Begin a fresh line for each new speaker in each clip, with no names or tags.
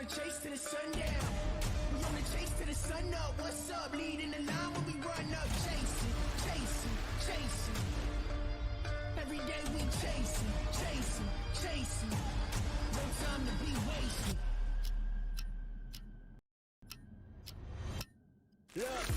Chase to the sundown. We on the chase to the sun up. What's up? Leading the line when we run up. Chasing, chasing, chasing. Every day we chasing, chasing, chasing. No time to be wasted. Look,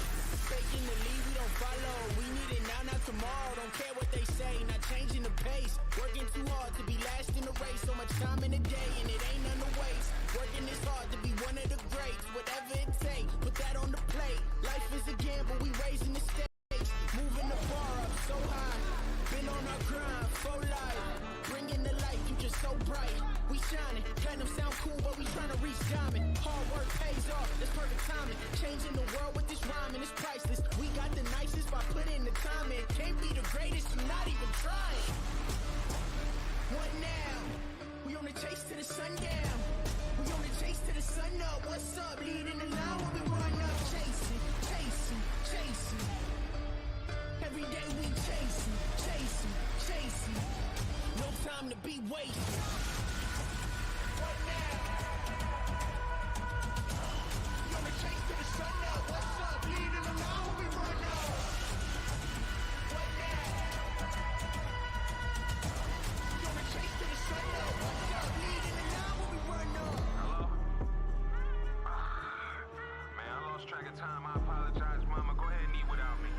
taking the lead, we don't follow. We need it now, not tomorrow. Don't care what they say, not changing the pace. Working too hard to be last in the race. So much time in the day, and it ain't none to waste. Working this hard to be one of the greats. Whatever it takes, put that on the plate. Life is a gamble, we raising the stakes. Moving the bar up so high. Been on our grind, for life. Bringing the light, you just so bright. We shining, platinum sound cool, but we trying to reach diamond. Hard work pays off, that's perfect timing. Changing the world with this rhyming, it's priceless. We got the nicest by putting the time in. Can't be the greatest, you're not even trying. What now? We on the chase to the sundown. We on the chase to the sun up. What's up? Leading the line when we run up. Chasing, chasing, chasing. Every day we chasing, chasing, chasing. No time to be wasted. What now? We on the chase to the sun up. What's up? Leading the line when we run up. What now? We on the chase to the sun up. What's up? Leading the line when we run up.
Track of time, I apologize, mama. Go ahead and eat without me.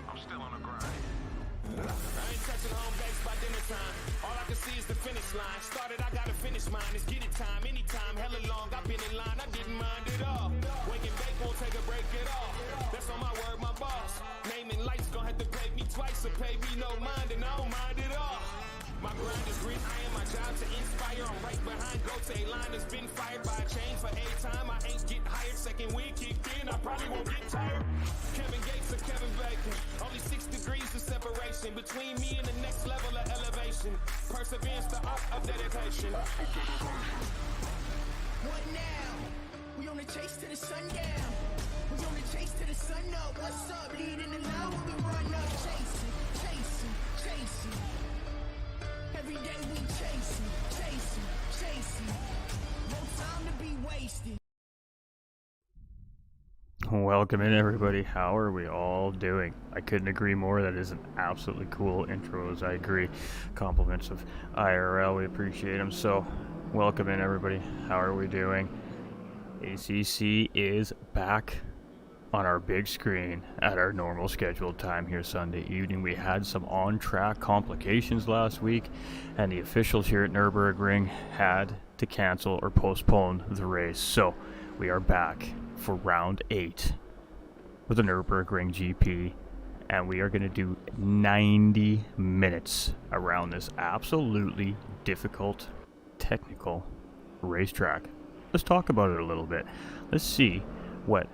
I'm still on the grind.
I ain't touching home base by dinner time. All I can see is the finish line. Started, I gotta finish mine. It's get it time, anytime, hella long. I've been in line, I didn't mind it all. Wake and bake, won't take a break at all. That's on my word, my boss. Naming lights, gon' have to pay me twice or pay me no mind, and I don't mind it all. My grind is grit, I am my job to inspire. I'm right behind Gote, line has been fired by a chain for a time. I ain't get hired, second week kicked in, I probably won't get tired. Kevin Gates or Kevin Bacon, only 6 degrees of separation between me and the next level of elevation. Perseverance, the art of dedication. What now? We on the chase to the sundown. We on the chase to the sun up. What's up? Leading the line when we run up. Chasing, chasing, chasing. Every day we chasing, chasing, chasing. No time to be wasted.
Welcome in, everybody. How are we all doing? I couldn't agree more. That is an absolutely cool intros. I agree. Compliments of IRL. We appreciate them. So, welcome in, everybody. How are we doing? ACC is back on our big screen at our normal scheduled time here Sunday evening. We had some on-track complications last week, and the officials here at Nurbring had to cancel or postpone the race. So we are back for round 8 with the Nurbring GP, and we are going to do 90 minutes around this absolutely difficult technical racetrack. Let's talk about it a little bit. Let's see what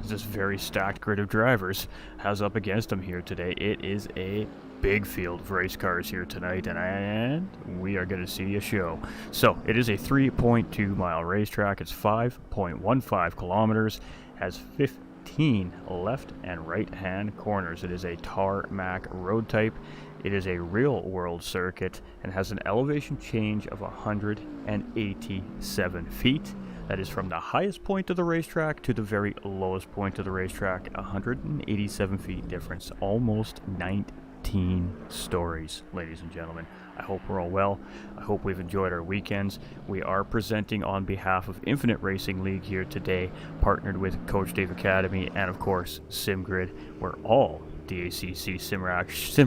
this very stacked grid of drivers has up against them here today. It is a big field of race cars here tonight, and we are going to see a show. So it is a 3.2 mile racetrack. It's 5.15 kilometers, has 15 left and right hand corners. It is a tarmac road type. It is a real world circuit and has an elevation change of 187 feet. That is from the highest point of the racetrack to the very lowest point of the racetrack. 187 feet difference, almost 19 stories, ladies and gentlemen. I hope we're all well. I hope we've enjoyed our weekends. We are presenting on behalf of Infinite Racing League here today, partnered with Coach Dave Academy and, of course, SimGrid, where all DACC sim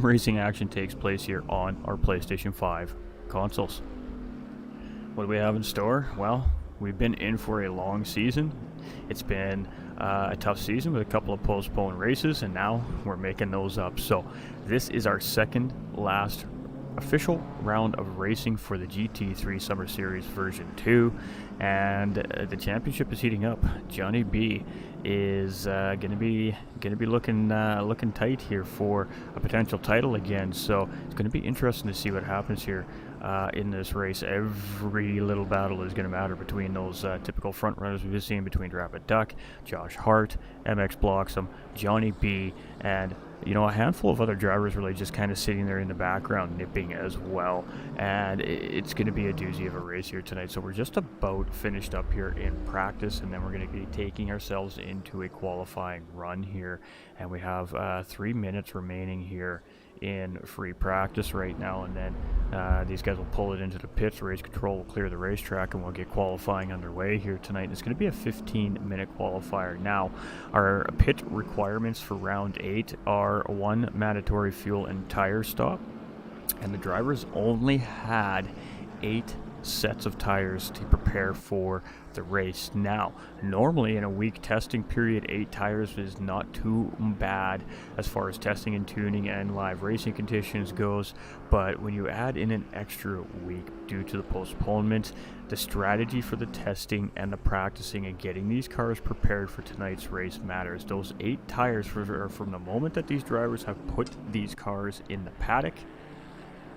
racing action takes place here on our PlayStation 5 consoles. What do we have in store? Well, we've been in for a long season. It's been a tough season with a couple of postponed races, and now we're making those up. So this is our second last official round of racing for the GT3 Summer Series version 2, and the championship is heating up. Johnny B is gonna be looking tight here for a potential title again, so it's gonna be interesting to see what happens here in this race. Every little battle is going to matter between those typical front runners we've seen between Rapid Duck, Josh Hart, MX Bloxham, Johnny B, and a handful of other drivers really just kind of sitting there in the background nipping as well. And it's going to be a doozy of a race here tonight. So we're just about finished up here in practice, and then we're going to be taking ourselves into a qualifying run here. And we have 3 minutes remaining here in free practice right now, and then these guys will pull it into the pits. Race control will clear the racetrack, and we'll get qualifying underway here tonight. It's going to be a 15-minute qualifier. Now, our pit requirements for round 8 are 1 mandatory fuel and tire stop, and the drivers only had 8 sets of tires to prepare for the race. Now, normally in a week testing period, 8 tires is not too bad as far as testing and tuning and live racing conditions goes, but when you add in an extra week due to the postponement, the strategy for the testing and the practicing and getting these cars prepared for tonight's race matters. Those 8 tires are from the moment that these drivers have put these cars in the paddock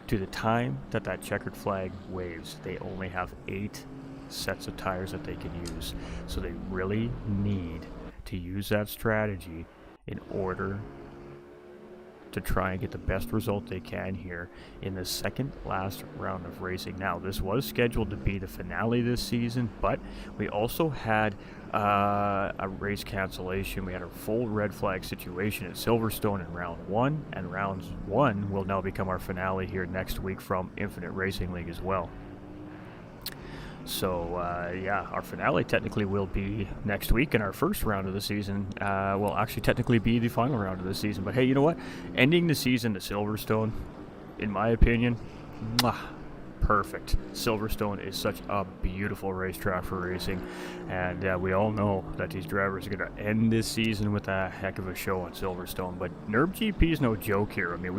to the time that checkered flag waves. They only have 8 sets of tires that they can use. So they really need to use that strategy in order to try and get the best result they can here in the second last round of racing. Now, this was scheduled to be the finale this season, but we also had a race cancellation. We had a full red flag situation at Silverstone in round 1, and round 1 will now become our finale here next week from Infinite Racing League as well. So, yeah, our finale technically will be next week, and our first round of the season will actually technically be the final round of the season. But hey, you know what? Ending the season at Silverstone, in my opinion, perfect. Silverstone is such a beautiful racetrack for racing, and we all know that these drivers are going to end this season with a heck of a show on Silverstone. But Nurb GP is no joke here. I mean,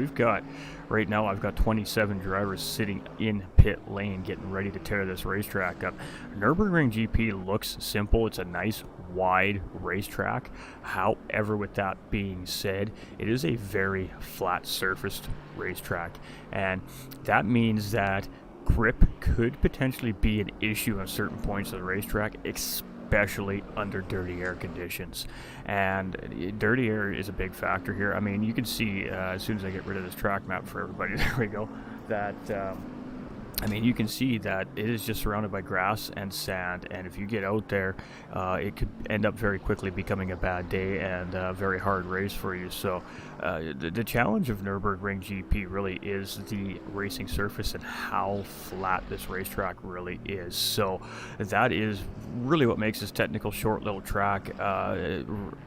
right now I've got 27 drivers sitting in pit lane getting ready to tear this racetrack up. Nurbring GP looks simple. It's a nice wide racetrack. However, with that being said, it is a very flat surfaced racetrack, and that means that grip could potentially be an issue on certain points of the racetrack, especially under dirty air conditions. And dirty air is a big factor here. I mean, you can see as soon as I get rid of this track map for everybody, there we go, that I mean, you can see that it is just surrounded by grass and sand, and if you get out there, it could end up very quickly becoming a bad day and a very hard race for you. So the challenge of Nurbring GP really is the racing surface and how flat this racetrack really is. So that is really what makes this technical short little track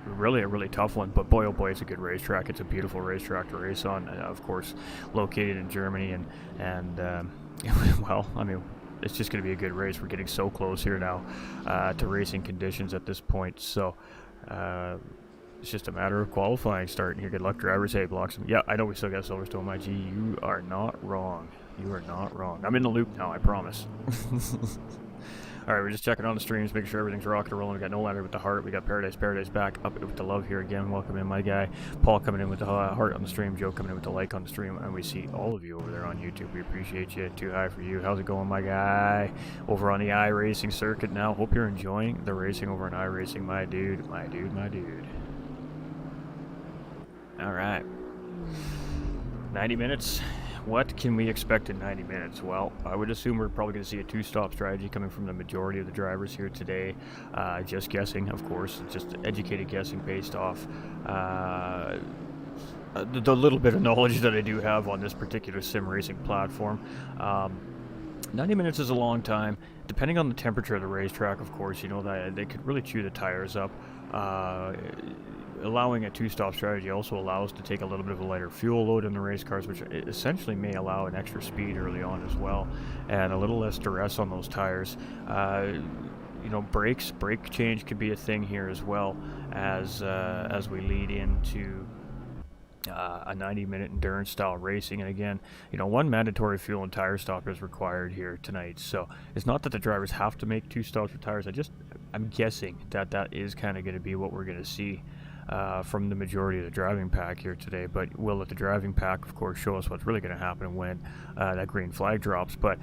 really a really tough one. But boy, oh boy, it's a good racetrack. It's a beautiful racetrack to race on, of course, located in Germany, and well, I mean, it's just going to be a good race. We're getting so close here now to racing conditions at this point. So it's just a matter of qualifying starting here. Good luck, drivers. Hey, Bloxham. Yeah, I know we still got Silverstone, my G. You are not wrong. You are not wrong. I'm in the loop now, I promise. All right, we're just checking on the streams, making sure everything's rocking and rolling. We got No Ladder with the heart. We got Paradise back up with the love here again. Welcome in, my guy. Paul coming in with the heart on the stream. Joe coming in with the like on the stream. And we see all of you over there on YouTube. We appreciate you. Too high for you. How's it going, my guy? Over on the iRacing circuit now. Hope you're enjoying the racing over on iRacing, my dude. My dude, my dude. All right. 90 minutes. What can we expect in 90 minutes? Well, I would assume we're probably going to see a two-stop strategy coming from the majority of the drivers here today. Just guessing, of course, just educated guessing based off the little bit of knowledge that I do have on this particular sim racing platform. 90 minutes is a long time. Depending on the temperature of the racetrack, of course, you know, that they could really chew the tires up. Allowing a two-stop strategy also allows to take a little bit of a lighter fuel load in the race cars, which essentially may allow an extra speed early on as well, and a little less duress on those tires. You know, brake change could be a thing here as well as we lead into a 90-minute endurance style racing. And again, one mandatory fuel and tire stop is required here tonight. So it's not that the drivers have to make 2 stops for tires. I'm guessing that is kind of going to be what we're going to see from the majority of the driving pack here today. But we'll let the driving pack, of course, show us what's really going to happen when that green flag drops. But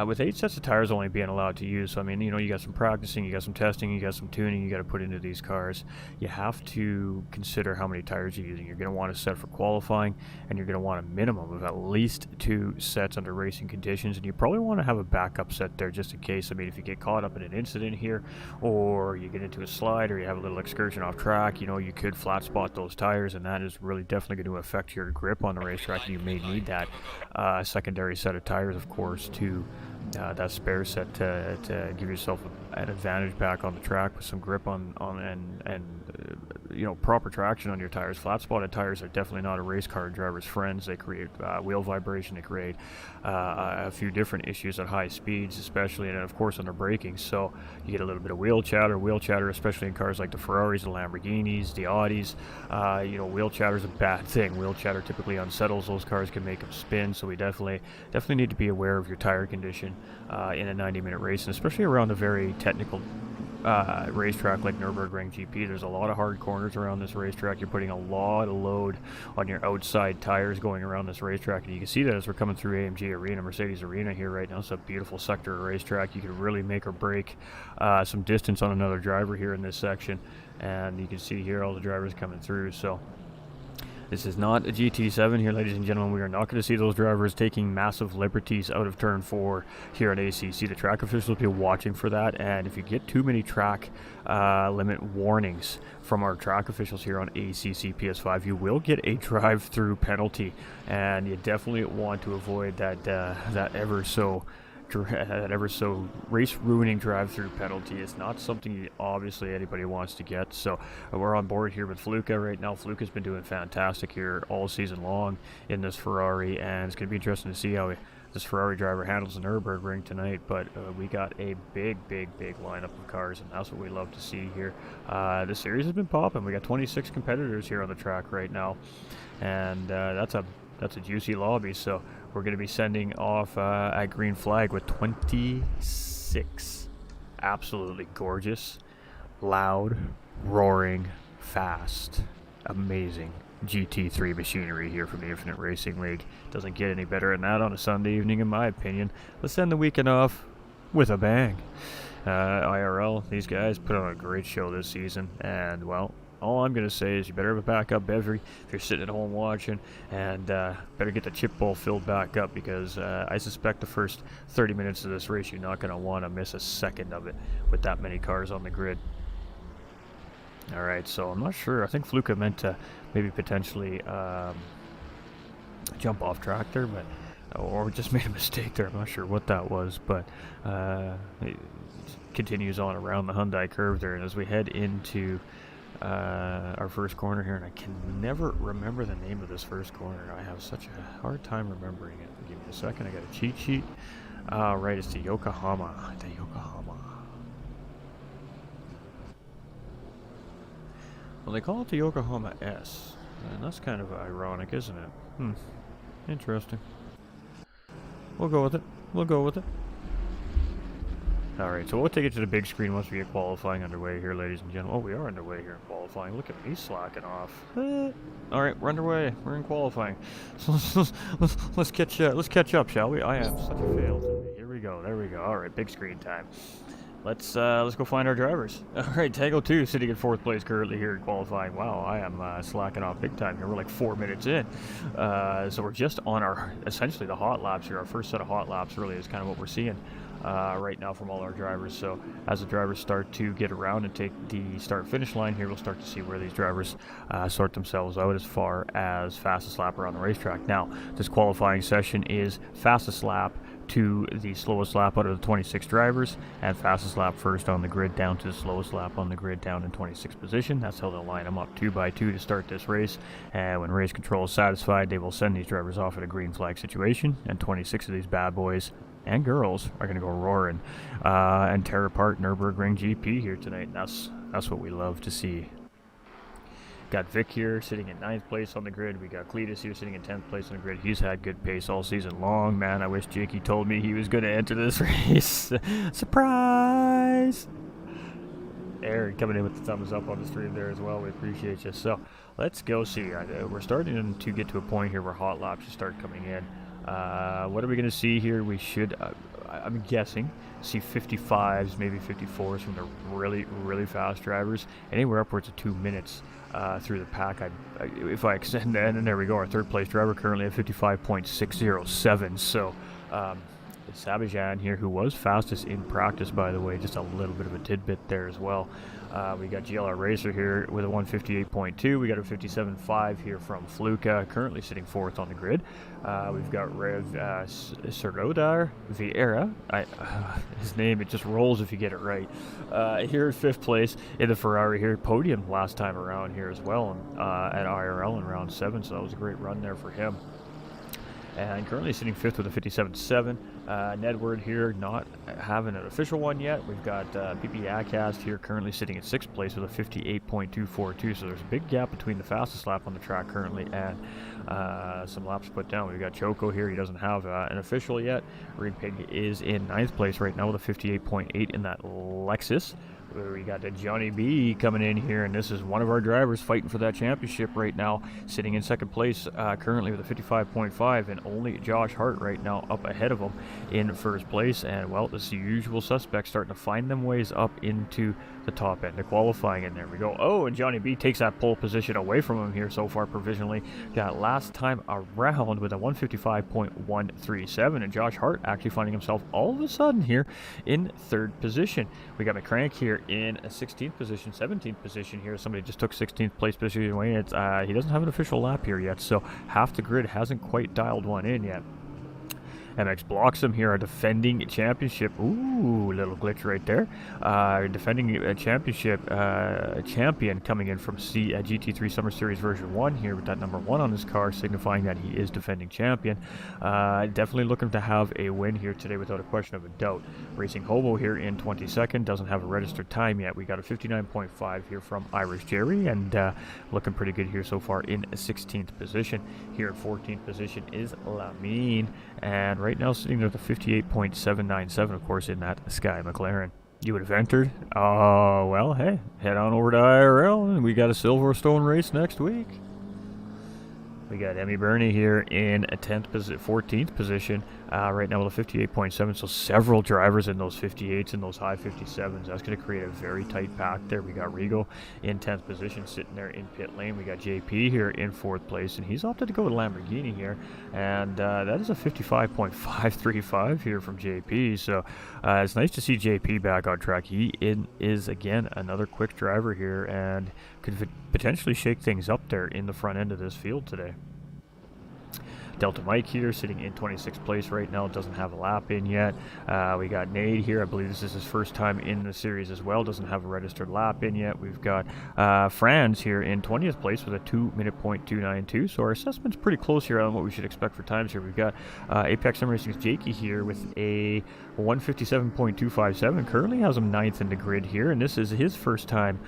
with 8 sets of tires only being allowed to use, so I mean, you got some practicing, you got some testing, you got some tuning you got to put into these cars. You have to consider how many tires you're using. You're going to want to set for qualifying, and you're going to want a minimum of at least 2 sets under racing conditions, and you probably want to have a backup set there just in case. I mean, if you get caught up in an incident here, or you get into a slide, or you have a little excursion off track, you could flat spot those tires, and that is really definitely going to affect your grip on the racetrack, and you may need that secondary set of tires, of course, to that spare set to give yourself an advantage back on the track with some grip on proper traction on your tires. Flat spotted tires are definitely not a race car driver's friends. They create wheel vibration. They create a few different issues at high speeds, especially, and of course under braking. So you get a little bit of wheel chatter, especially in cars like the Ferraris, the Lamborghinis, the Audis. Wheel chatter is a bad thing. Wheel chatter typically unsettles those cars, can make them spin. So we definitely need to be aware of your tire condition in a 90-minute race, and especially around a very technical racetrack like Nurbring GP. There's a lot of hard corners around this racetrack. You're putting a lot of load on your outside tires going around this racetrack, and you can see that as we're coming through AMG Arena, Mercedes Arena here right now. It's a beautiful sector of racetrack. You can really make or break some distance on another driver here in this section, and you can see here all the drivers coming through. So this is not a GT7 here, ladies and gentlemen. We are not going to see those drivers taking massive liberties out of turn 4 here at ACC. The track officials will be watching for that, and if you get too many track limit warnings from our track officials here on ACC PS5, you will get a drive-through penalty, and you definitely want to avoid that ever so race-ruining drive-through penalty. It's not something obviously anybody wants to get. So we're on board here with Fluka right now. Fluka's been doing fantastic here all season long in this Ferrari, and it's going to be interesting to see how this Ferrari driver handles the Nurbring tonight. But we got a big lineup of cars, and that's what we love to see here. The series has been popping. We got 26 competitors here on the track right now, and that's a juicy lobby. So we're going to be sending off a green flag with 26 absolutely gorgeous, loud, roaring, fast, amazing GT3 machinery here from the Infinite Racing League. Doesn't get any better than that on a Sunday evening, in my opinion. Let's end the weekend off with a bang. IRL, these guys put on a great show this season, and well, all I'm going to say is you better have a backup bevy if you're sitting at home watching, and better get the chip bowl filled back up, because I suspect the first 30 minutes of this race you're not going to want to miss a second of it with that many cars on the grid. Alright, so I'm not sure. I think Fluka meant to maybe potentially jump off track there, but or just made a mistake there. I'm not sure what that was, but it continues on around the Hyundai curve there, and as we head into our first corner here, and I can never remember the name of this first corner. I have such a hard time remembering it. Give me a second. I got a cheat sheet. Right, it's the Yokohama. Well, they call it the Yokohama S, and that's kind of ironic, isn't it? Interesting. We'll go with it. Alright, so we'll take it to the big screen once we get qualifying underway here, ladies and gentlemen. Oh, we are underway here in qualifying. Look at me slacking off. Alright, we're underway. We're in qualifying. So let's catch up, shall we? I am such a fail today. Here we go. There we go. Alright, big screen time. Let's go find our drivers. Alright, Tango 2 sitting in 4th place currently here in qualifying. Wow, I am slacking off big time here. We're like 4 minutes in. So we're just on our, essentially the hot laps here. Our first set of hot laps really is kind of what we're seeing right now from all our drivers. So as the drivers start to get around and take the start-finish line here, we'll start to see where these drivers sort themselves out as far as fastest lap around the racetrack. Now, this qualifying session is fastest lap to the slowest lap out of the 26 drivers, and fastest lap first on the grid down to the slowest lap on the grid down in 26th position. That's how they'll line them up 2 by 2 to start this race, and when race control is satisfied, they will send these drivers off at a green flag situation, and 26 of these bad boys and girls are going to go roaring and tear apart Nurbring GP here tonight. And that's what we love to see. Got Vic here sitting in 9th place on the grid. We got Cletus here sitting in 10th place on the grid. He's had good pace all season long. Man, I wish Jakey told me he was going to enter this race. Surprise! Aaron coming in with the thumbs up on the stream there as well. We appreciate you. So let's go see. We're starting to get to a point here where hot laps should start coming in. What are we going to see here? We should, I'm guessing, see 55s, maybe 54s from the really, really fast drivers. Anywhere upwards of 2 minutes through the pack. If I extend that, and there we go. Our third place driver currently at 55.607. So Sabajan here, who was fastest in practice, by the way, just a little bit of a tidbit there as well. We got GLR Racer here with a 158.2. We got a 57.5 here from Fluka, currently sitting 4th on the grid. We've got Rev Serodar Vieira. His name, it just rolls if you get it right. Here at 5th place in the Ferrari here, podium last time around here as well at IRL in round 7, so that was a great run there for him. And currently sitting 5th with a 57.7. Nedward here not having an official one yet. We've got PP Acast here currently sitting in 6th place with a 58.242. So there's a big gap between the fastest lap on the track currently and some laps put down. We've got Choco here. He doesn't have an official yet. Reed Pig is in 9th place right now with a 58.8 in that Lexus. We got Johnny B coming in here, and this is one of our drivers fighting for that championship right now, sitting in 2nd place currently with a 55.5, and only Josh Hart right now up ahead of him in 1st place. And well, it's the usual suspects starting to find them ways up into the top end of qualifying, and there we go. Oh, and Johnny B takes that pole position away from him here so far provisionally. Got last time around with a 155.137, and Josh Hart actually finding himself all of a sudden here in 3rd position. We got McCrank here in a 16th position, 17th position here. Somebody just took 16th place position away. It's he doesn't have an official lap here yet, so half the grid hasn't quite dialed one in yet. MX Bloxham here, a defending championship. Ooh, little glitch right there. Defending a championship champion coming in from GT3 Summer Series version 1 here with that number 1 on his car, signifying that he is defending champion. Definitely looking to have a win here today without a question of a doubt. Racing Hobo here in 22nd, doesn't have a registered time yet. We got a 59.5 here from Irish Jerry, and looking pretty good here so far in 16th position. Here in 14th position is Lamine, and right now sitting there at the 58.797, of course, in that Sky McLaren. You would have entered? Oh, well, hey, head on over to IRL, and we got a Silverstone race next week. We got Emmy Burney here in a 14th position, right now with a 58.7, so several drivers in those 58s and those high 57s. That's going to create a very tight pack there. We got Regal in 10th position sitting there in pit lane. We got JP here in 4th place, and he's opted to go with Lamborghini here, and that is a 55.535 here from JP, so it's nice to see JP back on track. He is, again, another quick driver here, and could potentially shake things up there in the front end of this field today. Delta Mike here sitting in 26th place right now, doesn't have a lap in yet. We got Nade here, I believe this is his first time in the series as well, doesn't have a registered lap in yet. We've got Franz here in 20th place with a 2:02.92, so our assessment's pretty close here on what we should expect for times here. We've got Apex Sim Racing's Jakey here with a 157.257, currently has him 9th in the grid here, and this is his first time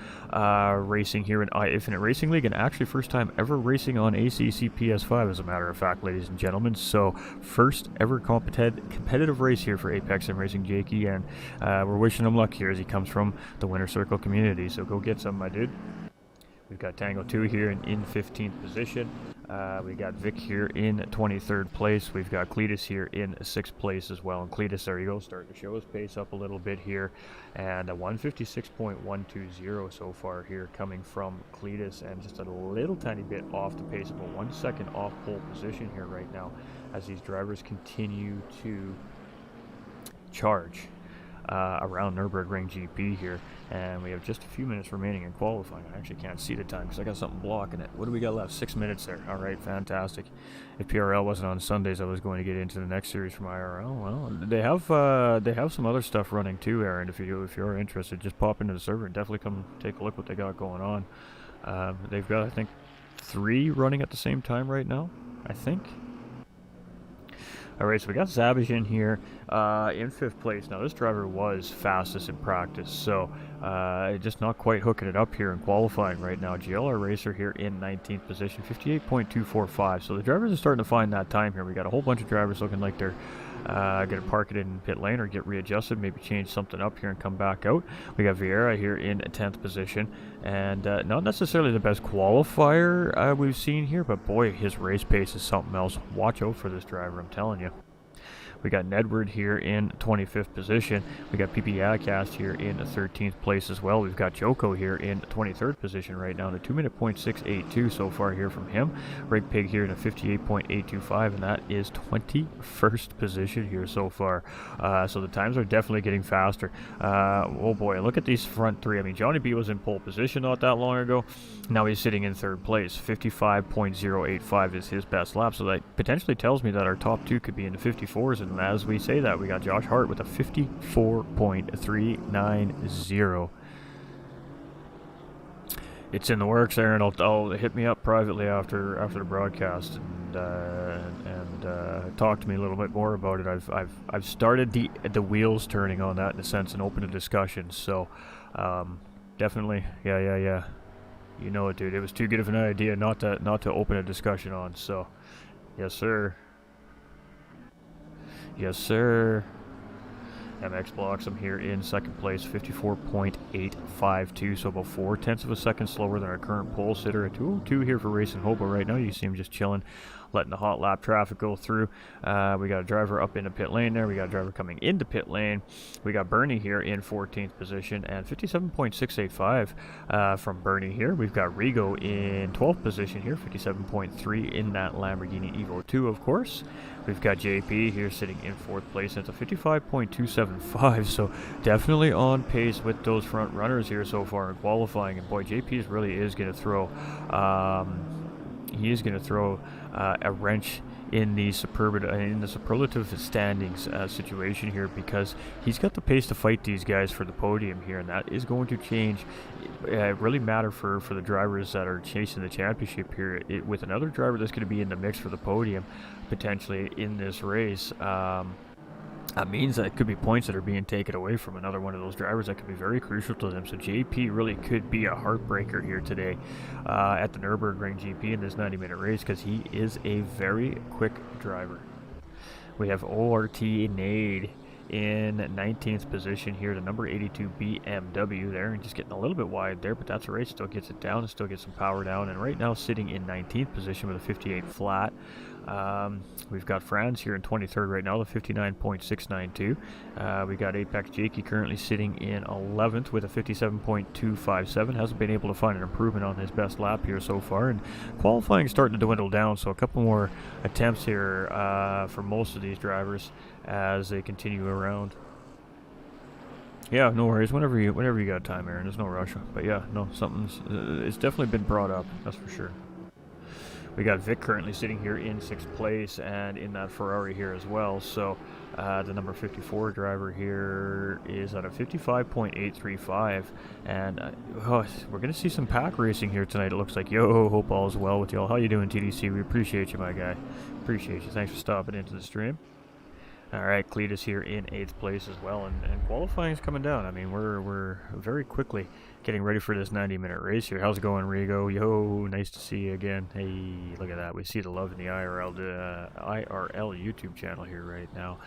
racing here in Infinite Racing League, and actually first time ever racing on ACC PS5, as a matter of fact, ladies and gentlemen. So first ever competitive race here for Apex Sim Racing Jakey, and we're wishing him luck here as he comes from the Winner Circle community, so go get some, my dude. We've got Tango 2 here in 15th position. We got Vic here in 23rd place. We've got Cletus here in 6th place as well. And Cletus, there you go, starting to show his pace up a little bit here. And a 156.120 so far here coming from Cletus, and just a little tiny bit off the pace of a 1 second off pole position here right now as these drivers continue to charge around Nurbring GP here, and we have just a few minutes remaining in qualifying. I actually can't see the time because I got something blocking it. What do we got left? 6 minutes there. All right, fantastic. If PRL wasn't on Sundays, I was going to get into the next series from IRL. Well, they have some other stuff running too, Aaron. If you're interested, just pop into the server and definitely come take a look what they got going on. They've got, I think, 3 running at the same time right now, I think. All right, so we got Savage in here in 5th place. Now, this driver was fastest in practice, so just not quite hooking it up here in qualifying right now. GLR Racer here in 19th position, 58.245. So the drivers are starting to find that time here. We got a whole bunch of drivers looking like they're going to park it in pit lane or get readjusted, maybe change something up here and come back out. We got Vieira here in 10th position, and not necessarily the best qualifier we've seen here, but boy, his race pace is something else. Watch out for this driver, I'm telling you. We got Nedward here in 25th position. We got PP Adcast here in 13th place as well. We've got Joko here in 23rd position right now, in a 2-minute .682 so far here from him. Rig Pig here in a 58.825, and that is 21st position here so far. So the times are definitely getting faster. Oh boy, look at these front three. I mean, Johnny B was in pole position not that long ago. Now he's sitting in 3rd place. 55.085 is his best lap, so that potentially tells me that our top two could be in the 54s, and as we say that, we got Josh Hart with a 54.390. It's in the works, Aaron. I'll hit me up privately after the broadcast and talk to me a little bit more about it. I've started the wheels turning on that in a sense and opened a discussion. So definitely, yeah. You know it, dude. It was too good of an idea not to open a discussion on. So yes, sir. Yes, sir. MX blocks him here in 2nd place, 54.852, so about 0.4 of a second slower than our current pole sitter. A 202 here for Racing Hobo right now. You see him just chilling, letting the hot lap traffic go through. We got a driver up into pit lane there. We got a driver coming into pit lane. We got Bernie here in 14th position, and 57.685 from Bernie here. We've got Rigo in 12th position here, 57.3 in that Lamborghini Evo 2, of course. We've got JP here sitting in 4th place. It's a 55.275, so definitely on pace with those front runners here so far in qualifying. And boy, JP really is going to throw, he is going to throw a wrench in the superlative standings situation here, because he's got the pace to fight these guys for the podium here, and that is going to change. Really matter for the drivers that are chasing the championship here. With another driver that's going to be in the mix for the podium potentially in this race, that means that it could be points that are being taken away from another one of those drivers that could be very crucial to them. So JP really could be a heartbreaker here today at the Nurbring GP in this 90-minute race, because he is a very quick driver. We have ORT Nade in 19th position here, the number 82 BMW there, and just getting a little bit wide there, but that's a race. Still gets it down and still gets some power down, and right now sitting in 19th position with a 58 flat. We've got Franz here in 23rd right now, the 59.692. We got Apex Jakey currently sitting in 11th with a 57.257. Hasn't been able to find an improvement on his best lap here so far, and qualifying is starting to dwindle down, so a couple more attempts here for most of these drivers as they continue around. Yeah, no worries. Whenever you got time, Aaron. There's no rush. But yeah, no, something's it's definitely been brought up. That's for sure. We got Vic currently sitting here in 6th place and in that Ferrari here as well. So the number 54 driver here is at a 55.835. And we're going to see some pack racing here tonight, it looks like. Yo, hope all is well with y'all. How you doing, TDC? We appreciate you, my guy. Appreciate you. Thanks for stopping into the stream. All right, Cletus here in 8th place as well, and qualifying is coming down. I mean, we're very quickly getting ready for this 90-minute race here. How's it going, Rigo? Yo, nice to see you again. Hey, look at that. We see the love in the IRL YouTube channel here right now.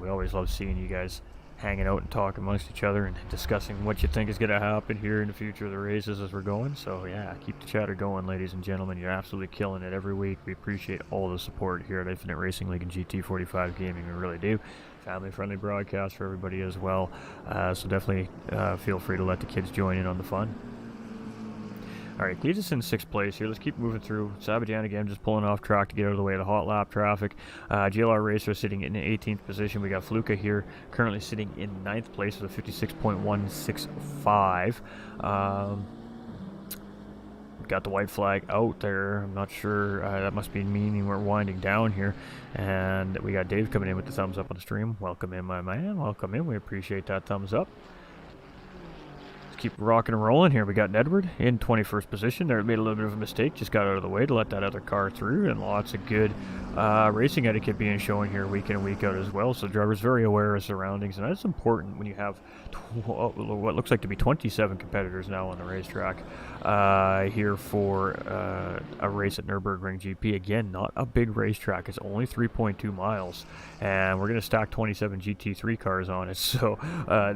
We always love seeing you guys hanging out and talking amongst each other and discussing what you think is going to happen here in the future of the races as we're going. So yeah, keep the chatter going, ladies and gentlemen. You're absolutely killing it every week. We appreciate all the support here at Infinite Racing League and GT45 Gaming. We really do. Family friendly broadcast for everybody as well, so definitely feel free to let the kids join in on the fun. Alright, Cletus in 6th place here. Let's keep moving through. Sabajan again just pulling off track to get out of the way of the hot lap traffic. GLR Racer sitting in 18th position. We got Fluka here currently sitting in 9th place with a 56.165. Got the white flag out there. I'm not sure. That must be meaning we're winding down here. And we got Dave coming in with the thumbs up on the stream. Welcome in, my man. Welcome in. We appreciate that thumbs up. keep rocking and rolling here. We got Edward in 21st position. There made a little bit of a mistake, just got out of the way to let that other car through, and lots of good racing etiquette being shown here week in and week out as well. So drivers very aware of surroundings, and that's important when you have what looks like to be 27 competitors now on the racetrack here for a race at Nurbring GP. Again, not a big racetrack. It's only 3.2 miles, and we're going to stack 27 GT3 cars on it. So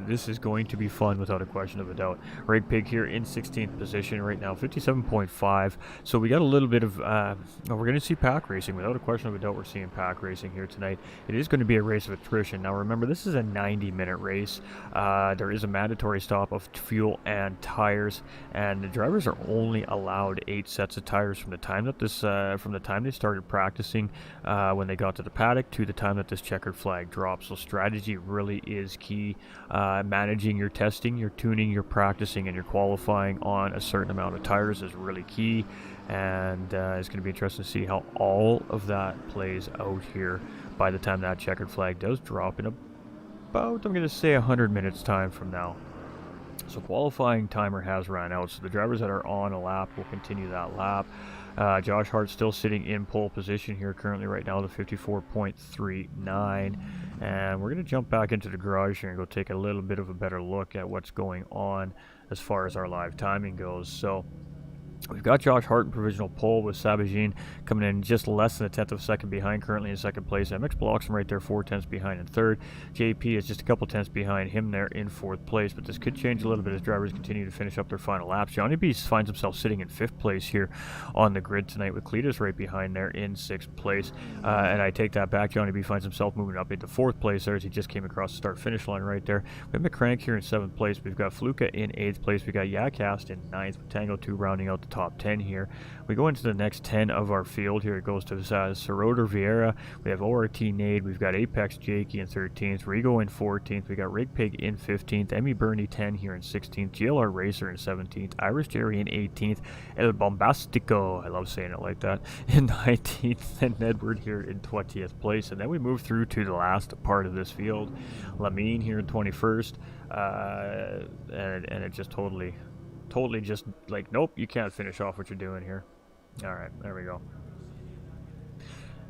this is going to be fun without a question of a doubt. Rig Pig here in 16th position right now, 57.5. So we got a little bit of, we're going to see pack racing. Without a question of a doubt, we're seeing pack racing here tonight. It is going to be a race of attrition. Now remember, this is a 90-minute race. There is a mandatory stop of fuel and tires, and the drivers are only allowed 8 sets of tires from the time that from the time they started practicing when they got to the paddock to the time that this checkered flag drops. So strategy really is key. Managing your testing, your tuning, your practicing, and your qualifying on a certain amount of tires is really key, and it's going to be interesting to see how all of that plays out here by the time that checkered flag does drop in about, I'm going to say, 100 minutes time from now. So qualifying timer has run out, so the drivers that are on a lap will continue that lap. Josh Hart still sitting in pole position here currently right now, the 54.39, and we're going to jump back into the garage here and go take a little bit of a better look at what's going on as far as our live timing goes. So we've got Josh Hart in provisional pole, with Sabajin coming in just less than a tenth of a second behind, currently in second place. MX Bloxham right there 4 tenths behind in third. JP is just a couple tenths behind him there in fourth place, but this could change a little bit as drivers continue to finish up their final laps. Johnny B finds himself sitting in 5th place here on the grid tonight, with Cletus right behind there in 6th place. And I take that back. Johnny B finds himself moving up into 4th place there as he just came across the start-finish line right there. We have McCrank here in 7th place. We've got Fluka in 8th place. We've got Yakast in 9th, with Tango 2 rounding out the top 10 here. We go into the next 10 of our field here. It goes to Soroder Vieira. We have ORT Nade. We've got Apex Jakey in 13th. Rigo in 14th. We got Rig Pig in 15th. Emmy Bernie 10 here in 16th. GLR Racer in 17th. Irish Jerry in 18th. El Bombastico, I love saying it like that, in 19th. And Edward here in 20th place. And then we move through to the last part of this field. Lamine here in 21st. And it just totally just like, nope, you can't finish off what you're doing here. All right, there we go.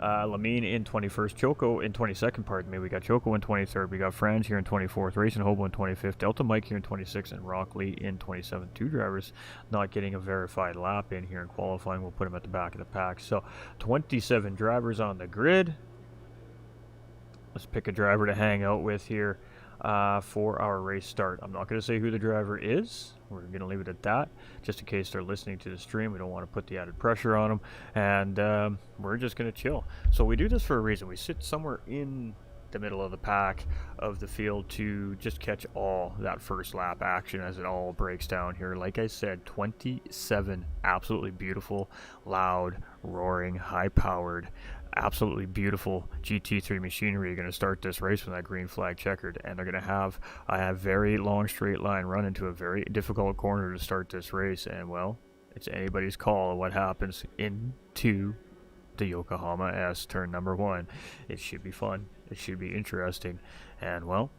Lamine in 21st, Choco in 22nd, pardon me. We got Choco in 23rd. We got Franz here in 24th, Racing Hobo in 25th, Delta Mike here in 26th, and Rock Lee in 27th. 2 drivers not getting a verified lap in here in qualifying. We'll put them at the back of the pack. So 27 drivers on the grid. Let's pick a driver to hang out with here for our race start. I'm not going to say who the driver is. We're going to leave it at that, just in case they're listening to the stream. We don't want to put the added pressure on them, and we're just going to chill. So we do this for a reason. We sit somewhere in the middle of the pack of the field to just catch all that first lap action as it all breaks down here. Like I said, 27 absolutely beautiful, loud, roaring, high-powered, absolutely beautiful GT3 machinery are going to start this race with that green flag checkered, and they're going to have a very long straight line run into a very difficult corner to start this race. And well, it's anybody's call of what happens into the Yokohama S turn number 1. It should be fun, it should be interesting, and well,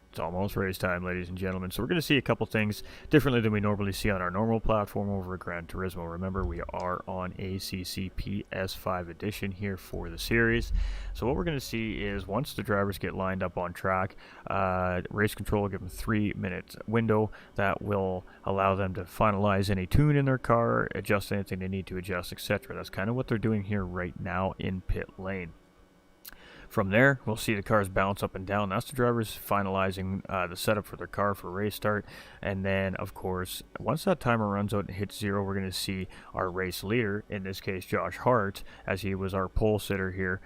it's almost race time, ladies and gentlemen. So we're going to see a couple things differently than we normally see on our normal platform over at Gran Turismo. Remember, we are on ACC PS5 edition here for the series. So what we're going to see is once the drivers get lined up on track, race control will give them 3-minute window that will allow them to finalize any tune in their car, adjust anything they need to adjust, etc. That's kind of what they're doing here right now in pit lane. From there, we'll see the cars bounce up and down. That's the drivers finalizing the setup for their car for race start. And then, of course, once that timer runs out and hits 0, we're going to see our race leader, in this case Josh Hart, as he was our pole sitter here,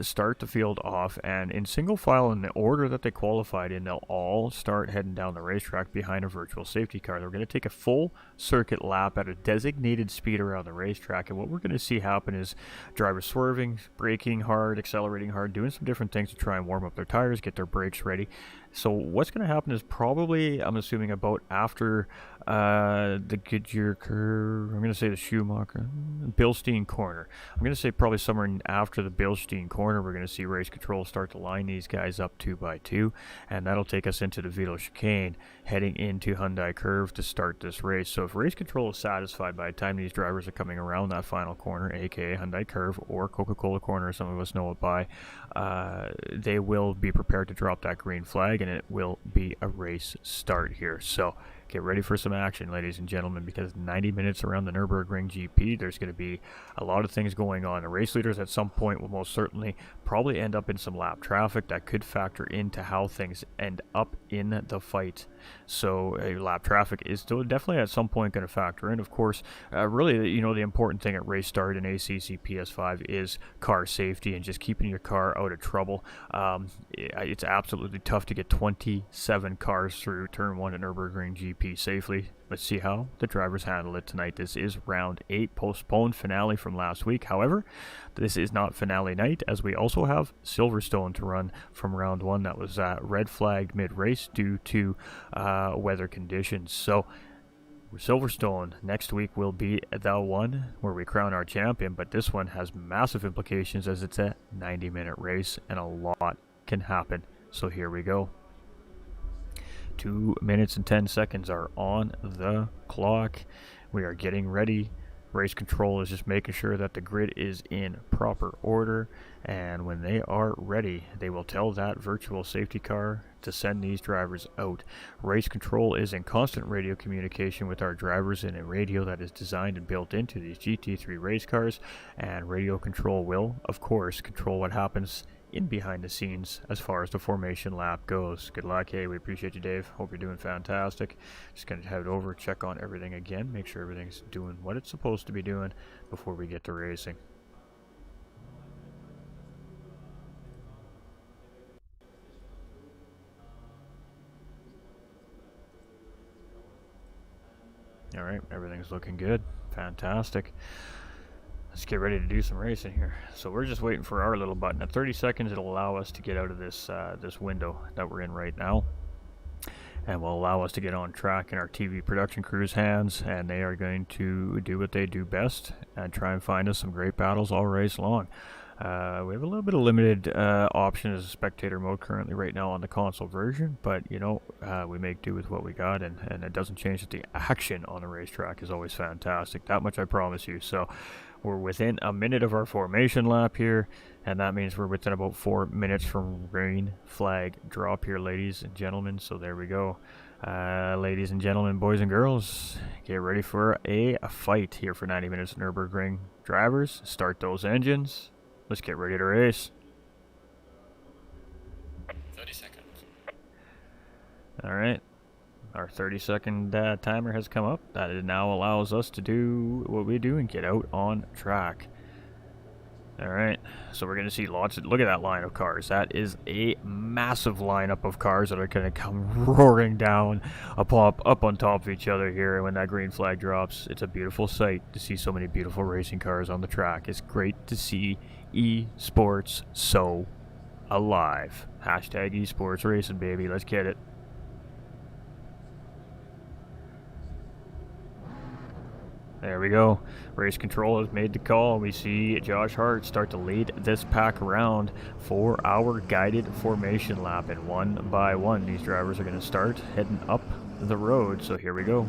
start the field off. And in single file, in the order that they qualified in, they'll all start heading down the racetrack behind a virtual safety car. They're going to take a full circuit lap at a designated speed around the racetrack. And what we're going to see happen is drivers swerving, braking hard, accelerating hard, doing some different things to try and warm up their tires, get their brakes ready. So what's going to happen is probably, I'm assuming, about after the Goodyear curve, I'm going to say the Schumacher, Bilstein corner. I'm going to say probably somewhere after the Bilstein corner, we're going to see race control start to line these guys up 2 by 2, and that'll take us into the Velo chicane, heading into Hyundai curve to start this race. So if race control is satisfied by the time these drivers are coming around that final corner, aka Hyundai curve or Coca-Cola corner, some of us know it by, they will be prepared to drop that green flag, and it will be a race start here. So get ready for some action, ladies and gentlemen, because 90 minutes around the Nürburgring GP, there's going to be a lot of things going on. The race leaders at some point will most certainly probably end up in some lap traffic that could factor into how things end up in the fight. So lap traffic is still definitely at some point going to factor in. Of course, really, you know, the important thing at race start in ACC PS5 is car safety and just keeping your car out of trouble. It's absolutely tough to get 27 cars through turn 1 at Nürburgring GP safely. Let's see how the drivers handle it tonight. This is round 8, postponed finale from last week. However, this is not finale night, as we also have Silverstone to run from round 1 that was red flagged mid-race due to weather conditions. So Silverstone next week will be the one where we crown our champion, but this one has massive implications as it's a 90-minute race and a lot can happen. So here we go. 2 minutes and 10 seconds are on the clock. We are getting ready. Race control is just making sure that the grid is in proper order, and when they are ready, they will tell that virtual safety car to send these drivers out. Race control is in constant radio communication with our drivers in a radio that is designed and built into these GT3 race cars, and radio control will, of course, control what happens in behind the scenes as far as the formation lap goes. Good luck. Hey, we appreciate you, Dave. Hope you're doing fantastic. Just gonna head over, check on everything again, make sure everything's doing what it's supposed to be doing before we get to racing. All right, everything's looking good. Fantastic. Let's get ready to do some racing here. So we're just waiting for our little button. At 30 seconds, it'll allow us to get out of this this window that we're in right now, and will allow us to get on track in our TV production crew's hands, and they are going to do what they do best and try and find us some great battles all race long. We have a little bit of limited option as a spectator mode currently right now on the console version, but you know, we make do with what we got, and it doesn't change that the action on the racetrack is always fantastic. That much I promise you. So we're within a minute of our formation lap here, and that means we're within about 4 minutes from green flag drop here, ladies and gentlemen. So there we go. Ladies and gentlemen, boys and girls, get ready for a fight here for 90 minutes. Nürburgring drivers, start those engines. Let's get ready to race.
30 seconds.
All right. Our 30-second timer has come up. That now allows us to do what we do and get out on track. All right. So we're going to see lots of... Look at that line of cars. That is a massive lineup of cars that are going to come roaring down up on top of each other here. And when that green flag drops, it's a beautiful sight to see so many beautiful racing cars on the track. It's great to see esports so alive. Hashtag esports racing, baby. Let's get it. There we go. Race control has made the call. We see Josh Hart start to lead this pack around for our guided formation lap. And one by one, these drivers are going to start heading up the road. So here we go.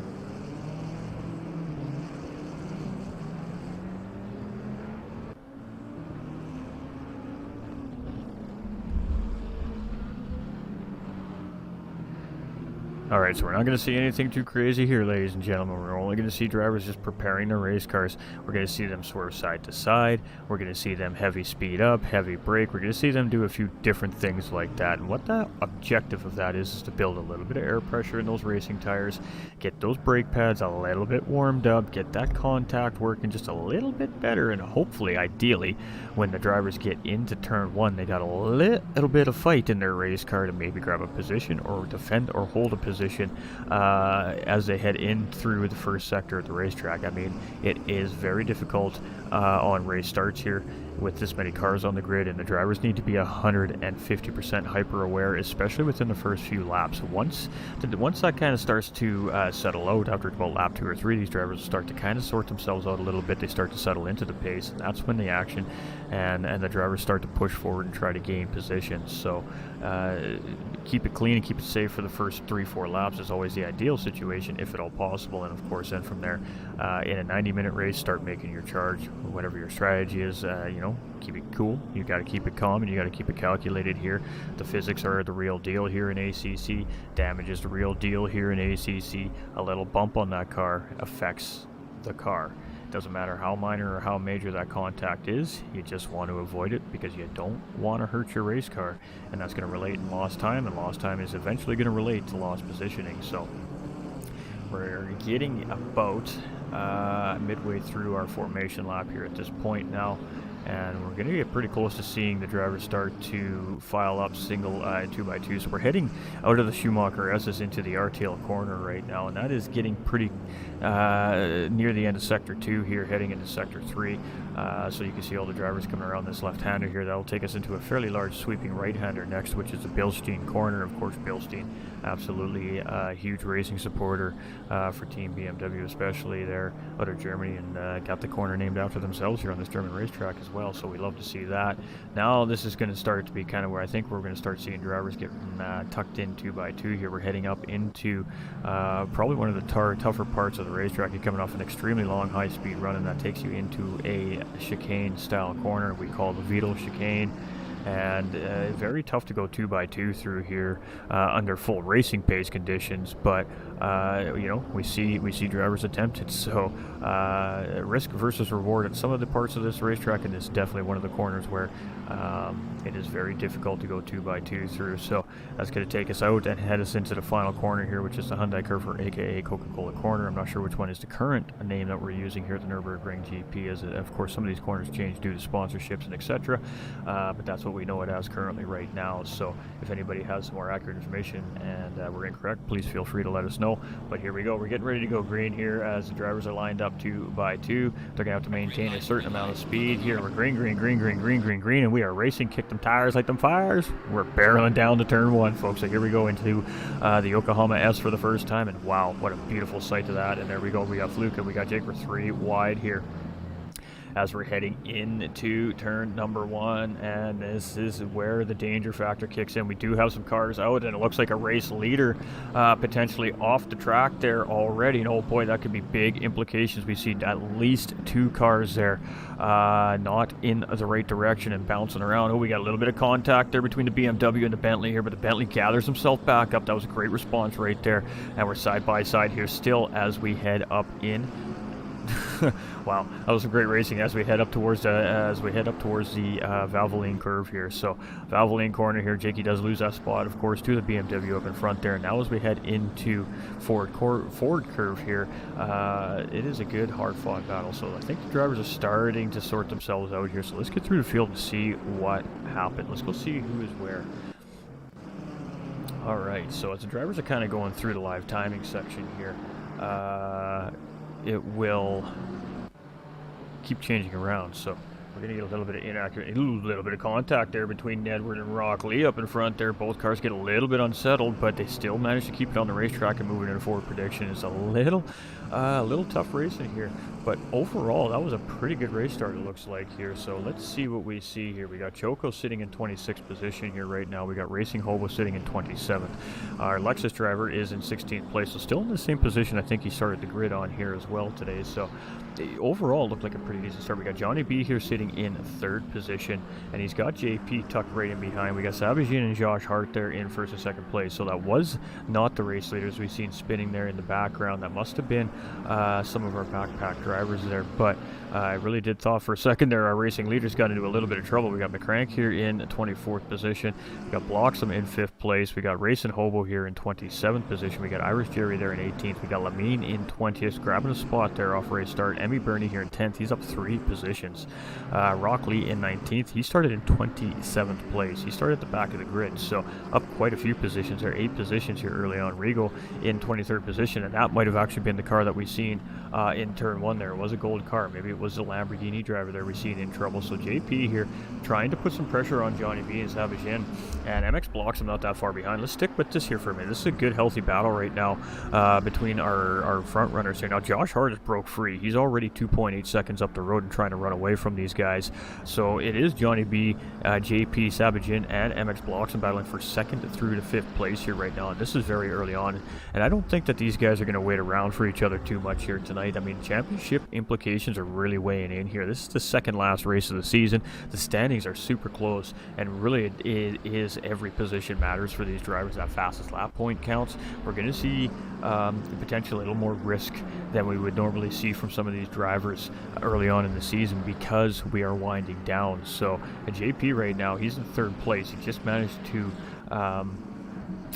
Alright, so we're not going to see anything too crazy here, ladies and gentlemen. We're only going to see drivers just preparing their race cars. We're going to see them swerve side to side. We're going to see them heavy speed up, heavy brake. We're going to see them do a few different things like that. And what the objective of that is to build a little bit of air pressure in those racing tires, get those brake pads a little bit warmed up, get that contact working just a little bit better, and hopefully, ideally, when the drivers get into turn 1, they got a little bit of fight in their race car to maybe grab a position or defend or hold a position position as they head in through the first sector of the racetrack. I mean, it is very difficult on race starts here with this many cars on the grid, and the drivers need to be 150% hyper aware, especially within the first few laps. Once that kind of starts to settle out after about lap 2 or 3, these drivers start to kind of sort themselves out a little bit. They start to settle into the pace, and that's when the action and the drivers start to push forward and try to gain positions. So keep it clean and keep it safe for the first 3-4 laps is always the ideal situation, if at all possible. And of course, then from there, in a 90-minute race, start making your charge, whatever your strategy is. Keep it cool. You got to keep it calm, and you got to keep it calculated here. The physics are the real deal here in ACC. Damage is the real deal here in ACC. A little bump on that car affects the car. Doesn't matter how minor or how major that contact is, you just want to avoid it because you don't want to hurt your race car, and that's going to relate in lost time, and lost time is eventually going to relate to lost positioning. So we're getting about midway through our formation lap here at this point now, and we're going to get pretty close to seeing the drivers start to file up single 2x2. So we're heading out of the Schumacher S's into the RTL corner right now, and that is getting pretty near the end of Sector 2 here, heading into Sector 3. So you can see all the drivers coming around this left-hander here. That'll take us into a fairly large sweeping right-hander next, which is the Bilstein corner. Of course, Bilstein, absolutely a huge racing supporter for Team BMW, especially there out of Germany, and got the corner named after themselves here on this German racetrack as well. So we love to see that. Now this is going to start to be kind of where I think we're going to start seeing drivers getting tucked in 2x2 here. We're heading up into probably one of the tougher parts of the racetrack. You're coming off an extremely long high-speed run, and that takes you into a chicane style corner we call the Vital chicane, and very tough to go 2x2 through here under full racing pace conditions, but we see drivers attempt it. So risk versus reward at some of the parts of this racetrack, and this is definitely one of the corners where it is very difficult to go 2x2 through. So that's going to take us out and head us into the final corner here, which is the Hyundai Curve, or aka Coca-Cola corner. I'm not sure which one is the current name that we're using here at the Nurbring GP, as of course some of these corners change due to sponsorships and etc. But that's what we know it as currently right now. So if anybody has some more accurate information and we're incorrect, please feel free to let us know. But here we go. We're getting ready to go green here as the drivers are lined up 2x2. They're going to have to maintain a certain amount of speed here. We're green, and we are racing. Kick them tires like them fires. We're barreling down to turn 1, folks. So here we go into the Yokohama S for the first time, and wow, what a beautiful sight to that. And there we go. We got Fluke, and we got Jake. We're 3 wide here as we're heading into turn number 1, and this is where the danger factor kicks in. We do have some cars out, and it looks like a race leader potentially off the track there already, and oh boy, that could be big implications. We see at least 2 cars there not in the right direction and bouncing around. Oh, we got a little bit of contact there between the BMW and the Bentley here, but the Bentley gathers himself back up. That was a great response right there, and we're side by side here still as we head up in wow, that was some great racing as we head up towards the Valvoline curve here. So Valvoline corner here, Jakey does lose that spot, of course, to the BMW up in front there. Now as we head into Ford curve here, it is a good hard-fought battle. So I think the drivers are starting to sort themselves out here. So let's get through the field and see what happened. Let's go see who is where. All right, so as the drivers are kind of going through the live timing section here, it will keep changing around. So we're going to get a little bit of inaccurate, a little bit of contact there between Edward and Rock Lee up in front there. Both cars get a little bit unsettled, but they still manage to keep it on the racetrack and moving into forward prediction. It's a little tough racing here, but overall that was a pretty good race start, it looks like here. So let's see what we see here. We got Choco sitting in 26th position here right now. We got Racing Hobo sitting in 27th. Our Lexus driver is in 16th place, so still in the same position I think he started the grid on here as well today. So overall looked like a pretty decent start. We got Johnny B here sitting in 3rd position, and he's got JP tucked right in behind. We got Sabajin and Josh Hart there in 1st and 2nd place. So that was not the race leaders we've seen spinning there in the background. That must have been some of our backpack drivers there, but I really did thought for a second there our racing leaders got into a little bit of trouble. We got McCrank here in 24th position. We got Bloxham in 5th place. We got Racing Hobo here in 27th position. We got Irish Jerry there in 18th. We got Lamine in 20th, grabbing a spot there off race start. Emmy Burney here in 10th. He's up 3 positions. Rock Lee in 19th. He started in 27th place. He started at the back of the grid, so up quite a few positions there, 8 positions here early on. Regal in 23rd position, and that might have actually been the car that we seen in turn 1 there. It was a gold car. Maybe it was the Lamborghini driver there we seen in trouble. So JP here trying to put some pressure on Johnny B and Savagin, and MX blocks him not that far behind. Let's stick with this here for a minute. This is a good healthy battle right now between our front runners here. Now Josh Hart has broke free. He's already 2.8 seconds up the road and trying to run away from these guys. So it is Johnny B, JP, Savagin, and MX blocks and battling for 2nd through to 5th place here right now. And this is very early on, and I don't think that these guys are going to wait around for each other too much here tonight. I mean, championship implications are really weighing in here. This is the second last race of the season. The standings are super close, and really it is every position matters for these drivers. That fastest lap point counts. We're going to see potentially a little more risk than we would normally see from some of these drivers early on in the season because we are winding down. So JP right now, he's in 3rd place. He just managed to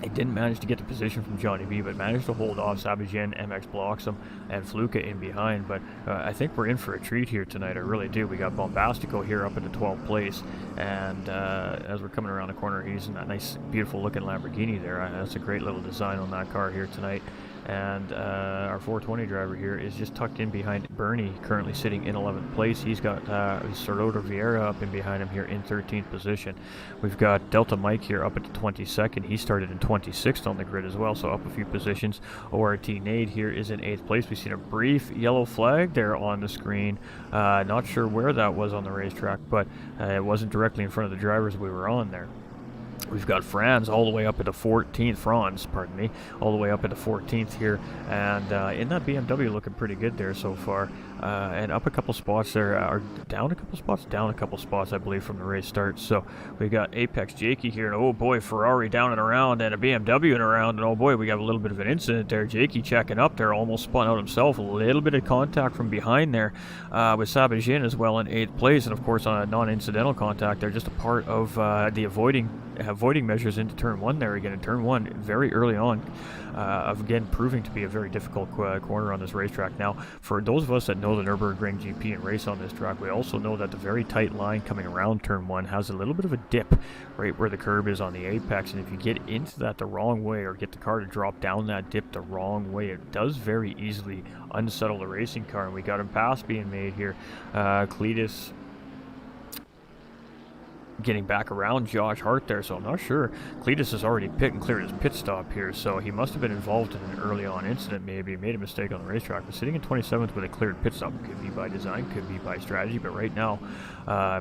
he didn't manage to get the position from Johnny B, but managed to hold off Savagin, MX blocks him, and Fluka in behind. But I think we're in for a treat here tonight. I really do. We got Bombastico here up into 12th place, and as we're coming around the corner, he's in that nice, beautiful-looking Lamborghini there. That's a great little design on that car here tonight. And our 420 driver here is just tucked in behind Bernie, currently sitting in 11th place. He's got Sorota Vieira up in behind him here in 13th position. We've got Delta Mike here up at the 22nd. He started in 26th on the grid as well, so up a few positions. ORT Nade here is in 8th place. We've seen a brief yellow flag there on the screen. Not sure where that was on the racetrack, but it wasn't directly in front of the drivers we were on there. We've got Franz all the way up at the 14th, all the way up at the 14th here, and in that BMW looking pretty good there so far, and up a couple spots there, or down a couple spots, I believe, from the race start. So we got Apex Jakey here, and oh boy, Ferrari down and around, and a BMW and around, and oh boy, we got a little bit of an incident there. Jakey checking up there, almost spun out himself. A little bit of contact from behind there with Sabajin as well in 8th place, and of course on a non-incidental contact there, just a part of the avoiding measures into turn 1 there again. In turn 1 very early on, again proving to be a very difficult corner on this racetrack. Now for those of us that know the Nurbring GP and race on this track, we also know that the very tight line coming around turn 1 has a little bit of a dip right where the curb is on the apex, and if you get into that the wrong way or get the car to drop down that dip the wrong way, it does very easily unsettle the racing car. And we got a pass being made here. Cletus getting back around Josh Hart there, so I'm not sure. Cletus has already pit and cleared his pit stop here, so he must have been involved in an early on incident, maybe made a mistake on the racetrack. But sitting in 27th with a cleared pit stop could be by design, could be by strategy, but right now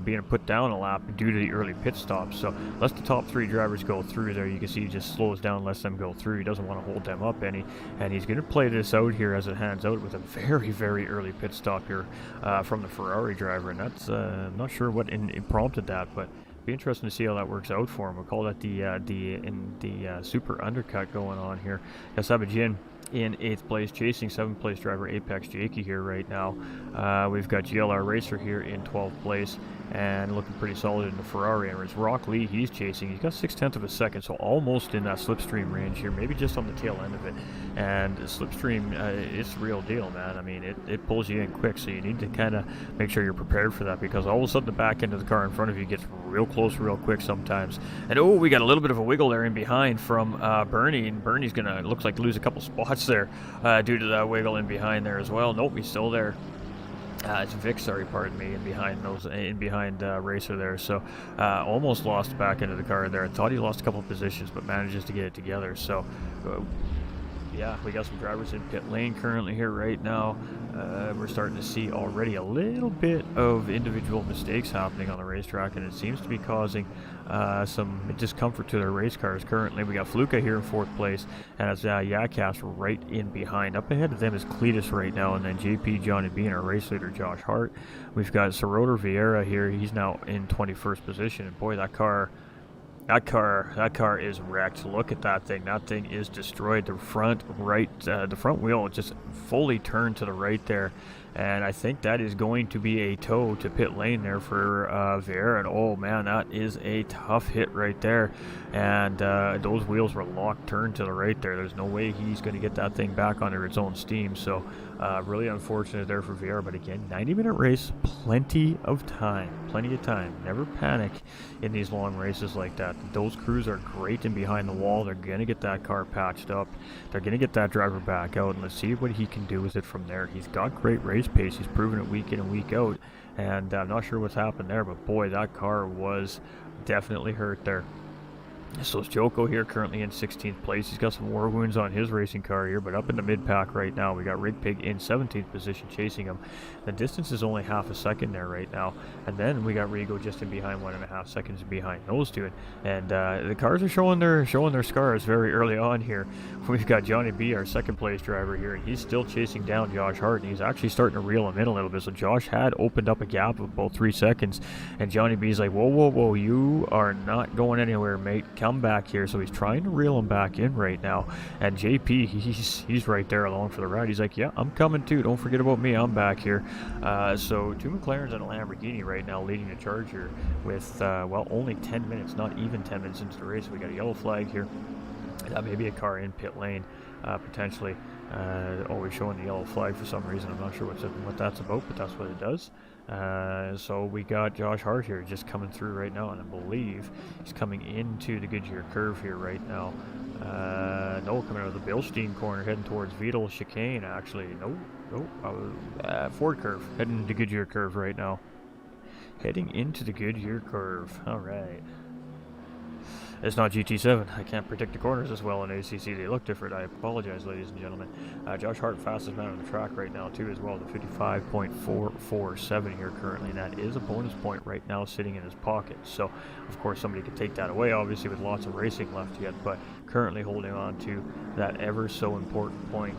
being put down a lap due to the early pit stop. So lets the top 3 drivers go through there. You can see he just slows down, lets them go through. He doesn't want to hold them up any, and he's going to play this out here as it hands out with a very, very early pit stop here from the Ferrari driver, and that's I'm not sure what prompted that, but be interesting to see how that works out for him. We'll call that the super undercut going on here. Sabajin in 8th place, chasing 7th place driver Apex Jakey here right now. We've got GLR Racer here in 12th place and looking pretty solid in the Ferrari. And it's Rock Lee, he's chasing. He's got 6/10 of a second, so almost in that slipstream range here, maybe just on the tail end of it. And the slipstream, it's the real deal, man. I mean, it pulls you in quick, so you need to kind of make sure you're prepared for that, because all of a sudden the back end of the car in front of you gets real close real quick sometimes. And oh, we got a little bit of a wiggle there in behind from Bernie, and Bernie's gonna, looks like, lose a couple spots there due to that wiggle in behind there as well. Nope, he's still there. It's Vic, sorry, pardon me, in behind Racer there. So almost lost the back end of the car there. I thought he lost a couple of positions, but manages to get it together. So yeah, we got some drivers in pit lane currently here right now. We're starting to see already a little bit of individual mistakes happening on the racetrack, and it seems to be causing some discomfort to their race cars currently. We got Fluka here in 4th place, and it's Yakas right in behind. Up ahead of them is Cletus right now, and then JP, Johnny B, and our race leader Josh Hart. We've got Sorota Vieira here. He's now in 21st position, and boy, that car is wrecked. Look at that thing. That thing is destroyed. The front wheel just fully turned to the right there, and I think that is going to be a tow to pit lane there for Vieira, and oh man, that is a tough hit right there, and those wheels were locked turned to the right there. There's no way he's going to get that thing back under its own steam, so really unfortunate there for Vieira. But again, 90-minute race, plenty of time, never panic in these long races like that. Those crews are great in behind the wall. They're going to get that car patched up, they're going to get that driver back out, and let's see what he can do with it from there. He's got great race pace, he's proven it week in and week out, and I'm not sure what's happened there, but boy, that car was definitely hurt there. So it's Joko here currently in 16th place. He's got some war wounds on his racing car here, but up in the mid-pack right now. We got Rig Pig in 17th position chasing him. The distance is only half a second there right now. And then we got Rigo just in behind, 1.5 seconds behind those two. And the cars are showing their scars very early on here. We've got Johnny B, our second place driver here, and he's still chasing down Josh Hart, and he's actually starting to reel him in a little bit. So Josh had opened up a gap of about 3 seconds, and Johnny B's like, whoa, you are not going anywhere, mate. Come back here. So he's trying to reel him back in right now, and JP, he's right there along for the ride. He's like, yeah, I'm coming too, don't forget about me, I'm back here. So 2 McLarens and a Lamborghini right now leading the charge here with well, only 10 minutes, not even 10 minutes into the race. We got a yellow flag here. That may be a car in pit lane, potentially. Always showing the yellow flag for some reason. I'm not sure what that's about, but that's what it does. So we got Josh Hart here just coming through right now, and I believe he's coming into the Goodyear curve here right now. No, coming out of the Bilstein corner, heading towards Vital chicane. Actually, Ford curve, heading to Goodyear curve right now. Heading into the Goodyear curve. All right. It's not GT7. I can't predict the corners as well in ACC. They look different. I apologize, ladies and gentlemen. Josh Hart, fastest man on the track right now, too, as well. The 55.447 here currently. And that is a bonus point right now sitting in his pocket. So, of course, somebody could take that away, obviously, with lots of racing left yet. But currently holding on to that ever so important point.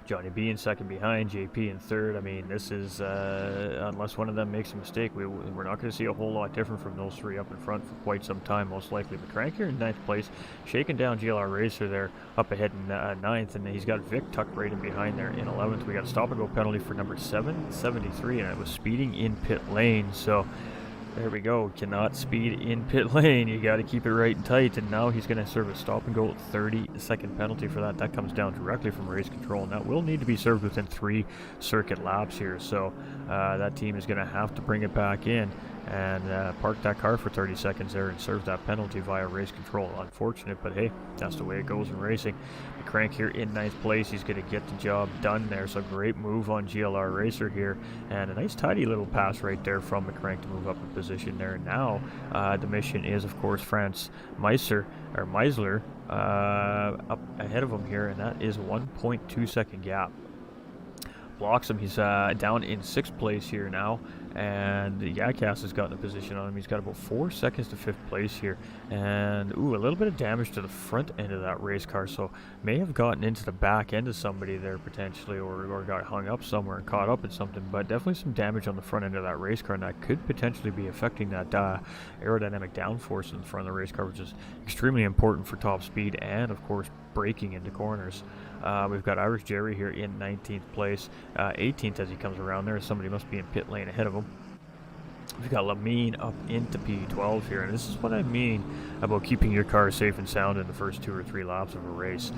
Johnny B in second behind, JP in third. I mean, this is, unless one of them makes a mistake, we're not going to see a whole lot different from those three up in front for quite some time, most likely. But Crank here in 9th place, shaking down GLR Racer there, up ahead in 9th, and he's got Vic tucked right in behind there in 11th. We got a stop-and-go penalty for number 773, and it was speeding in pit lane, so there we go. Cannot speed in pit lane. You got to keep it right and tight. And now he's going to serve a stop and go 30-second penalty for that. That comes down directly from race control, and that will need to be served within 3 circuit laps here. So that team is going to have to bring it back in and park that car for 30 seconds there and serve that penalty via race control. Unfortunate, but hey, that's the way it goes in racing. The Crank here in 9th place. He's going to get the job done there. So great move on GLR Racer here, and a nice tidy little pass right there from the Crank to move up in position there. Now the mission is, of course, Franz Meisler up ahead of him here, and that is 1.2 second gap. Blocks him. He's down in 6th place here now, and Yakas has gotten a position on him. He's got about 4 seconds to 5th place here, and a little bit of damage to the front end of that race car, so may have gotten into the back end of somebody there potentially, or got hung up somewhere and caught up in something, but definitely some damage on the front end of that race car, and that could potentially be affecting that aerodynamic downforce in the front of the race car, which is extremely important for top speed and, of course, braking into corners. We've got Irish Jerry here in 19th place, 18th as he comes around there. Somebody must be in pit lane ahead of him. We've got Lamine up into P12 here, and this is what I mean about keeping your car safe and sound in the first 2 or 3 laps of a race.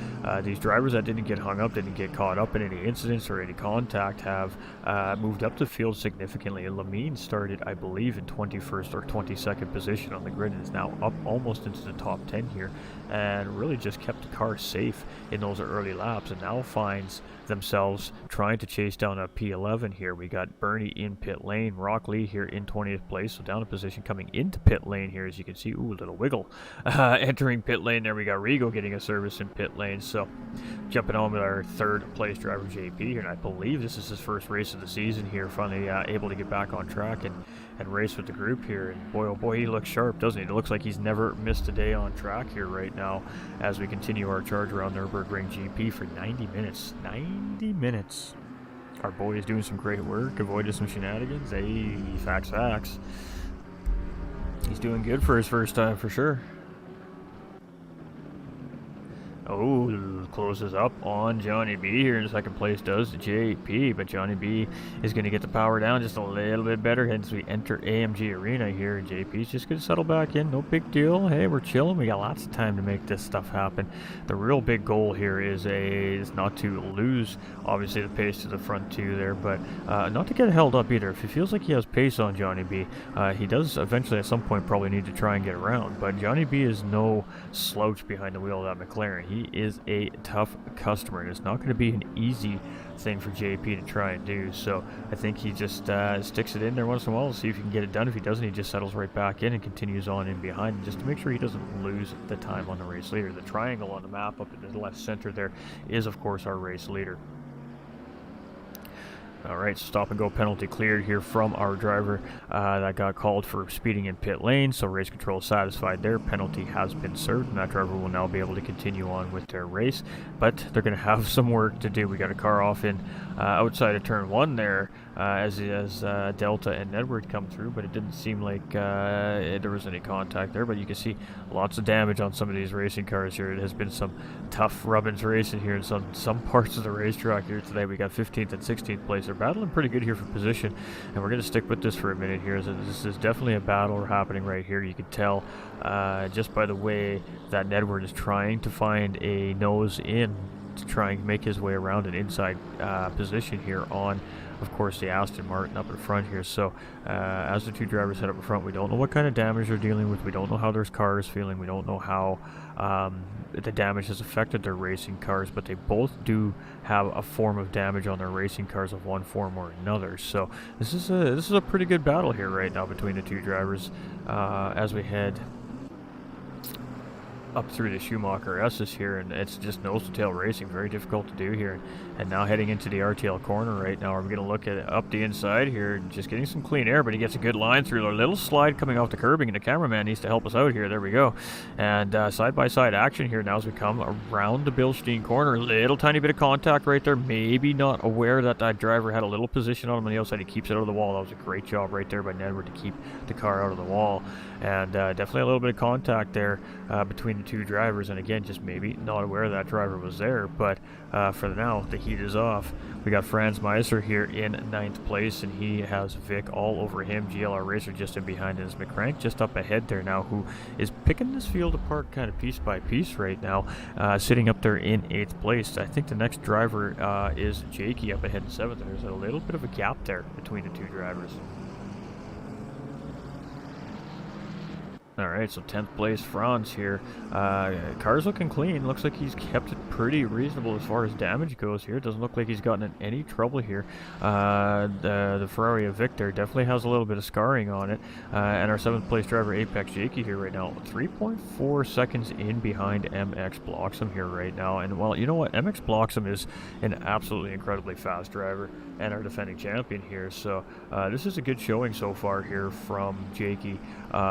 These drivers that didn't get hung up, didn't get caught up in any incidents or any contact, have moved up the field significantly. And Lamine started, I believe, in 21st or 22nd position on the grid and is now up almost into the top 10 here, and really just kept the car safe in those early laps, and now finds themselves trying to chase down a P11 here. We got Bernie in pit lane, Rock Lee here in 20th place, so down a position coming into pit lane here, as you can see. A little wiggle entering pit lane there. We got Rigo getting a service in pit lane, so jumping on with our 3rd place driver JP here, and I believe this is his first race of the season here, finally able to get back on track and race with the group here, and boy oh boy, he looks sharp, doesn't he? It looks like he's never missed a day on track here right now as we continue our charge around Nurbring GP for 90 minutes. 90 minutes. Our boy is doing some great work, avoided some shenanigans. Hey, facts. He's doing good for his first time for sure. Oh, closes up on Johnny B here in second place does JP, but Johnny B is going to get the power down just a little bit better as we enter AMG Arena here. JP's just going to settle back in, no big deal. Hey, we're chilling. We got lots of time to make this stuff happen. The real big goal here is not to lose, obviously, the pace to the front two there, but not to get held up either. If he feels like he has pace on Johnny B, he does eventually at some point probably need to try and get around, but Johnny B is no slouch behind the wheel of that McLaren. He is a tough customer, and it's not going to be an easy thing for JP to try and do. So I think he just sticks it in there once in a while to see if he can get it done. If he doesn't, he just settles right back in and continues on in behind, just to make sure he doesn't lose the time on the race leader. The triangle on the map up in the left center there is, of course, our race leader. All right, so stop and go penalty cleared here from our driver that got called for speeding in pit lane. So race control satisfied there. Penalty has been served, and that driver will now be able to continue on with their race. But they're going to have some work to do. We got a car off in outside of turn 1 there as Delta and Edward come through, but it didn't seem like there was any contact there. But you can see lots of damage on some of these racing cars here. It has been some tough rubbins racing here in some parts of the racetrack here today. We got 15th and 16th place. They're battling pretty good here for position, and we're going to stick with this for a minute here. So this is definitely a battle happening right here. You can tell just by the way that Edward is trying to find a nose in to try and make his way around an inside position here on, of course, the Aston Martin up in front here. So as the two drivers head up in front, we don't know what kind of damage they're dealing with. We don't know how their car is feeling. We don't know how the damage has affected their racing cars, but they both do have a form of damage on their racing cars of one form or another. So this is a pretty good battle here right now between the two drivers as we head up through the Schumacher S's here, and it's just nose-to-tail racing, very difficult to do here. And now heading into the RTL corner right now, we're going to look at up the inside here, just getting some clean air, but he gets a good line through. A little slide coming off the curbing, and the cameraman needs to help us out here. There we go. And side-by-side action here now as we come around the Bilstein corner. Little tiny bit of contact right there, maybe not aware that that driver had a little position on him on the outside. He keeps it out of the wall. That was a great job right there by Nedward to keep the car out of the wall. And definitely a little bit of contact there between the two drivers, and again, just maybe not aware that driver was there. But for now, the heat is off. We got Franz Meiser here in 9th place, and he has Vic all over him. GLR Racer just in behind his McCrank just up ahead there now, who is picking this field apart kind of piece by piece right now, sitting up there in 8th place. I think the next driver is Jakey up ahead in 7th. There's a little bit of a gap there between the two drivers. Alright, so 10th place Franz here. Car's looking clean. Looks like he's kept it pretty reasonable as far as damage goes here. Doesn't look like he's gotten in any trouble here. The Ferrari of Victor definitely has a little bit of scarring on it. And our 7th place driver Apex Jakey here right now, 3.4 seconds in behind MX Bloxham here right now. And well, you know what? MX Bloxham is an absolutely incredibly fast driver and our defending champion here. So this is a good showing so far here from Jakey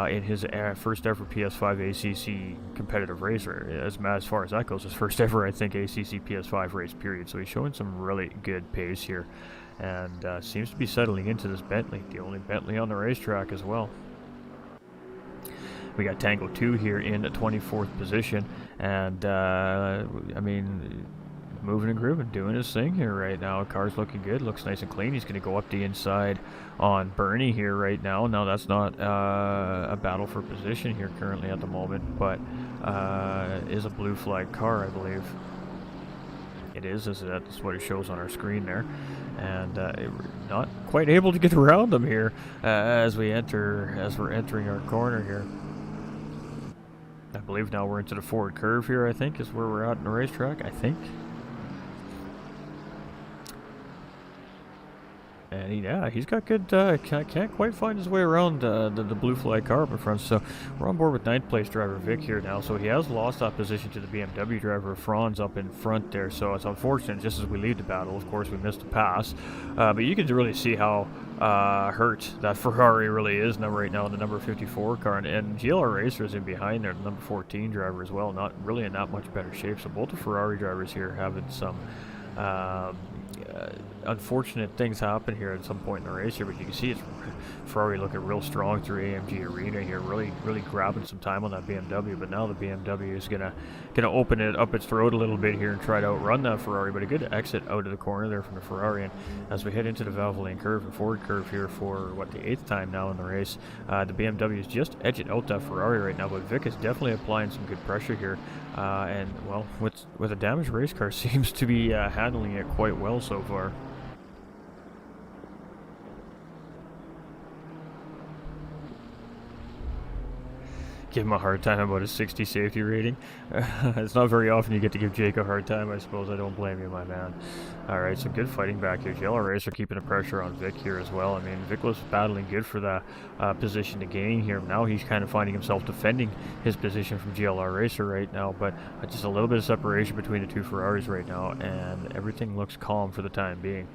in his first ever PS5 ACC competitive racer. As far as that goes, his first ever, I think, ACC PS5 race, period. So he's showing some really good pace here, and seems to be settling into this Bentley, the only Bentley on the racetrack as well. We got Tango 2 here in the 24th position, and I mean, moving and grooving, doing his thing here right now. Car's looking good, looks nice and clean. He's going to go up the inside on Bernie here right now. Now that's not a battle for position here currently at the moment, but is a blue flag car, I believe. It is, as that's what it shows on our screen there. And not quite able to get around him here as we're entering our corner here. I believe now we're into the forward curve here, I think, is where we're at in the racetrack, I think. And yeah, he's got good, can't quite find his way around the blue flag car up in front. So we're on board with 9th place driver Vic here now. So he has lost that position to the BMW driver Franz up in front there. So it's unfortunate just as we leave the battle. Of course, we missed a pass. But you can really see how hurt that Ferrari really is now right now in the number 54 car. And GLR Racer is in behind there, the number 14 driver as well. Not really in that much better shape. So both the Ferrari drivers here having some unfortunate things happen here at some point in the race here, but you can see it's Ferrari looking real strong through AMG Arena here, really grabbing some time on that BMW. But now the BMW is gonna open it up its throat a little bit here and try to outrun that Ferrari. But a good exit out of the corner there from the Ferrari. And as we head into the Valvoline curve and forward curve here for what, the 8th time now in the race, the BMW is just edging out that Ferrari right now. But Vic is definitely applying some good pressure here, and well, with a damaged race car, seems to be handling it quite well so far. Give him a hard time about his 60 safety rating. It's not very often you get to give Jake a hard time, I suppose. I don't blame you, my man. Alright, so good fighting back here. GLR Racer keeping the pressure on Vic here as well. I mean, Vic was battling good for that position to gain here. Now he's kind of finding himself defending his position from GLR Racer right now, but just a little bit of separation between the two Ferraris right now, and everything looks calm for the time being.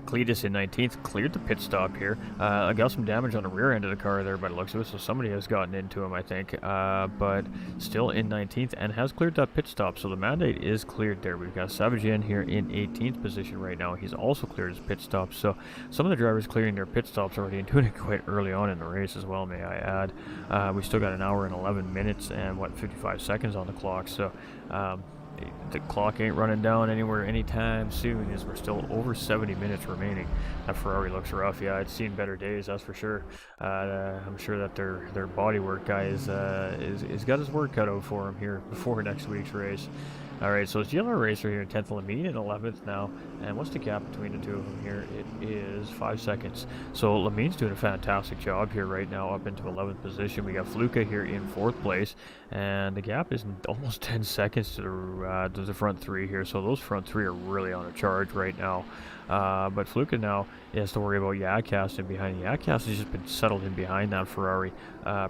Cletus in 19th cleared the pit stop here. I got some damage on the rear end of the car there, but it looks like so somebody has gotten into him, I think. But still in 19th and has cleared that pit stop, so the mandate is cleared there. We've got Savage in here in 18th position right now. He's also cleared his pit stop, so some of the drivers clearing their pit stops already and doing it quite early on in the race as well, may I add. We still got an hour and 11 minutes and, 55 seconds on the clock, so the clock ain't running down anywhere anytime soon, as we're still over 70 minutes remaining. That Ferrari looks rough. Yeah, I'd seen better days, that's for sure. I'm sure that their bodywork guy is got his work cut out for him here before next week's race. Alright, so it's GLR Racer here in 10th, Lamine in 11th now. And what's the gap between the two of them here? It is 5 seconds. So Lamine's doing a fantastic job here right now, up into 11th position. We got Fluka here in 4th place. And the gap is almost 10 seconds to the front three here. So those front three are really on a charge right now. But Fluka now has to worry about Yadcast in behind. Yadcast has just been settled in behind that Ferrari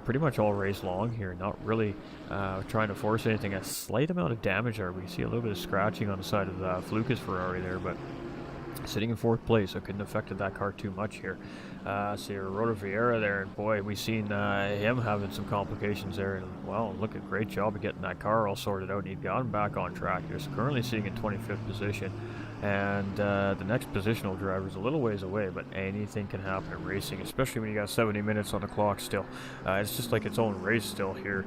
pretty much all race long here, not really trying to force anything. A slight amount of damage there. We see a little bit of scratching on the side of Fluka's Ferrari there, but sitting in 4th place, so it couldn't have affected that car too much here. See Rotor Vieira there, and boy, we've seen him having some complications there, and well, look, a great job of getting that car all sorted out, and he'd gotten back on track here, so currently sitting in 25th position. And the next positional driver is a little ways away, but anything can happen in racing, especially when you got 70 minutes on the clock still. It's just like its own race still here,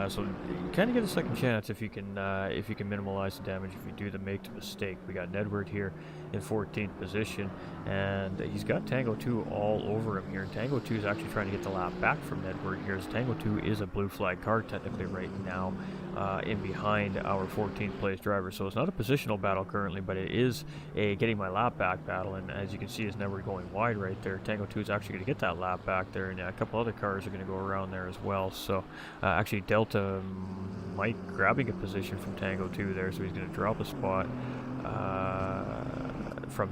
so you kind of get a second chance if you can minimize the damage if you do make the mistake. We got Nedward here in 14th position, and he's got Tango 2 all over him here. Tango 2 is actually trying to get the lap back from Nedward here, as Tango 2 is a blue flag car technically right now, in behind our 14th place driver. So it's not a positional battle currently, but it is a getting my lap back battle, and as you can see, is Nedward going wide right there. Tango 2 is actually going to get that lap back there, and a couple other cars are going to go around there as well. So actually Delta might grabbing a position from Tango 2 there, so he's going to drop a spot from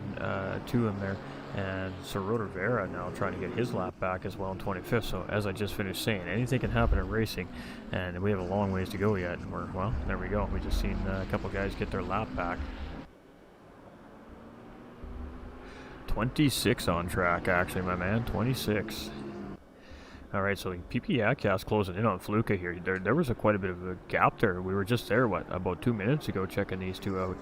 to him there. And so Rotor Vera now trying to get his lap back as well in 25th. So as I just finished saying, anything can happen in racing, and we have a long ways to go yet. And well, there we go. We just seen a couple guys get their lap back. 26 on track, actually, my man. 26. All right, so PP Yadcast closing in on Fluka here. There was quite a bit of a gap there. We were just there, about 2 minutes ago, checking these two out.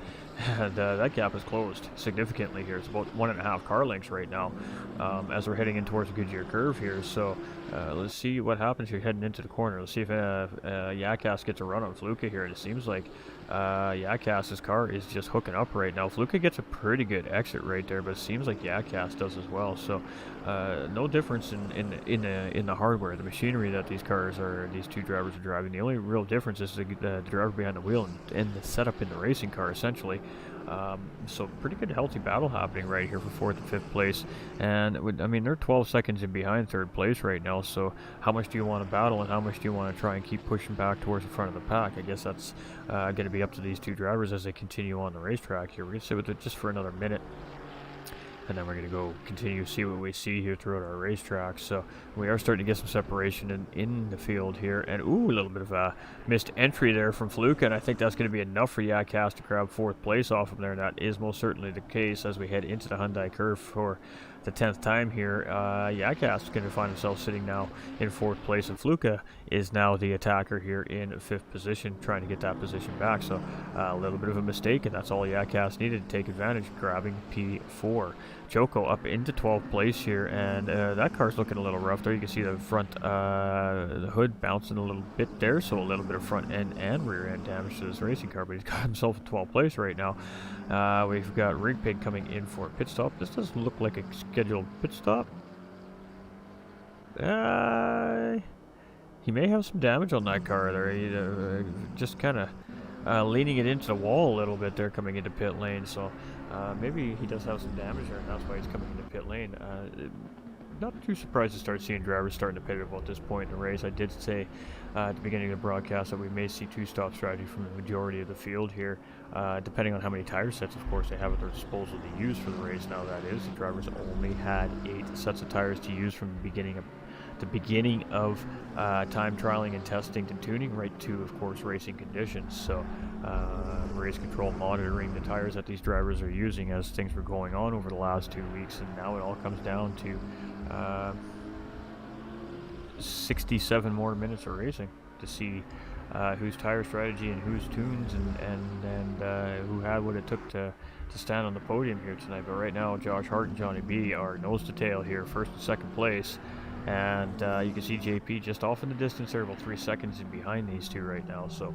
And that gap is closed significantly here. It's about 1.5 car lengths right now, as we're heading in towards the Goodyear curve here. So let's see what happens here heading into the corner. Let's see if Yadcast gets a run on Fluka here. It seems like Yadcast's car is just hooking up right now. Fluka gets a pretty good exit right there, but it seems like Yadcast does as well. So no difference in the hardware, the machinery that these two drivers are driving. The only real difference is the driver behind the wheel and the setup in the racing car, essentially. So pretty good healthy battle happening right here for 4th and 5th place, and I mean they're 12 seconds in behind 3rd place right now. So how much do you want to battle, and how much do you want to try and keep pushing back towards the front of the pack? I guess that's going to be up to these two drivers as they continue on the racetrack here. We're going to sit with it just for another minute. and then we're going to go continue to see what we see here throughout our racetrack. So we are starting to get some separation in the field here, and ooh, a little bit of a missed entry there from Fluke, and I think that's going to be enough for Yakas to grab 4th place off him there, and that is most certainly the case as we head into the Hyundai curve for the 10th time here. Yakas is going to find himself sitting now in 4th place, and Fluka is now the attacker here in 5th position, trying to get that position back. So a little bit of a mistake, and that's all Yakas needed to take advantage, grabbing P4. Joko up into 12th place here, and that car's looking a little rough there. You can see the front, the hood bouncing a little bit there, so a little bit of front end and rear end damage to this racing car, but he's got himself in 12th place right now. We've got Rig Pig coming in for a pit stop. This doesn't look like a scheduled pit stop. He may have some damage on that car there. He just kind of leaning it into the wall a little bit there coming into pit lane, so maybe he does have some damage there, and that's why he's coming into pit lane. Not too surprised to start seeing drivers starting to pit at this point in the race. I did say at the beginning of the broadcast that we may see 2-stop strategy from the majority of the field here, depending on how many tire sets, of course, they have at their disposal to use for the race. Now that is, the drivers only had 8 sets of tires to use from the beginning of time trialing and testing to tuning, right to, of course, racing conditions. So race control monitoring the tires that these drivers are using as things were going on over the last 2 weeks, and now it all comes down to 67 more minutes of racing to see whose tire strategy and whose tunes and who had what it took to stand on the podium here tonight. But right now, Josh Hart and Johnny B are nose to tail here, 1st and 2nd place. And you can see JP just off in the distance there, about 3 seconds in behind these two right now. So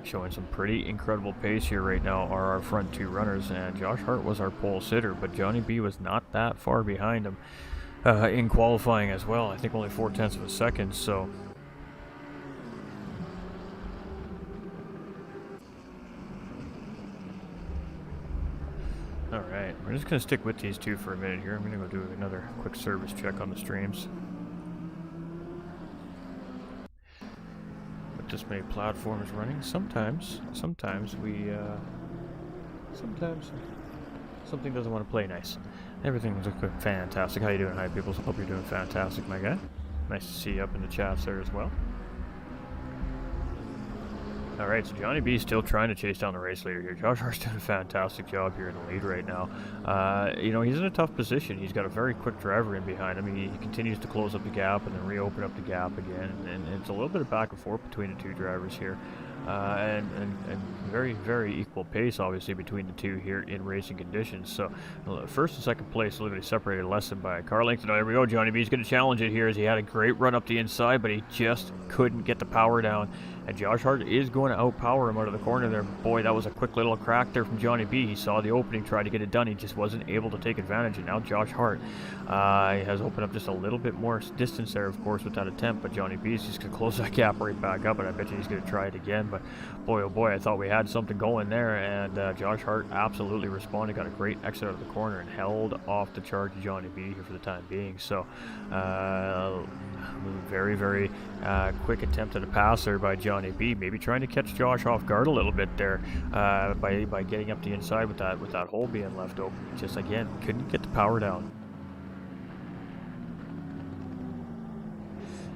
showing some pretty incredible pace here right now are our front 2 runners. And Josh Hart was our pole sitter, but Johnny B was not that far behind him in qualifying as well. I think only 0.4 of a second. So alright, we're just going to stick with these two for a minute here. I'm going to go do another quick service check on the streams. With this many platforms running, sometimes we, sometimes something doesn't want to play nice. Everything's looking fantastic. How you doing? Hi people, hope you're doing fantastic, my guy. Nice to see you up in the chats there as well. Alright, so Johnny B still trying to chase down the race leader here. Josh Hart's doing a fantastic job here in the lead right now. You know, he's in a tough position. He's got a very quick driver in behind him. He continues to close up the gap and then reopen up the gap again. And it's a little bit of back and forth between the two drivers here. And very, very equal pace, obviously, between the two here in racing conditions. So, 1st and 2nd place literally separated less than by a car length. Now, there we go. Johnny B's going to challenge it here as he had a great run up the inside, but he just couldn't get the power down. And Josh Hart is going to outpower him out of the corner there. Boy, that was a quick little crack there from Johnny B. He saw the opening, tried to get it done. He just wasn't able to take advantage. And now Josh Hart has opened up just a little bit more distance there, of course, with that attempt. But Johnny B is just going to close that gap right back up, and I bet you he's going to try it again. But boy, oh boy, I thought we had something going there. And Josh Hart absolutely responded, got a great exit out of the corner, and held off the charge of Johnny B here for the time being. So, very, very quick attempt at a pass there by Johnny B. Maybe trying to catch Josh off guard a little bit there by getting up the inside with that hole being left open. Just again couldn't get the power down.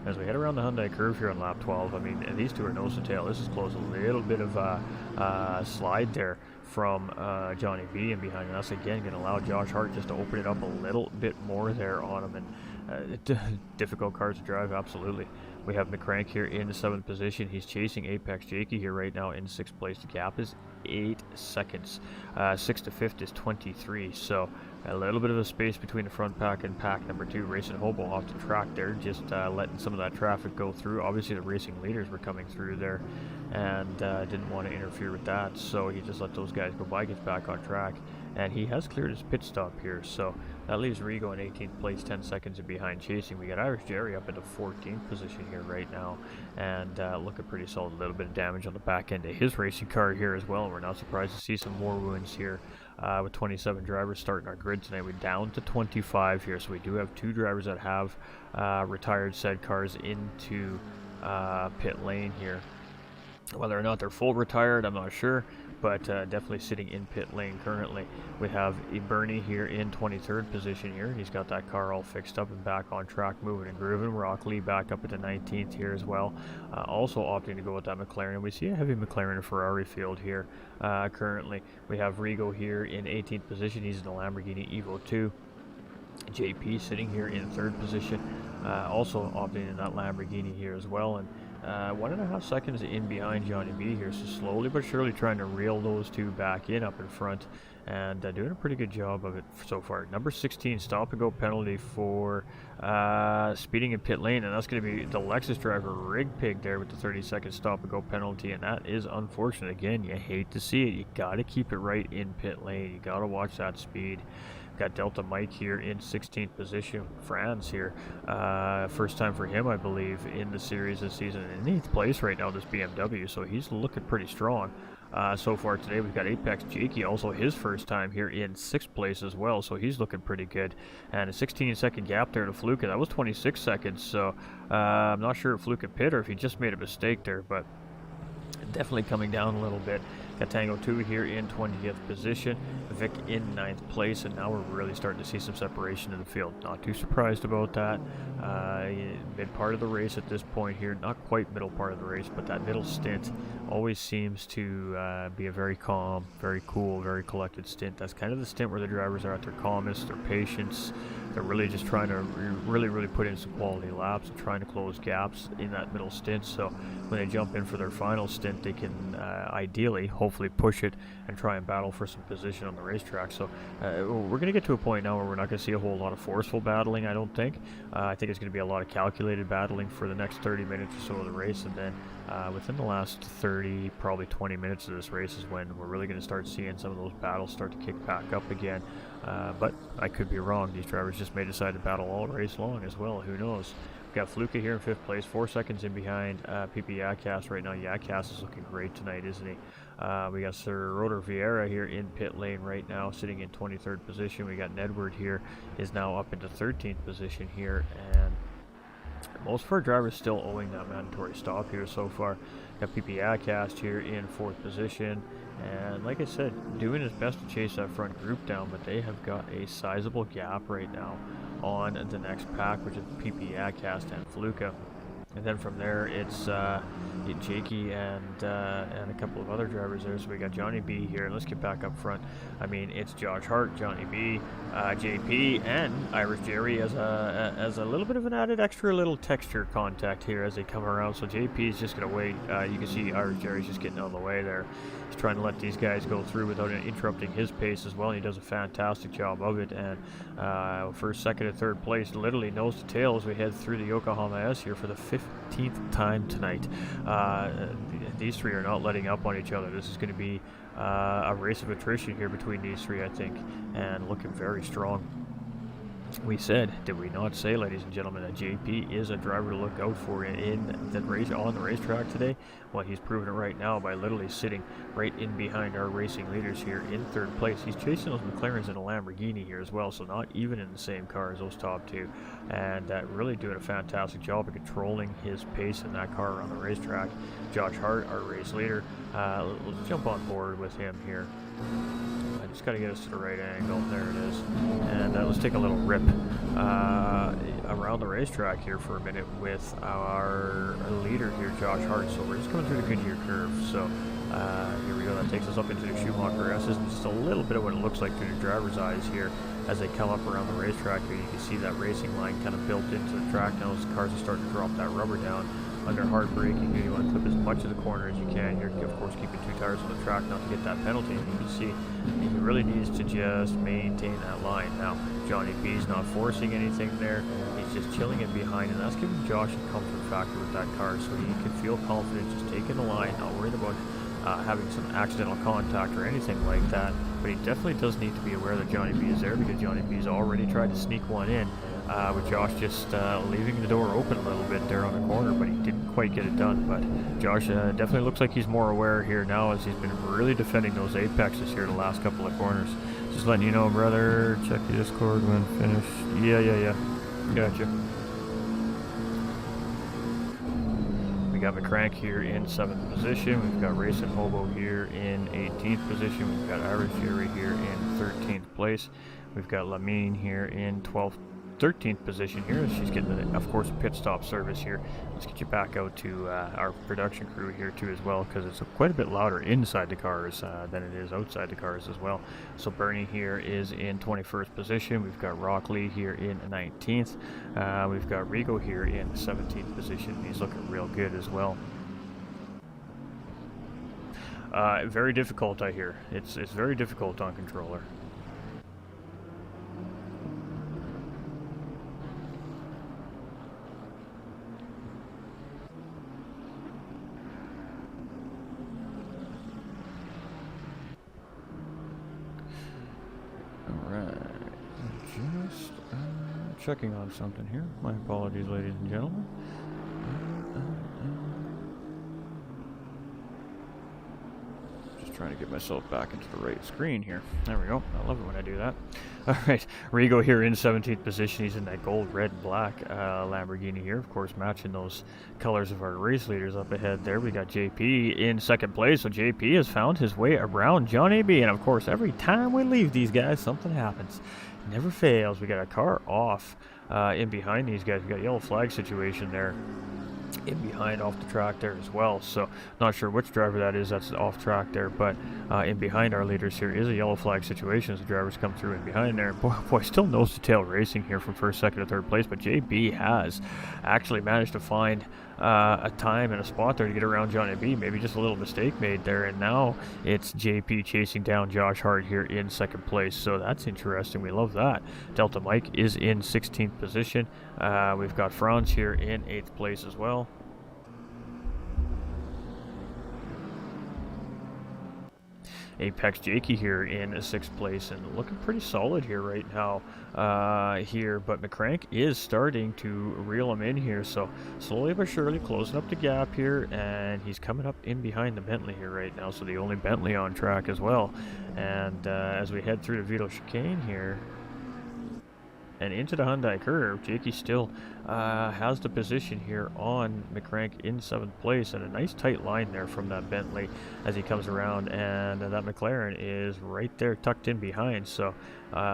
As we head around the Hyundai curve here on lap 12, I mean, these two are nose to tail. This is close, a little bit of a slide there from Johnny B in behind, and that's again going to allow Josh Hart just to open it up a little bit more there on him. And difficult cars to drive, absolutely. We have McCrank here in the 7th position. He's chasing Apex Jakey here right now in 6th place. The gap is 8 seconds. 6th to 5th is 23. So a little bit of a space between the front pack and pack number 2. Racing Hobo off the track there, just letting some of that traffic go through. Obviously the racing leaders were coming through there and didn't want to interfere with that. So he just let those guys go by, gets back on track. And he has cleared his pit stop here, so that leaves Rigo in 18th place, 10 seconds in behind chasing. We got Irish Jerry up into 14th position here right now, and looking pretty solid. A little bit of damage on the back end of his racing car here as well. We're not surprised to see some more wounds here with 27 drivers starting our grid tonight. We're down to 25 here, so we do have 2 drivers that have retired said cars into pit lane here. Whether or not they're full retired, I'm not sure, but definitely sitting in pit lane currently. We have Bernie here in 23rd position here. He's got that car all fixed up and back on track, moving and grooving. Rock Lee back up at the 19th here as well, also opting to go with that McLaren. We see a heavy McLaren and Ferrari field here currently. We have Rigo here in 18th position. He's in the Lamborghini Evo 2. JP sitting here in 3rd position, also opting in that Lamborghini here as well, and 1.5 seconds in behind Johnny B here, so slowly but surely trying to reel those two back in up in front, and doing a pretty good job of it so far. Number 16, stop and go penalty for speeding in pit lane, and that's going to be the Lexus driver Rig Pig there with the 30-second stop and go penalty, and that is unfortunate. Again, you hate to see it. You got to keep it right in pit lane. You got to watch that speed. Got Delta Mike here in 16th position. Franz here, first time for him, I believe, in the series this season. In 8th place right now, this BMW, so he's looking pretty strong. So far today, we've got Apex Jakey, also his first time here in 6th place as well, so he's looking pretty good. And a 16-second gap there to Fluke, that was 26 seconds, so I'm not sure if Fluke could pit or if he just made a mistake there, but definitely coming down a little bit. Got Tango 2 here in 20th position, Vic in 9th place, and now we're really starting to see some separation in the field. Not too surprised about that. Mid part of the race at this point here, not quite middle part of the race, but that middle stint always seems to be a very calm, very cool, very collected stint. That's kind of the stint where the drivers are at their calmest, their patience. They're really just trying to really put in some quality laps and trying to close gaps in that middle stint. So when they jump in for their final stint, they can ideally, hopefully push it and try and battle for some position on the racetrack. So we're going to get to a point now where we're not going to see a whole lot of forceful battling, I don't think. I think it's going to be a lot of calculated battling for the next 30 minutes or so of the race, and then within the last 30, probably 20 minutes of this race is when we're really going to start seeing some of those battles start to kick back up again. But I could be wrong. These drivers just may decide to battle all race long as well. Who knows? We've got Fluke here in 5th place, 4 seconds in behind PP Yakas right now. Yakas is looking great tonight, isn't he? We got Sir Roder Vieira here in pit lane right now, sitting in 23rd position. We got Nedward here, is now up into 13th position here, and most of our drivers still owing that mandatory stop here so far. Got PP Yakas here in 4th position, and like I said, doing his best to chase that front group down, but they have got a sizable gap right now on the next pack, which is PP Yakas and Fluka. And then from there, it's Jakey and a couple of other drivers there. So we got Johnny B here. Let's get back up front. I mean, it's Josh Hart, Johnny B, JP, and Irish Jerry as a little bit of an added extra little texture contact here as they come around. So JP is just going to wait. You can see Irish Jerry's just getting out of the way there. He's trying to let these guys go through without interrupting his pace as well. He does a fantastic job of it. And first, second, and third place, literally nose to tail as we head through the Yokohama S here for the 15th time tonight. These three are not letting up on each other. This is going to be a race of attrition here between these three, I think, and looking very strong. We said, did we not say, ladies and gentlemen, that JP is a driver to look out for in the race on the racetrack today? Well, he's proven it right now by literally sitting right in behind our racing leaders here in 3rd place. He's chasing those McLarens in a Lamborghini here as well, so not even in the same car as those top two, and really doing a fantastic job of controlling his pace in that car around the racetrack. Josh Hart, our race leader, let's jump on board with him here. I just got to get us to the right angle. There it is. And let's take a little rip around the racetrack here for a minute with our leader here, Josh Hart. So we're just coming through the Goodyear curve. So here we go. That takes us up into the Schumacher S. This is just a little bit of what it looks like through the driver's eyes here as they come up around the racetrack here. You can see that racing line kind of built into the track now as the cars are starting to drop that rubber down. Under hard braking here, you want to clip as much of the corner as you can. You're, of course, keeping 2 tires on the track not to get that penalty. And you can see he really needs to just maintain that line. Now, Johnny B's not forcing anything there. He's just chilling in behind, and that's giving Josh a comfort factor with that car, so he can feel confident just taking the line, not worried about having some accidental contact or anything like that. But he definitely does need to be aware that Johnny B is there, because Johnny B's already tried to sneak one in. With Josh just leaving the door open a little bit there on the corner, but he didn't quite get it done. But Josh definitely looks like he's more aware here now, as he's been really defending those apexes here the last couple of corners. Just letting you know, brother, check your Discord when finished. Yeah. Gotcha. We got McCrank here in 7th position. We've got Racing Hobo here in 18th position. We've got Irish Fury here in 13th place. We've got Lamine here in 13th position here. She's getting, of course, pit stop service here. Let's get you back out to our production crew here too as well, because it's quite a bit louder inside the cars than it is outside the cars as well. So Bernie here is in 21st position. We've got Rockley here in 19th. We've got Rigo here in 17th position. He's looking real good as well. Very difficult, I hear. It's very difficult on controller. Just checking on something here. My apologies, ladies and gentlemen. Just trying to get myself back into the right screen here. There we go. I love it when I do that. Alright, Rigo here in 17th position. He's in that gold, red, and black Lamborghini here. Of course, matching those colors of our race leaders up ahead there. We got JP in 2nd place. So JP has found his way around John AB. And of course, every time we leave these guys, something happens. Never fails. We got a car off in behind these guys. We got a yellow flag situation there in behind off the track there as well. So not sure which driver that is that's off track there, but in behind our leaders here is a yellow flag situation as the drivers come through in behind there. Boy, still nose to tail racing here from 1st, 2nd, to 3rd place, but JB has actually managed to find a time and a spot there to get around Johnny B. Maybe just a little mistake made there, and now it's JP chasing down Josh Hart here in 2nd place. So that's interesting. We love that. Delta Mike is in 16th position. We've got Franz here in 8th place as well. Apex Jakey here in 6th place and looking pretty solid here right now but McCrank is starting to reel him in here, so slowly but surely closing up the gap here, and he's coming up in behind the Bentley here right now, so the only Bentley on track as well. And as we head through the Vito chicane here and into the Hyundai curve, Jakey still has the position here on McCrank in 7th place, and a nice tight line there from that Bentley as he comes around, and that McLaren is right there tucked in behind. So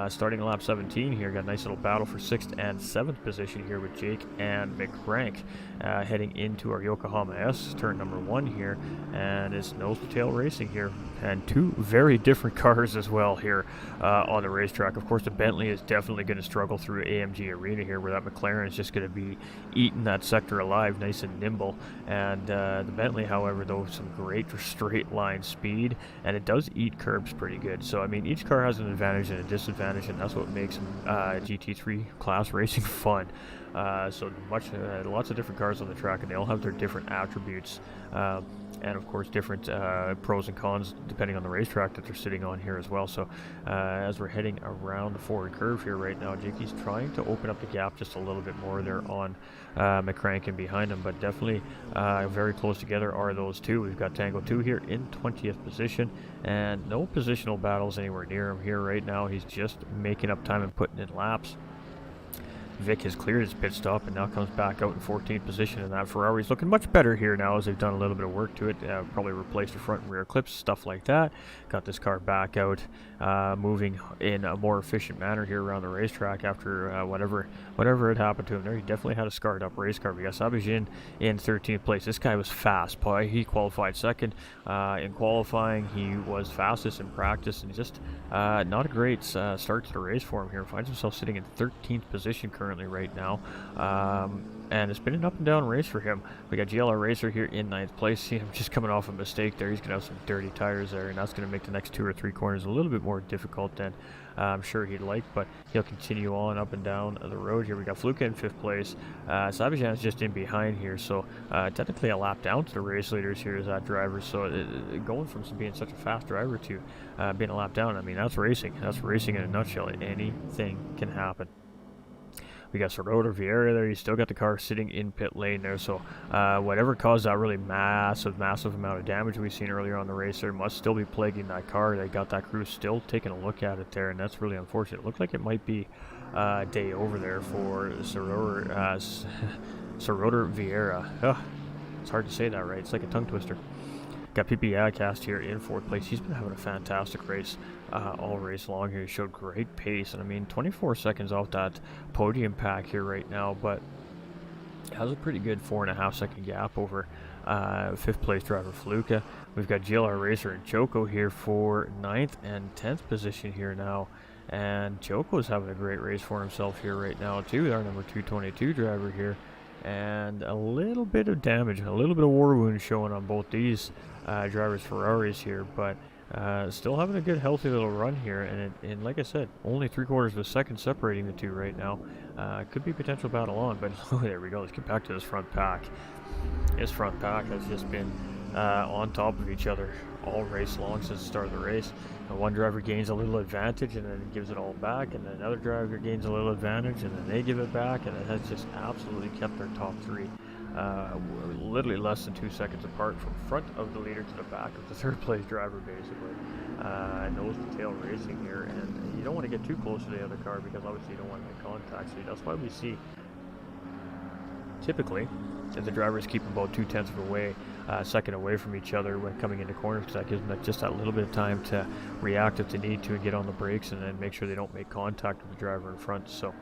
starting lap 17 here, got a nice little battle for 6th and 7th position here with Jake and McCrank heading into our Yokohama S turn number 1 here, and it's nose to tail racing here, and two very different cars as well here on the racetrack. Of course, the Bentley is definitely going to struggle through AMG Arena here, where that McLaren is just going to be eating that sector alive, nice and nimble. And the Bentley, however, though, some great straight line speed, and it does eat curbs pretty good. So I mean, each car has an advantage and a disadvantage, and that's what makes GT3 class racing fun. So lots of different cars on the track, and they all have their different attributes, and of course different pros and cons depending on the racetrack that they're sitting on here as well. So as we're heading around the forward curve here right now, Jakey's trying to open up the gap just a little bit more there on McCrank and behind him, but definitely very close together are those two. We've got Tango 2 here in 20th position, and no positional battles anywhere near him here right now. He's just making up time and putting in laps. Vic has cleared his pit stop and now comes back out in 14th position, and that Ferrari's looking much better here now as they've done a little bit of work to it, probably replaced the front and rear clips, stuff like that. Got this car back out, moving in a more efficient manner here around the racetrack after whatever had happened to him there. He definitely had a scarred up race car. We got Sabajin in 13th place. This guy was fast. He qualified 2nd in qualifying. He was fastest in practice, and just not a great start to the race for him here. Finds himself sitting in 13th position currently right now, and it's been an up and down race for him. We got GLR Racer here in 9th place. See him just coming off a mistake there. He's gonna have some dirty tires there, and that's gonna make the next 2 or 3 corners a little bit more difficult than I'm sure he'd like, but he'll continue on up and down the road here. We got Fluka in 5th place. Sabajan's just in behind here, so technically a lap down to the race leaders here as that driver. So going from being such a fast driver to being a lap down, I mean, that's racing. That's racing in a nutshell. Anything can happen. We got Sorota Vieira there. He's still got the car sitting in pit lane there. So whatever caused that really massive amount of damage we've seen earlier on the race there must still be plaguing that car. They got that crew still taking a look at it there, and that's really unfortunate. It looked like it might be day over there for Sorota Vieira. It's hard to say that, right? It's like a tongue twister. Got PP Adcast here in 4th place. He's been having a fantastic race all race long here. He showed great pace, and I mean 24 seconds off that podium pack here right now, but has a pretty good 4.5 second gap over 5th place driver Fluka. We've got GLR Racer and Choco here for 9th and 10th position here now. And Choco's having a great race for himself here right now too. Our number 222 driver here. And a little bit of damage, a little bit of war wound showing on both these drivers' Ferraris here. But still having a good healthy little run here. And like I said, only 3/4 of a second separating the two right now. Could be potential battle on, but there we go. Let's get back to this front pack. This front pack has just been on top of each other all race long since the start of the race. And one driver gains a little advantage and then gives it all back, and then another driver gains a little advantage and then they give it back, and it has just absolutely kept their top three literally less than 2 seconds apart from front of the leader to the back of the 3rd place driver, basically. Nose to tail racing here, and you don't want to get too close to the other car because obviously you don't want to make contact. So that's why we see typically if the drivers keep about 2/10 of a second away from each other when coming into corners, because that gives them just that little bit of time to react if they need to and get on the brakes, and then make sure they don't make contact with the driver in front. So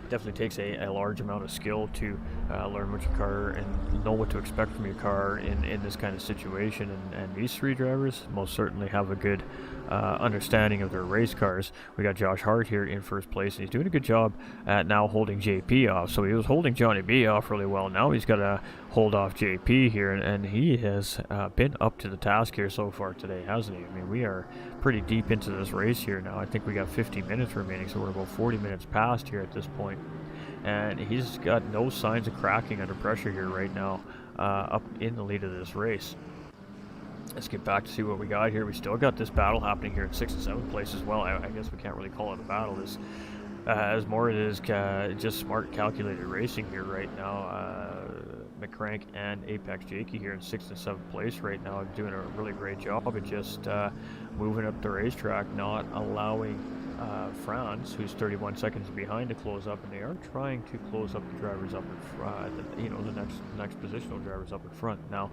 definitely takes a large amount of skill to learn what your car and know what to expect from your car in this kind of situation, and these 3 drivers most certainly have a good understanding of their race cars. We got Josh Hart here in 1st place, and he's doing a good job at now holding JP off. So he was holding Johnny B off really well. Now he's got to hold off JP here, and he has been up to the task here so far today, hasn't he? I mean, we are pretty deep into this race here now. I think we got 50 minutes remaining, so we're about 40 minutes past here at this point. And he's got no signs of cracking under pressure here right now, up in the lead of this race. Let's get back to see what we got here. We still got this battle happening here in 6th and 7th place as well. I guess we can't really call it a battle. This as more it is just smart calculated racing here right now. McCrank and Apex Jakey here in 6th and 7th place right now, doing a really great job of just moving up the racetrack, not allowing Franz, who's 31 seconds behind, to close up, and they are trying to close up the drivers up in front, the next positional drivers up in front. Now,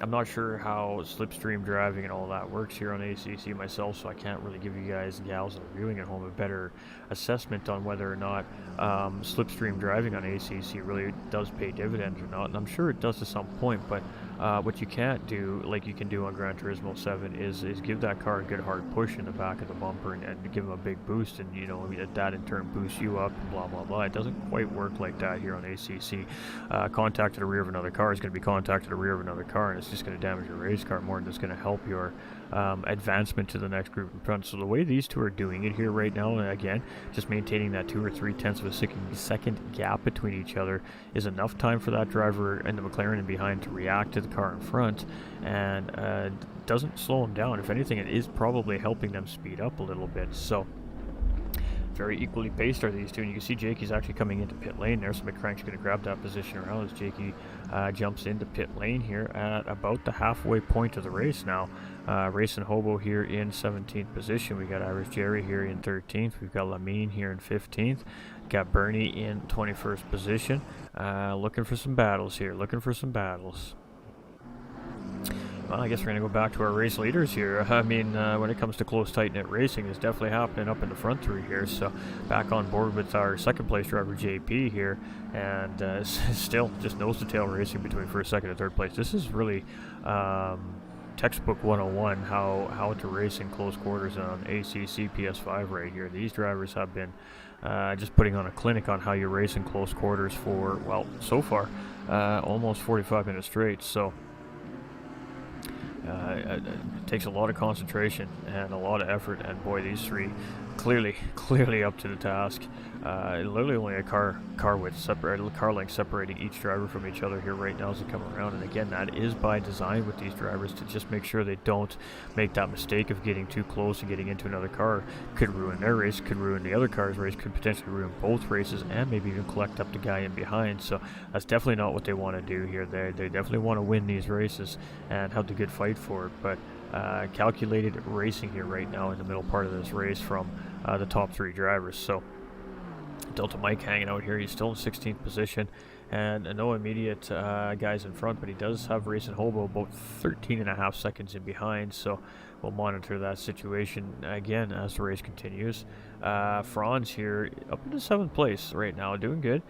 I'm not sure how slipstream driving and all that works here on ACC myself, so I can't really give you guys and gals that are viewing at home a better assessment on whether or not slipstream driving on ACC really does pay dividends or not. And I'm sure it does to some point, but what you can't do, like you can do on Gran Turismo 7, is give that car a good hard push in the back of the bumper and give them a big boost, and that in turn boosts you up and blah blah blah. It doesn't quite work like that here on ACC. Contact to the rear of another car is going to be contact to the rear of another car, and it's just going to damage your race car more than it's going to help your advancement to the next group in front. So the way these two are doing it here right now, and again, just maintaining that 2 or 3/10 of a second gap between each other, is enough time for that driver and the McLaren in behind to react to the car in front, and doesn't slow them down. If anything, it is probably helping them speed up a little bit. So very equally paced are these two, and you can see Jakey's actually coming into pit lane there, so McCrank's going to grab that position around as Jakey jumps into pit lane here at about the halfway point of the race now. Racing Hobo here in 17th position. We got Irish Jerry here in 13th. We've got Lamine here in 15th. Got Bernie in 21st position. Looking for some battles here. Well, I guess we're going to go back to our race leaders here. I mean, when it comes to close, tight-knit racing, it's definitely happening up in the front three here. So back on board with our 2nd place driver, JP, here. And still just nose-to-tail racing between 1st, 2nd, and 3rd place. This is really textbook 101, how to race in close quarters on ACC PS5 right here. These drivers have been just putting on a clinic on how you race in close quarters for, well, so far, almost 45 minutes straight. So it takes a lot of concentration and a lot of effort, and boy, these three clearly up to the task. Literally only a car length separating each driver from each other here right now as they come around. And again, that is by design with these drivers, to just make sure they don't make that mistake of getting too close and getting into another car. Could ruin their race, could ruin the other car's race, could potentially ruin both races, and maybe even collect up the guy in behind. So that's definitely not what they want to do here. They definitely want to win these races and have the good fight for it. But calculated racing here right now in the middle part of this race from the top three drivers. So Delta Mike hanging out here. He's still in 16th position. and no immediate guys in front, but he does have Racing Hobo about 13.5 seconds in behind, so we'll monitor that situation again as the race continues. Franz here up into 7th place right now, doing good.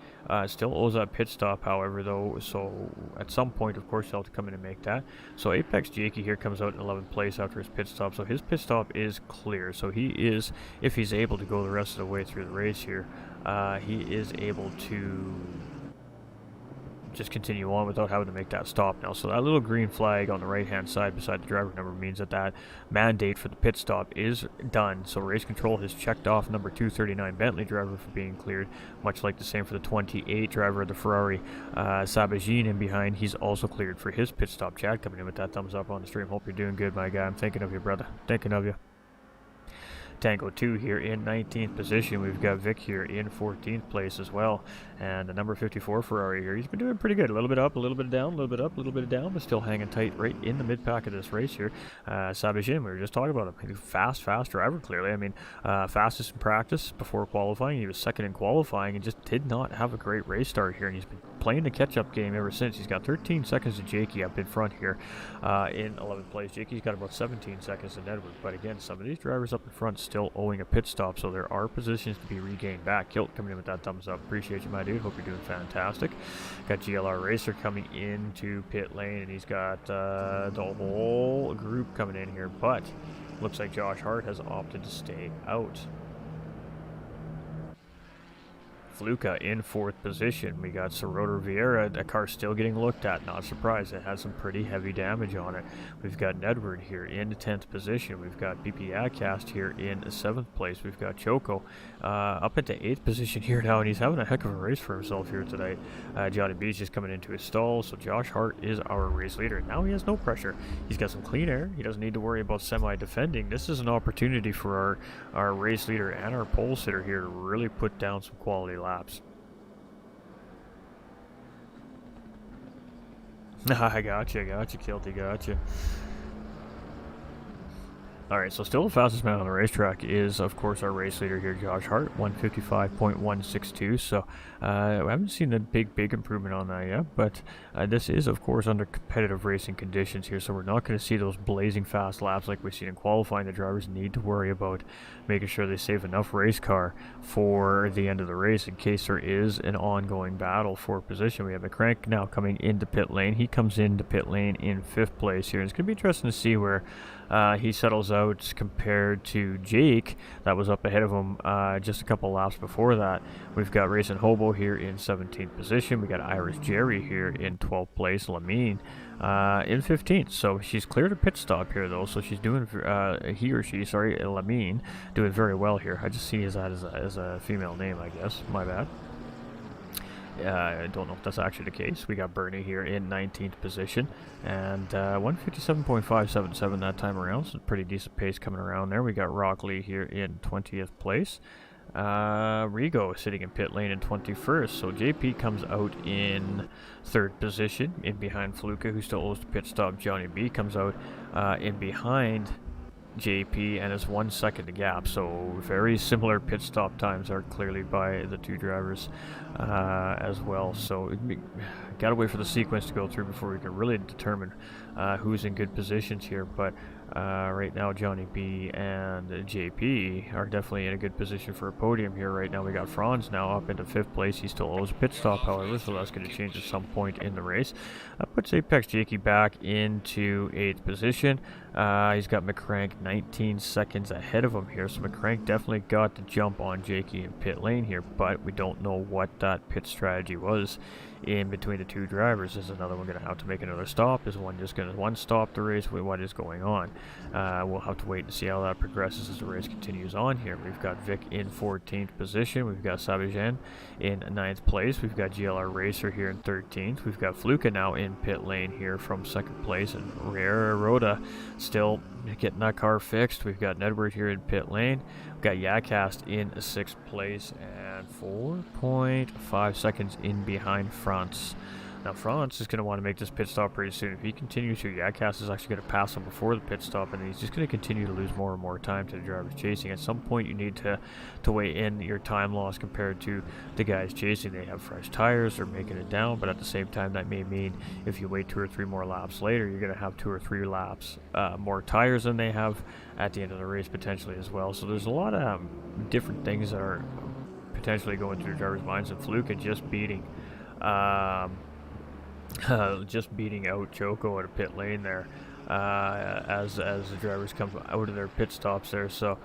Still owes that pit stop, however, though, so at some point, of course, he'll have to come in and make that. So Apex Jakey here comes out in 11th place after his pit stop, so his pit stop is clear. So he is, if he's able to go the rest of the way through the race here, he is able to just continue on without having to make that stop now. So that little green flag on the right hand side beside the driver number means that that mandate for the pit stop is done. So race control has checked off number 239 Bentley driver for being cleared, much like the same for the 28 driver of the Ferrari Sabagine in behind. He's also cleared for his pit stop. Chad coming in with that thumbs up on the stream. Hope you're doing good, my guy. I'm thinking of you, brother. Thinking of you. Tango 2 here in 19th position. We've got Vic here in 14th place as well. And the number 54 Ferrari here, he's been doing pretty good. A little bit up, a little bit down, a little bit up, a little bit down, but still hanging tight right in the mid-pack of this race here. Sabagin, we were just talking about him. Fast driver, clearly. I mean, fastest in practice before qualifying. He was second in qualifying and just did not have a great race start here. And he's been playing the catch-up game ever since. He's got 13 seconds to Jakey up in front here in 11th place. Jakey's got about 17 seconds to Edward. But again, some of these drivers up in front still owing a pit stop, so there are positions to be regained back. Kilt coming in with that thumbs up. Appreciate you, my dude. Hope you're doing fantastic. Got GLR Racer coming into pit lane, and he's got the whole group coming in here, but looks like Josh Hart has opted to stay out. Fluka in 4th position. We got Sorotor Vieira. That car's still getting looked at. Not surprised. It has some pretty heavy damage on it. We've got Nedward here in 10th position. We've got BP Adcast here in 7th place. We've got Choco up into 8th position here now, and he's having a heck of a race for himself here today. Johnny B's just coming into his stall, so Josh Hart is our race leader. Now he has no pressure. He's got some clean air. He doesn't need to worry about semi-defending. This is an opportunity for our race leader and our pole sitter here to really put down some quality laps. I gotcha, Kilty, gotcha. Alright, so still the fastest man on the racetrack is, of course, our race leader here, Josh Hart, 155.162. So, we haven't seen a big improvement on that yet, but this is, of course, under competitive racing conditions here, so we're not going to see those blazing fast laps like we've seen in qualifying. The drivers need to worry about making sure they save enough race car for the end of the race in case there is an ongoing battle for position. We have McCrank now coming into pit lane. He comes into pit lane in 5th place here. It's going to be interesting to see where he settles out compared to Jake that was up ahead of him just a couple laps before that. We've got Racing Hobo here in 17th position. We got Irish Jerry here in 12th place. Lamine in 15th. So she's cleared a pit stop here though, so she's doing Lamine doing very well here. I just see that as a female name, I guess. My bad. I don't know if that's actually the case. We got Bernie here in 19th position, and 157.577 that time around, so pretty decent pace coming around there. We got Rock Lee here in 20th place. Rigo sitting in pit lane in 21st, so JP comes out in 3rd position, in behind Fluka, who still owes the pit stop. Johnny B comes out in behind JP, and it's 1 second to gap, so very similar pit stop times are clearly by the two drivers as well. So gotta wait for the sequence to go through before we can really determine who's in good positions here, but right now Johnny B and JP are definitely in a good position for a podium here. Right now we got Franz now up into 5th place. He still owes a pit stop, however, so that's going to change at some point in the race. Puts Apex Jakey back into 8th position. He's got McCrank 19 seconds ahead of him here, so McCrank definitely got the jump on Jakey in pit lane here, but we don't know what that pit strategy was in between the two drivers. Is another one going to have to make another stop? Is one just going to one stop the race? What is going on? We'll have to wait and see how that progresses as the race continues on here. We've got Vic in 14th position. We've got Sabajan in 9th place. We've got GLR Racer here in 13th. We've got Fluka now in pit lane here from 2nd place, and Rare Rhoda still getting that car fixed. We've got Nedward here in pit lane. We've got Yacast in 6th place and 4.5 seconds in behind France. Now Franz is going to want to make this pit stop pretty soon. If he continues to, Yadcast is actually going to pass him before the pit stop, and he's just going to continue to lose more and more time to the drivers chasing. At some point, you need to weigh in your time loss compared to the guys chasing. They have fresh tires, they're making it down, but at the same time, that may mean if you wait 2 or 3 more laps later, you're going to have 2 or 3 laps more tires than they have at the end of the race potentially as well. So there's a lot of different things that are potentially going through the drivers' minds, and Fluke just beating out Choco at a pit lane there as the drivers come out of their pit stops there. So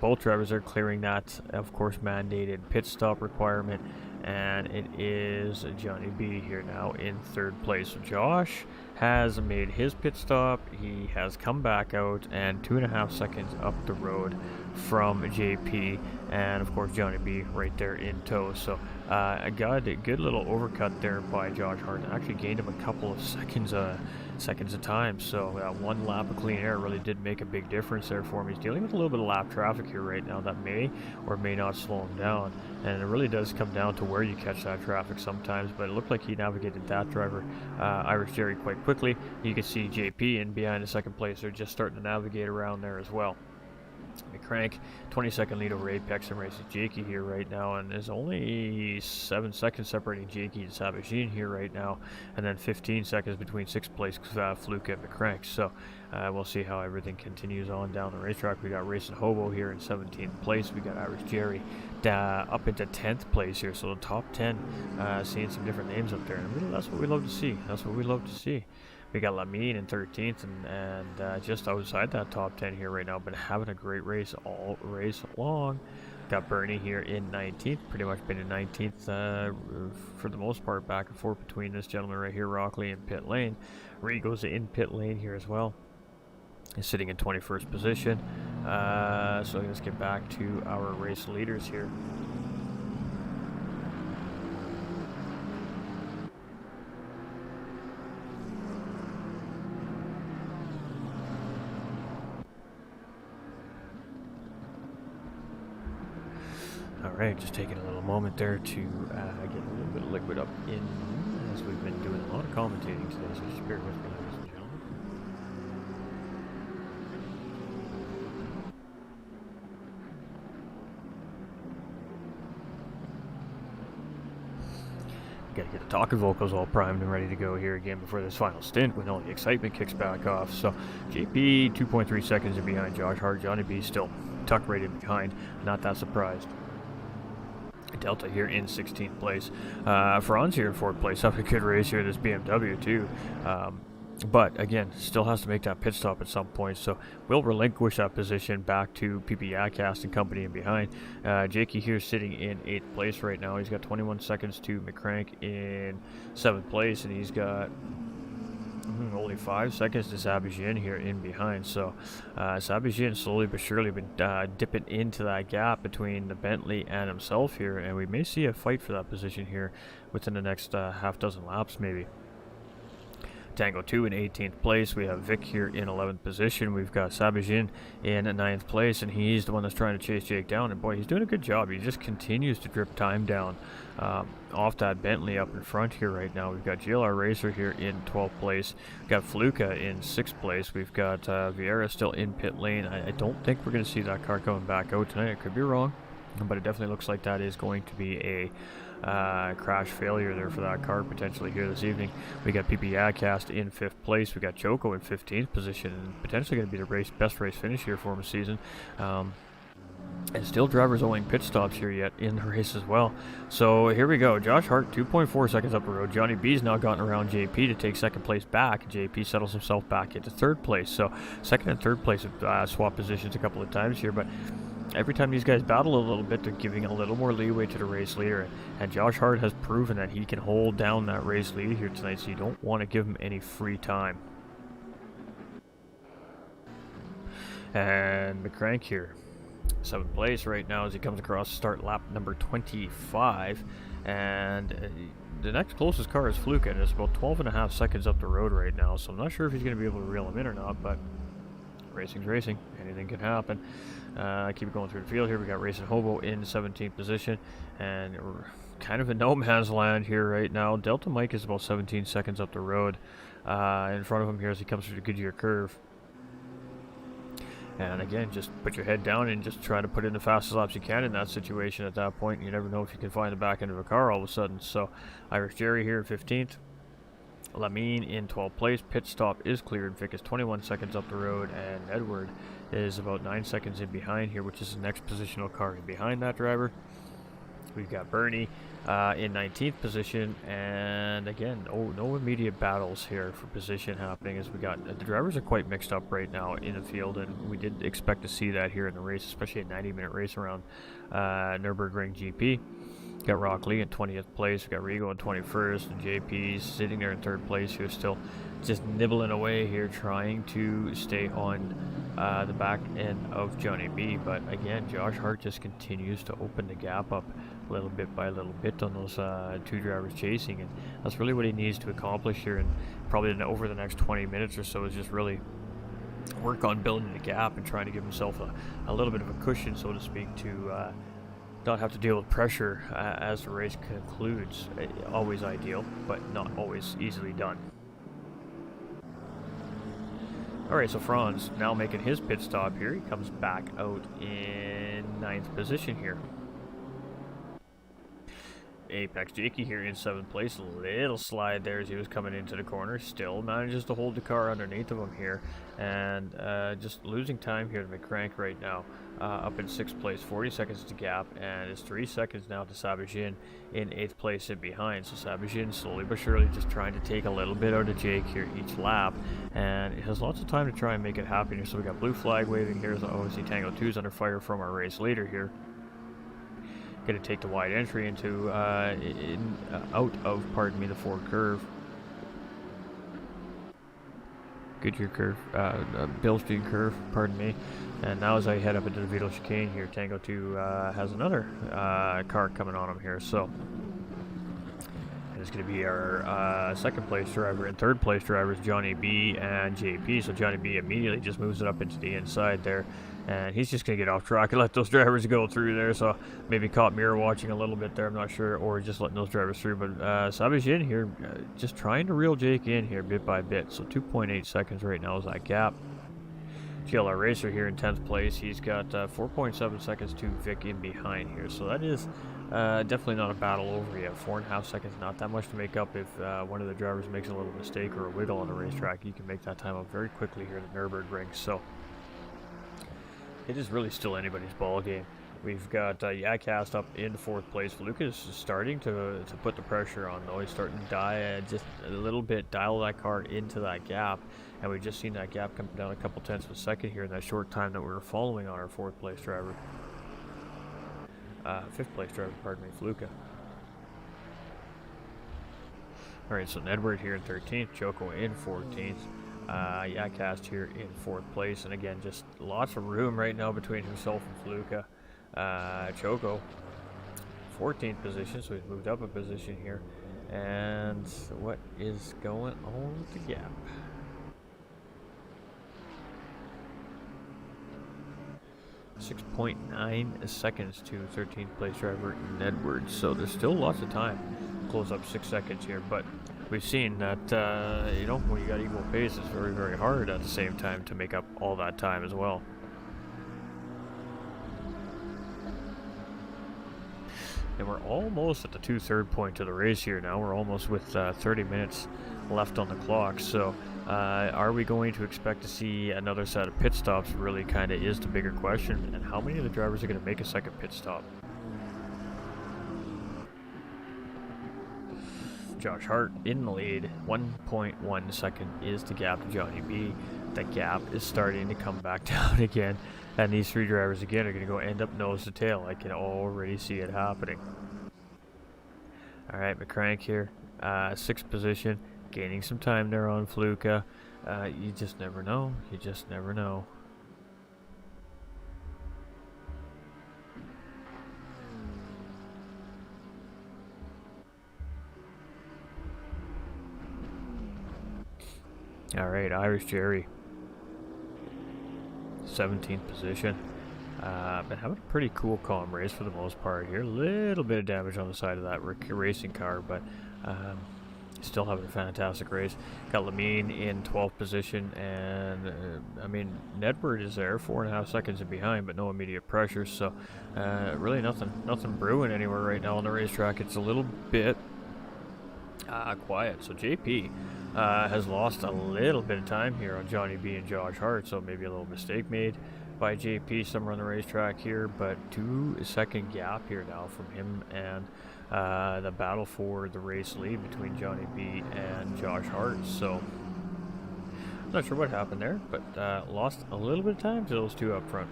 both drivers are clearing that, of course, mandated pit stop requirement, and it is Johnny B here now in 3rd place. So Josh has made his pit stop. He has come back out and 2.5 seconds up the road from JP, and of course Johnny B right there in tow. So a good little overcut there by Josh Hart. Actually gained him a couple of seconds of time. So 1 lap of clean air really did make a big difference there for him. He's dealing with a little bit of lap traffic here right now that may or may not slow him down, and it really does come down to where you catch that traffic sometimes. But it looked like he navigated that driver, Irish Jerry, quite quickly. You can see JP in behind the 2nd place. They're just starting to navigate around there as well. McCrank, 20-second lead over Apex and races Jakey here right now, and there's only 7 seconds separating Jakey and Sabagine here right now, and then 15 seconds between 6th place Fluke and McCrank. So we'll see how everything continues on down the racetrack. We got Racing Hobo here in 17th place. We got Irish Jerry up into 10th place here. So the top 10, seeing some different names up there, and really, that's what we love to see. That's what we love to see. We got Lamine in 13th and just outside that top 10 here right now, but having a great race all race long. Got Bernie here in 19th, pretty much been in 19th for the most part, back and forth between this gentleman right here, Rockley, and pit lane. Rigo's in pit lane here as well. He's sitting in 21st position. So let's get back to our race leaders here. Alright, just taking a little moment there to get a little bit of liquid up in, as we've been doing a lot of commentating today, so just bear with me, ladies and gentlemen. Gotta get the talking vocals all primed and ready to go here again before this final stint when all the excitement kicks back off. So JP 2.3 seconds in behind Josh Hart. Johnny B still tucked right in behind, not that surprised. Delta here in 16th place. Franz here in 4th place. Having a good race here, this BMW too. But again, still has to make that pit stop at some point, so we'll relinquish that position back to PP Yadcast and company in behind. Jakey here sitting in 8th place right now. He's got 21 seconds to McCrank in 7th place, and he's got only 5 seconds to Sabagine here in behind. So Sabagine slowly but surely been dipping into that gap between the Bentley and himself here, and we may see a fight for that position here within the next half dozen laps maybe. Tango 2 in 18th place. We have Vic here in 11th position. We've got Sabagine in 9th place, and he's the one that's trying to chase Jake down, and boy, he's doing a good job. He just continues to drip time down off that Bentley up in front here right now. We've got GLR Racer here in 12th place. We've got Fluka in 6th place. We've got Vieira still in pit lane. I don't think we're going to see that car coming back out tonight. I could be wrong, but it definitely looks like that is going to be a crash failure there for that car potentially here this evening. We got PP Yadcast in 5th place. We got Choco in 15th position, and potentially going to be the best race finish here for him this season. And still drivers owing pit stops here yet in the race as well. So here we go. Josh Hart 2.4 seconds up the road. Johnny B's now gotten around JP to take 2nd place back. JP settles himself back into 3rd place. So 2nd and 3rd place have swapped positions a couple of times here, but every time these guys battle a little bit, they're giving a little more leeway to the race leader. And Josh Hart has proven that he can hold down that race lead here tonight, so you don't want to give him any free time. And McCrank here, 7th place right now as he comes across start lap number 25. And the next closest car is Fluke, and it's about 12.5 seconds up the road right now, so I'm not sure if he's going to be able to reel him in or not, but racing's racing. Anything can happen. Keep it going through the field here. We got Racing Hobo in 17th position, and kind of in no man's land here right now. Delta Mike is about 17 seconds up the road in front of him here as he comes through the Goodyear curve. And again, just put your head down and just try to put in the fastest laps you can in that situation at that point. You never know if you can find the back end of a car all of a sudden. So Irish Jerry here in 15th. Lamine in 12th place. Pit stop is cleared. Vic is 21 seconds up the road, and Edward is about 9 seconds in behind here, which is the next positional car in behind that driver. We've got Bernie in 19th position, and again, no immediate battles here for position happening, as we got the drivers are quite mixed up right now in the field, and we did expect to see that here in the race, especially a 90-minute race around Nurbring GP. Got Rock Lee in 20th place. We got Rigo in 21st, and JP's sitting there in 3rd place. He was still just nibbling away here, trying to stay on the back end of Johnny B. But again, Josh Hart just continues to open the gap up little bit by little bit on those two drivers chasing, and that's really what he needs to accomplish here, and probably over the next 20 minutes or so is just really work on building the gap and trying to give himself a little bit of a cushion, so to speak, to not have to deal with pressure as the race concludes. Always ideal, but not always easily done. Alright, so Franz now making his pit stop here. He comes back out in 9th position here. Apex Jakey here in 7th place. A little slide there as he was coming into the corner. Still manages to hold the car underneath of him here. And just losing time here to McCrank right now. Up in 6th place. 40 seconds to gap. And it's 3 seconds now to Sabajin in 8th place in behind. So Sabajin slowly but surely just trying to take a little bit out of Jake here each lap. And it has lots of time to try and make it happen here. So we got blue flag waving here. So obviously Tango 2's under fire from our race leader here. Going to take the wide entry into out of, pardon me, the Ford curve. Goodyear curve, Bill Street curve, pardon me. And now as I head up into the Vito chicane here, Tango 2 has another car coming on him here. So it's going to be our 2nd place driver, and 3rd place drivers Johnny B and JP. So Johnny B immediately just moves it up into the inside there, and he's just going to get off track and let those drivers go through there. So maybe caught mirror watching a little bit there, I'm not sure, or just letting those drivers through. But Sabajin here just trying to reel Jake in here bit by bit. So 2.8 seconds right now is that gap. GLR Racer here in 10th place. He's got 4.7 seconds to Vic in behind here. So that is definitely not a battle over yet. 4.5 seconds, not that much to make up. If one of the drivers makes a little mistake or a wiggle on the racetrack, you can make that time up very quickly here at the Nurbring. So it is really still anybody's ball game. We've got Yacast up in 4th place. Lucas is starting to put the pressure on, though. He's starting to just a little bit, dial that car into that gap. And we've just seen that gap come down a couple tenths of a second here in that short time that we were following on our 4th place driver. 5th place driver, pardon me, Fluka. Alright, so Edward here in 13th, Choco in 14th. Yacast here in 4th place. And again, just lots of room right now between himself and Fluka. Choco, 14th position, so he's moved up a position here. And what is going on with the gap? 6.9 seconds to 13th place driver Edwards. So there's still lots of time. Close up 6 seconds here, but we've seen that you know, when you got equal pace, it's very, very hard at the same time to make up all that time as well. And we're almost at the 2/3 point of the race here now. We're almost with 30 minutes left on the clock. So are we going to expect to see another set of pit stops? Really kind of is the bigger question. And how many of the drivers are going to make a second pit stop? Josh Hart in the lead. 1.1 second is the gap to Johnny B. The gap is starting to come back down again. And these three drivers again are going to go end up nose to tail. I can already see it happening. Alright, McCrank here. 6th position. Gaining some time there on Fluka. You just never know. You just never know. Alright, Irish Jerry. 17th position. Been having a pretty cool, calm race for the most part here. A little bit of damage on the side of that racing car, but still having a fantastic race. Got Lamine in 12th position, and I mean, Nedward is there, 4.5 seconds in behind, but no immediate pressure. So really nothing brewing anywhere right now on the racetrack. It's a little bit quiet. So JP has lost a little bit of time here on Johnny B and Josh Hart. So maybe a little mistake made by JP somewhere on the racetrack here, but 2-second gap here now from him and the battle for the race lead between Johnny B and Josh Hart. So not sure what happened there, but lost a little bit of time to those two up front.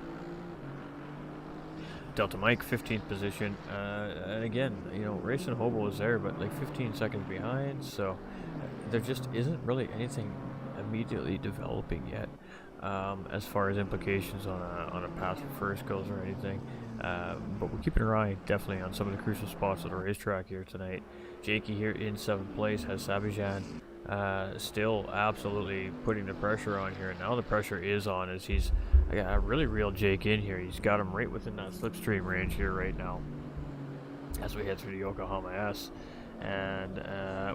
Delta Mike 15th position, and again, you know, Racing Hobo is there, but like 15 seconds behind, so there just isn't really anything immediately developing yet. As far as implications on a pass for first goes or anything, but we're keeping our eye definitely on some of the crucial spots of the racetrack here tonight. Jakey here in 7th place has Sabijan still absolutely putting the pressure on here, and now the pressure is on as he's really reeled Jake in here. He's got him right within that slipstream range here right now as we head through the Yokohama S. And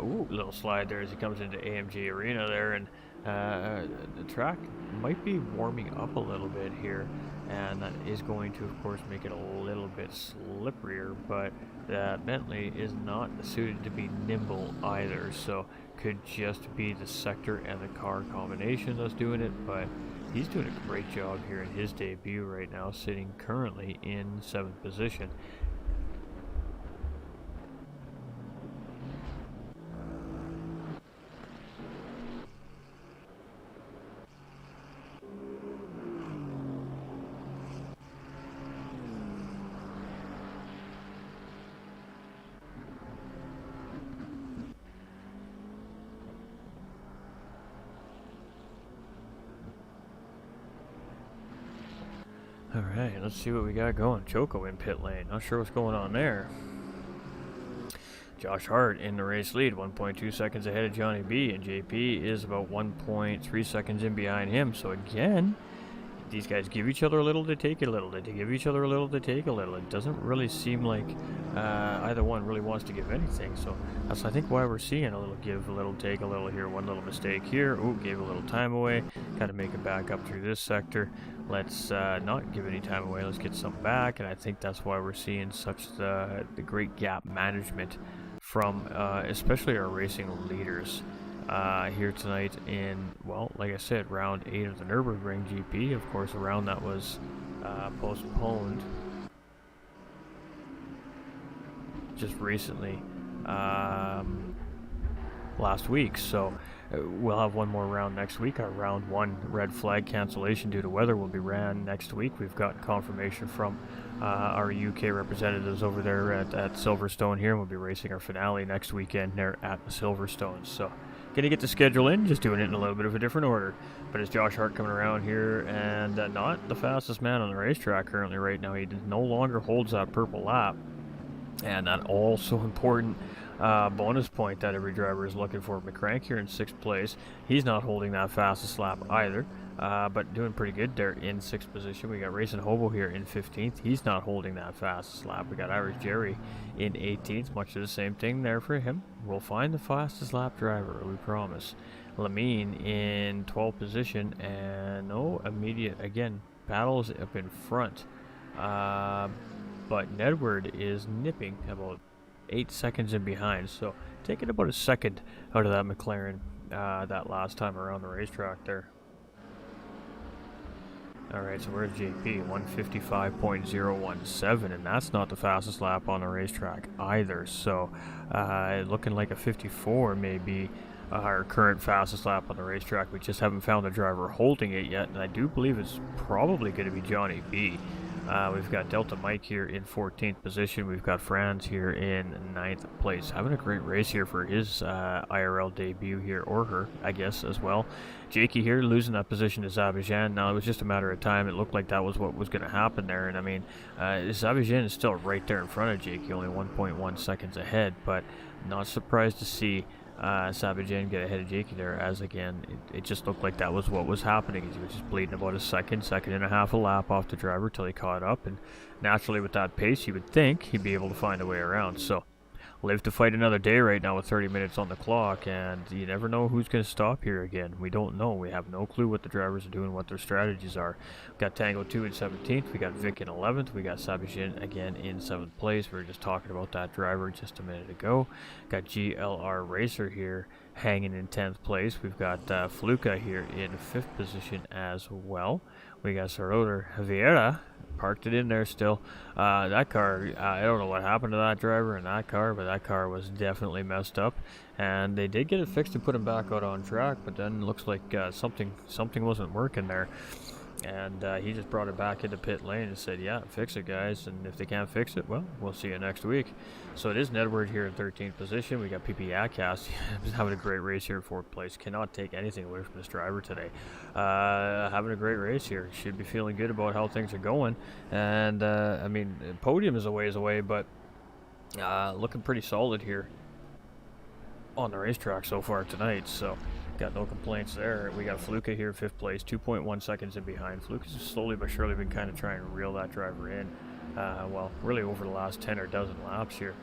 ooh, little slide there as he comes into AMG Arena there, and the track might be warming up a little bit here, and that is going to, of course, make it a little bit slipperier, but that Bentley is not suited to be nimble either, so could just be the sector and the car combination that's doing it, but he's doing a great job here in his debut right now, sitting currently in 7th position. Alright, let's see what we got going. Choco in pit lane. Not sure what's going on there. Josh Hart in the race lead, 1.2 seconds ahead of Johnny B, and JP is about 1.3 seconds in behind him. So again, these guys give each other a little, they take a little. They give each other a little, they take a little. It doesn't really seem like either one really wants to give anything. So that's, I think, why we're seeing a little give, a little take a little here, one little mistake here. Ooh, gave a little time away. Got to make it back up through this sector. Let's not give any time away. Let's get some back. And I think that's why we're seeing such the great gap management from especially our racing leaders here tonight in, well, like I said, round 8 of the Nurbring GP. Of course, a round that was postponed just recently, last week. So we'll have one more round next week. Our round 1 red flag cancellation due to weather will be ran next week. We've got confirmation from our UK representatives over there at Silverstone here, and we'll be racing our finale next weekend there at Silverstone. So gonna get the schedule in, just doing it in a little bit of a different order. But it's Josh Hart coming around here, and not the fastest man on the racetrack currently right now. He no longer holds that purple lap, and that also important bonus point that every driver is looking for. McCrank here in 6th place. He's not holding that fastest lap either, but doing pretty good there in 6th position. We got Racing Hobo here in 15th. He's not holding that fastest lap. We got Irish Jerry in 18th. Much of the same thing there for him. We'll find the fastest lap driver, we promise. Lamine in 12th position, and no immediate, again, battles up in front. But Nedward is nipping about 8 seconds in behind, so taking about a second out of that McLaren that last time around the racetrack there. Alright, so where's JP? 155.017, and that's not the fastest lap on the racetrack either, so looking like a 54 may be our current fastest lap on the racetrack. We just haven't found the driver holding it yet, and I do believe it's probably going to be Johnny B. We've got Delta Mike here in 14th position. We've got Franz here in 9th place. Having a great race here for his IRL debut here, or her, I guess, as well. Jakey here losing that position to Zabijan. Now, it was just a matter of time. It looked like that was what was going to happen there. And, I mean, Zabijan is still right there in front of Jakey, only 1.1 seconds ahead. But not surprised to see Sabajian get ahead of Jakey there, as again, it just looked like that was what was happening. He was just bleeding about a second and a half a lap off the driver till he caught up, and naturally with that pace, you would think he'd be able to find a way around. So, live to fight another day right now with 30 minutes on the clock, and you never know who's going to stop here again. We don't know. We have no clue what the drivers are doing, what their strategies are. We've got Tango 2 in 17th. We got Vic in 11th. We got Sabajin again in 7th place. We were just talking about that driver just a minute ago. Got GLR Racer here hanging in 10th place. We've got Fluka here in 5th position as well. We got Saroder Vieira parked it in there still. That car, I don't know what happened to that driver in that car, but that car was definitely messed up. And they did get it fixed and put him back out on track, but then it looks like something wasn't working there. And he just brought it back into pit lane and said, yeah, fix it, guys. And if they can't fix it, well, we'll see you next week. So it is Nedward here in 13th position. We got PP Atcast having a great race here in 4th place. Cannot take anything away from this driver today. Having a great race here. Should be feeling good about how things are going. And, I mean, podium is a ways away, but looking pretty solid here on the racetrack so far tonight. So got no complaints there. We got Fluka here, 5th place, 2.1 seconds in behind. Fluka's slowly but surely been kind of trying to reel that driver in. Well, really over the last 10 or dozen laps here.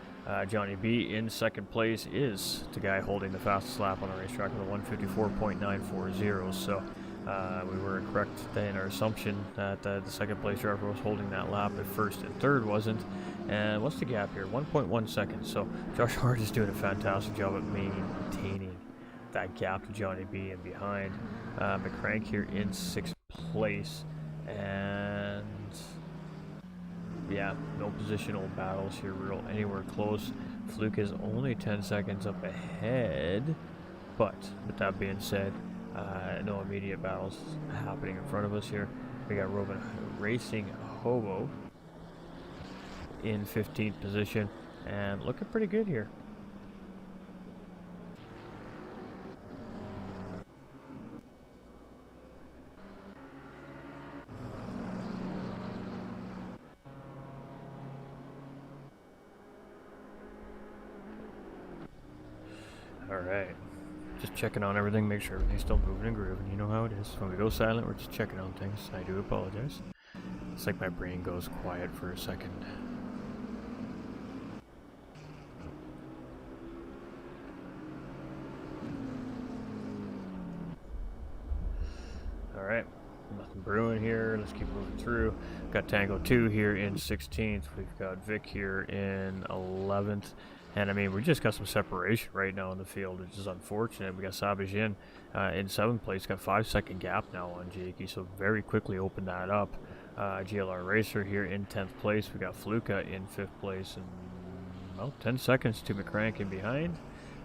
Johnny B in 2nd place is the guy holding the fastest lap on the racetrack with a 154.940. So we were correct in our assumption that the 2nd place driver was holding that lap, but 1st and 3rd wasn't. And what's the gap here? 1.1 seconds. So Josh Hart is doing a fantastic job at maintaining that gap to Johnny B and behind. McCrank here in 6th place, and yeah, no positional battles here real anywhere close. Fluke is only 10 seconds up ahead, but with that being said, no immediate battles happening in front of us here. We got Robin Racing Hobo in 15th position and looking pretty good here. Alright, just checking on everything, make sure everything's still moving and grooving. You know how it is. When we go silent, we're just checking on things. I do apologize. It's like my brain goes quiet for a second. Alright, nothing brewing here. Let's keep moving through. Got Tango 2 here in 16th. We've got Vic here in 11th. And I mean, we just got some separation right now in the field, which is unfortunate. We got Sabajin in 7th place, got 5-second gap now on Jakey, so very quickly opened that up. GLR Racer here in 10th place. We got Fluka in 5th place, and well, 10 seconds to McCrank in behind,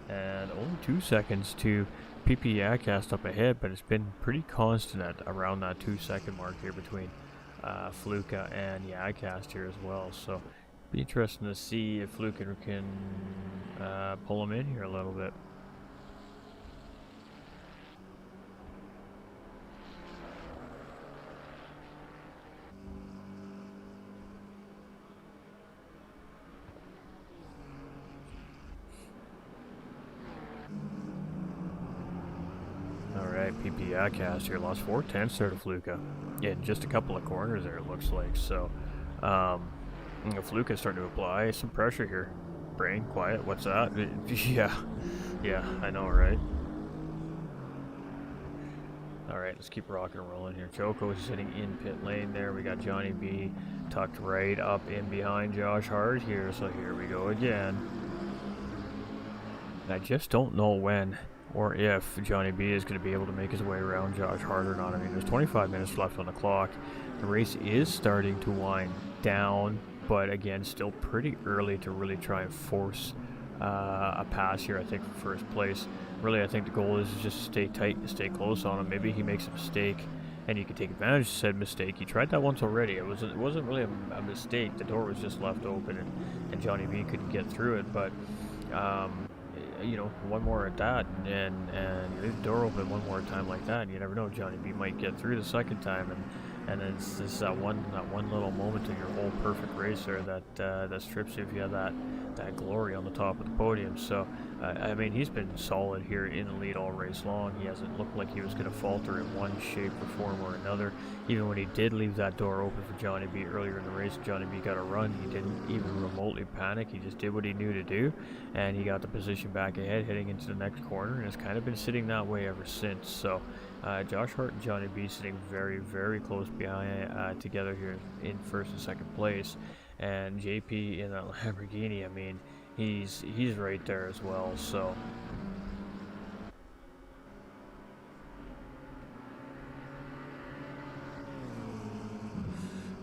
and only 2 seconds to PP Yacast up ahead, but it's been pretty constant at around that 2-second mark here between Fluka and Yacast here as well. So be interesting to see if Fluka can pull him in here a little bit. Alright, PP Yacast here lost 4/10 there to Fluka. Yeah, just a couple of corners there it looks like. So Fluka's starting to apply some pressure here. Brain, quiet, what's that? Yeah, I know, right? Alright, let's keep rocking and rolling here. Choco is sitting in pit lane there. We got Johnny B tucked right up in behind Josh Hart here. So here we go again. I just don't know when or if Johnny B is going to be able to make his way around Josh Hart or not. I mean, there's 25 minutes left on the clock. The race is starting to wind down, but again, still pretty early to really try and force a pass here, I think, for first place. Really, I think the goal is just to stay tight and stay close on him. Maybe he makes a mistake, and you can take advantage of said mistake. He tried that once already. It wasn't really a mistake. The door was just left open, and Johnny B couldn't get through it. But you know, one more at that, and you leave the door open one more time like that, and you never know, Johnny B might get through the second time, and it's just that one little moment in your whole perfect race there that strips you if you have that glory on the top of the podium. So I mean, he's been solid here in the lead all race long. He hasn't looked like he was going to falter in one shape or form or another. Even when he did leave that door open for Johnny B earlier in the race, Johnny B got a run. He didn't even remotely panic. He just did what he knew to do, and he got the position back ahead heading into the next corner, and has kind of been sitting that way ever since. So Josh Hart and Johnny B sitting very, very close behind together here in first and second place. And JP in that Lamborghini, I mean, he's right there as well. So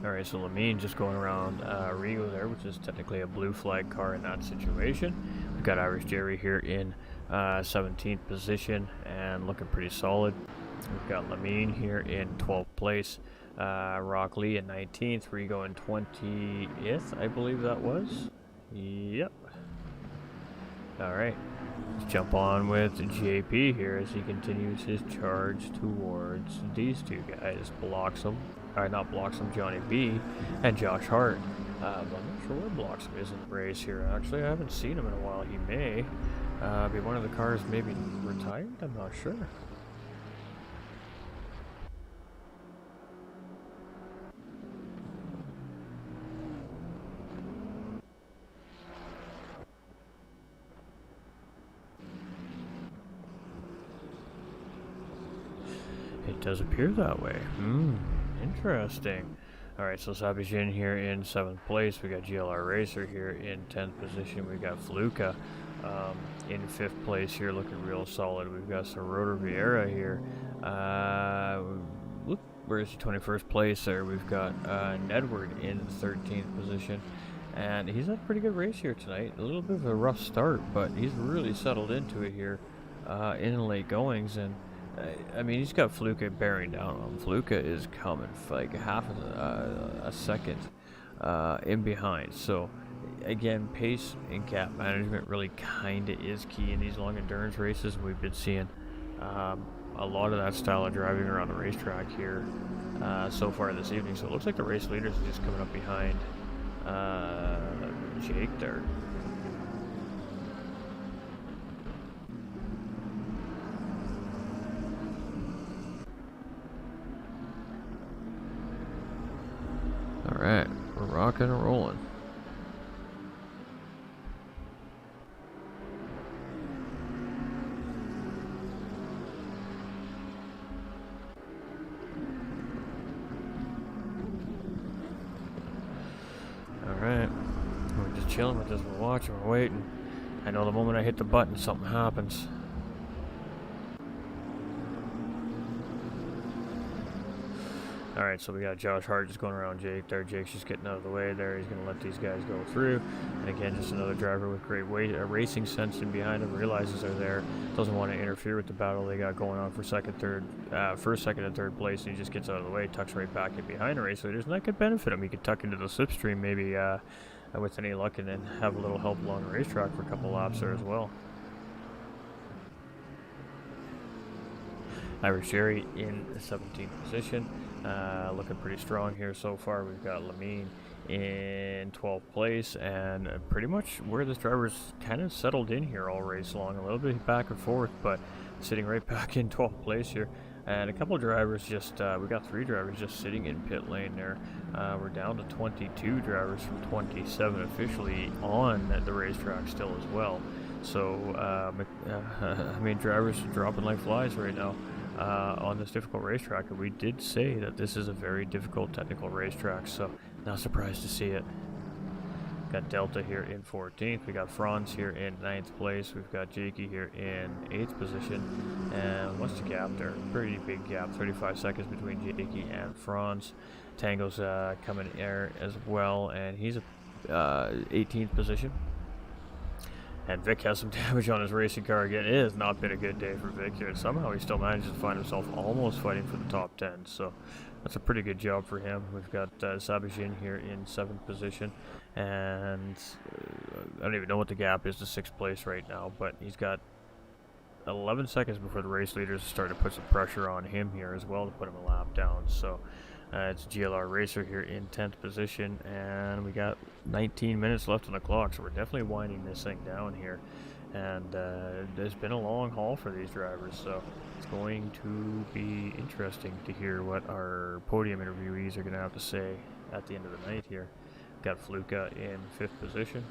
alright, so Lamine just going around Rigo there, which is technically a blue flag car in that situation. We've got Irish Jerry here in 17th position and looking pretty solid. We've got Lamine here in 12th place. Rock Lee in 19th, Rigo in 20th, I believe that was. Yep. Alright, let's jump on with JP here as he continues his charge towards these two guys. Blocks him, Johnny B and Josh Hart. But I'm not sure where Bloxham is in the race here. Actually, I haven't seen him in a while. He may be one of the cars maybe retired, I'm not sure. It does appear that way. Interesting. Alright, so Sabijin here in 7th place. We got GLR Racer here in 10th position. We got Fluka in 5th place here, looking real solid. We've got Soroda Vieira here. Where is he? 21st place there. We've got Nedward in 13th position. And he's had a pretty good race here tonight. A little bit of a rough start, but he's really settled into it here in the late goings. And I mean, he's got Fluka bearing down on him. Fluka is coming like half a second in behind. So, again, pace and gap management really kind of is key in these long endurance races. We've been seeing a lot of that style of driving around the racetrack here so far this evening. So it looks like the race leaders are just coming up behind Jake there. Alright, we're rocking and rolling. Alright, we're just chilling with this, we're watching, we're waiting. I know the moment I hit the button, something happens. Alright, so we got Josh Hart just going around Jake there. Jake's just getting out of the way there. He's going to let these guys go through. And again, just another driver with great racing sense in behind him. Realizes they're there. Doesn't want to interfere with the battle they got going on for first, second, and third place. And he just gets out of the way, tucks right back in behind the race leaders. And that could benefit him. He could tuck into the slipstream maybe with any luck and then have a little help along the racetrack for a couple laps there as well. Irish Jerry in 17th position. Looking pretty strong here so far. We've got Lamine in 12th place, and pretty much where this driver's kind of settled in here all race long. A little bit back and forth, but sitting right back in 12th place here. And a couple drivers just, we got 3 drivers just sitting in pit lane there. We're down to 22 drivers from 27 officially on the racetrack still as well. So, I mean, drivers are dropping like flies right now. On this difficult racetrack, and we did say that this is a very difficult technical racetrack, so not surprised to see it. Got Delta here in 14th, we got Franz here in 9th place, we've got Jakey here in 8th position, and what's the gap there? Pretty big gap, 35 seconds between Jakey and Franz. Tango's coming there as well, and he's 18th position. And Vic has some damage on his racing car again. It has not been a good day for Vic here. Somehow he still manages to find himself almost fighting for the top 10. So that's a pretty good job for him. We've got Sabijin here in 7th position. And I don't even know what the gap is to 6th place right now. But he's got 11 seconds before the race leaders start to put some pressure on him here as well to put him a lap down. So it's GLR Racer here in 10th position, and we got 19 minutes left on the clock, so we're definitely winding this thing down here. and there's been a long haul for these drivers, so it's going to be interesting to hear what our podium interviewees are going to have to say at the end of the night here. Got Fluka in 5th position.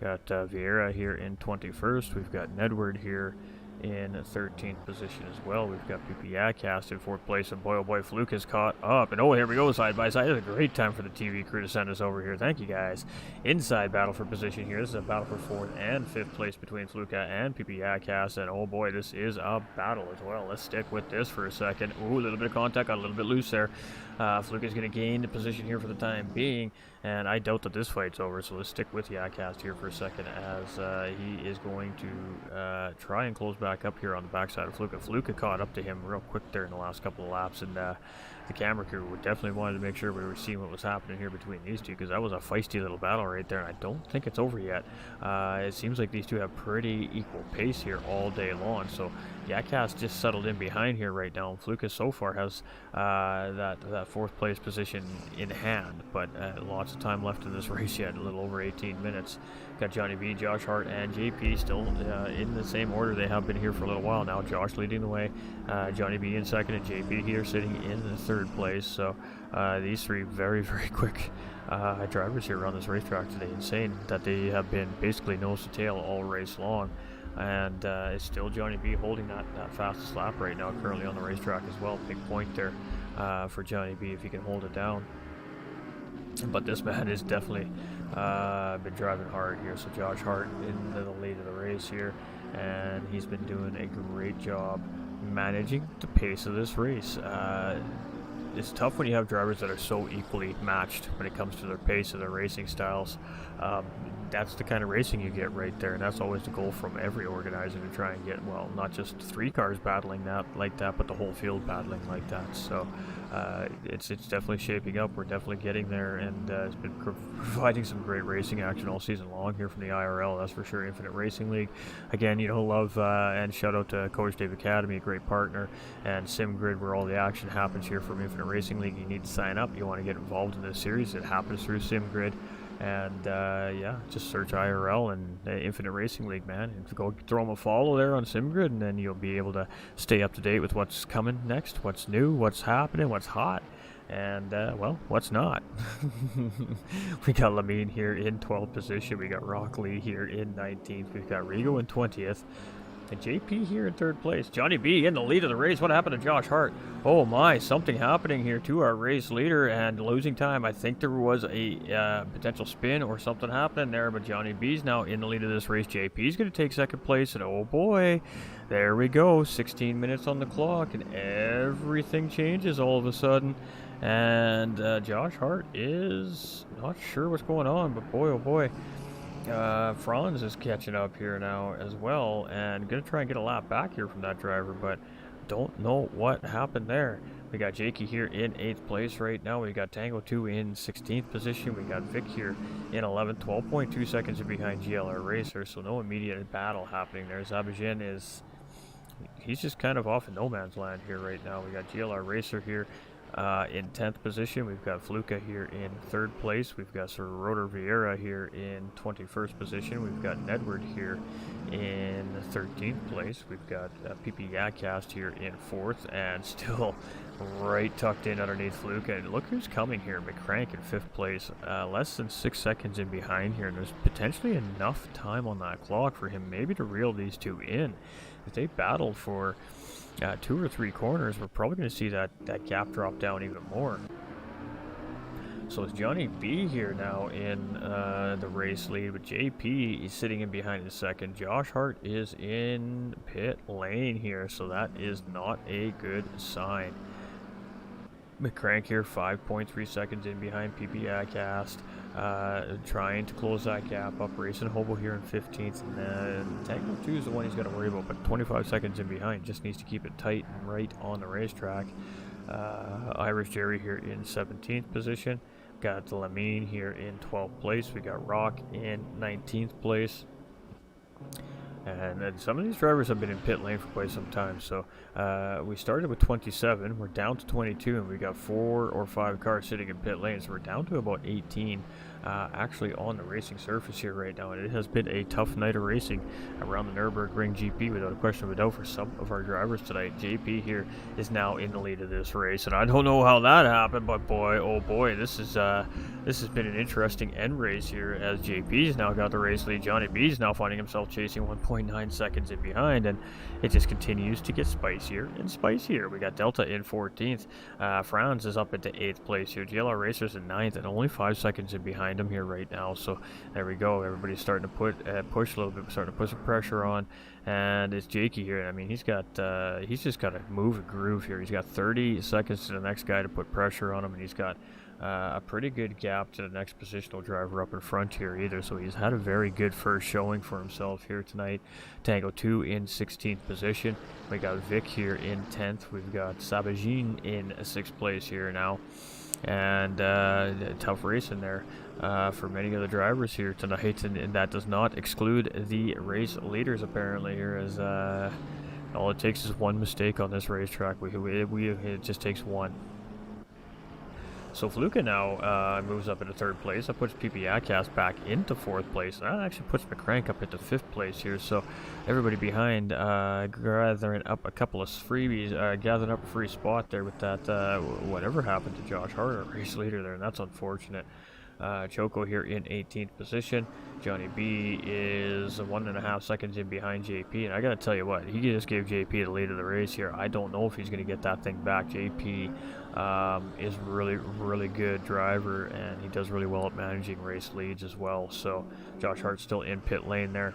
Got Vieira here in 21st. We've got Nedward here in 13th position as well. We've got PP Yadcast in 4th place, and boy oh boy, Fluke is caught up. And oh, here we go, side by side. It's a great time for the TV crew to send us over here. Thank you guys. Inside battle for position here. This is a battle for 4th and 5th place between Fluka and PP Yadcast. And oh boy, this is a battle as well. Let's stick with this for a second. Ooh, a little bit of contact, got a little bit loose there. Fluke is going to gain the position here for the time being, and I doubt that this fight's over, so let's stick with Yadcast here for a second as he is going to try and close back up here on the backside of Fluka. Fluka caught up to him real quick there in the last couple of laps, and the camera crew would definitely wanted to make sure we were seeing what was happening here between these two, because that was a feisty little battle right there, and I don't think it's over yet. It seems like these two have pretty equal pace here all day long, so Yadcast just settled in behind here right now, and Fluka so far has that 4th place position in hand, but lots of time left in this race yet, a little over 18 minutes. Got Johnny B, Josh Hart, and JP still in the same order they have been here for a little while now. Josh leading the way, Johnny B in 2nd, and JP here sitting in the 3rd place. So these three very, very quick drivers here around this racetrack today. Insane that they have been basically nose to tail all race long. And it's still Johnny B holding that fastest lap right now, currently on the racetrack as well. Big point there for Johnny B if he can hold it down. But this man has definitely been driving hard here. So Josh Hart in the lead of the race here, and he's been doing a great job managing the pace of this race. It's tough when you have drivers that are so equally matched when it comes to their pace and their racing styles. That's the kind of racing you get right there, and that's always the goal from every organizer, to try and get, well, not just 3 cars battling that like that, but the whole field battling like that. So it's definitely shaping up. We're definitely getting there, and it's been providing some great racing action all season long here from the IRL, that's for sure. Infinite Racing League, again, love and shout out to Coach Dave Academy, a great partner, and SimGrid, where all the action happens here from Infinite Racing League. You need to sign up. You want to get involved in this series. It happens through SimGrid. And yeah, just search IRL and Infinite Racing League, man, and go throw them a follow there on SimGrid, and then you'll be able to stay up to date with what's coming next, what's new, what's happening, what's hot, and well, what's not. We got Lamine here in 12th position. We got Rock Lee here in 19th. We've got Rigo in 20th. And JP here in 3rd place. Johnny B in the lead of the race. What happened to Josh Hart? Oh my, something happening here to our race leader, and losing time. I think there was a potential spin or something happening there, but Johnny B's now in the lead of this race. JP's going to take 2nd place, and oh boy, there we go. 16 minutes on the clock, and everything changes all of a sudden. And Josh Hart is not sure what's going on, but boy, oh boy. Franz is catching up here now as well, and gonna try and get a lap back here from that driver, but don't know what happened there. We got Jakey here in 8th place right now. We got Tango 2 in 16th position. We got Vic here in 11th, 12.2 seconds behind GLR Racer, so no immediate battle happening there. Zabajin he's just kind of off in no man's land here right now. We got GLR Racer here in 10th position. We've got Fluka here in 3rd place. We've got Sir Rotor Vieira here in 21st position. We've got Nedward here in 13th place. We've got PP Yadcast here in 4th, and still right tucked in underneath Fluka. And look who's coming here, McCrank in 5th place. Less than 6 seconds in behind here, and there's potentially enough time on that clock for him maybe to reel these two in. If they battled for 2 or 3 corners, we're probably going to see that gap drop down even more. So it's Johnny B here now in the race lead, with JP is sitting in behind in 2nd. Josh Hart is in pit lane here, so that is not a good sign. McCrank here 5.3 seconds in behind PP Yadcast, trying to close that gap up. Racing Hobo here in 15th, and then Tango 2 is the one he's got to worry about, but 25 seconds in behind. Just needs to keep it tight and right on the racetrack. Irish Jerry here in 17th position. Got Lamine here in 12th place. We got Rock in 19th place. And some of these drivers have been in pit lane for quite some time. So we started with 27, we're down to 22, and we got 4 or 5 cars sitting in pit lane. So we're down to about 18 actually on the racing surface here right now. And it has been a tough night of racing around the Nurbring GP without a question of a doubt for some of our drivers tonight. JP here is now in the lead of this race, and I don't know how that happened, but boy, oh boy, this has been an interesting end race here as JP's now got the race lead. Johnny B's now finding himself chasing 1.9 seconds in behind, and it just continues to get spicier and spicier. We got Delta in 14th. Franz is up into 8th place here. GLR Racers in 9th and only 5 seconds in behind him here right now. So there we go. Everybody's starting to push a little bit, starting to put some pressure on. And it's Jakey here. I mean, he's just got to move a groove here. He's got 30 seconds to the next guy to put pressure on him, and he's got a pretty good gap to the next positional driver up in front here either. So he's had a very good first showing for himself here tonight. Tango 2 in 16th position. We got Vic here in 10th. We've got Sabajin in 6th place here now. And tough race in there for many of the drivers here tonight, and that does not exclude the race leaders apparently here, as all it takes is one mistake on this racetrack. It just takes one. So Fluka now moves up into 3rd place. That puts PP Atcast back into 4th place. And that actually puts McCrank up into 5th place here. So everybody behind gathering up a couple of freebies, gathering up a free spot there with that, whatever happened to Josh Hart, our race leader there, and that's unfortunate. Choco here in 18th position. Johnny B is 1.5 seconds in behind JP, and I gotta tell you what, he just gave JP the lead of the race here. I don't know if he's gonna get that thing back. JP is really good driver, and he does really well at managing race leads as well. So Josh Hart's still in pit lane there,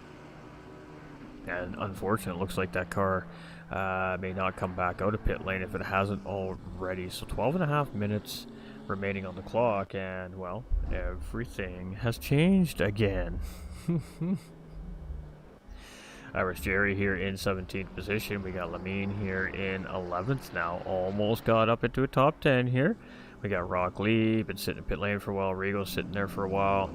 and unfortunately it looks like that car may not come back out of pit lane if it hasn't already. So 12.5 minutes remaining on the clock, and well, everything has changed again. Irish Jerry here in 17th position. We got Lamine here in 11th now. Almost got up into a top 10 here. We got Rock Lee, been sitting in pit lane for a while. Regal's sitting there for a while.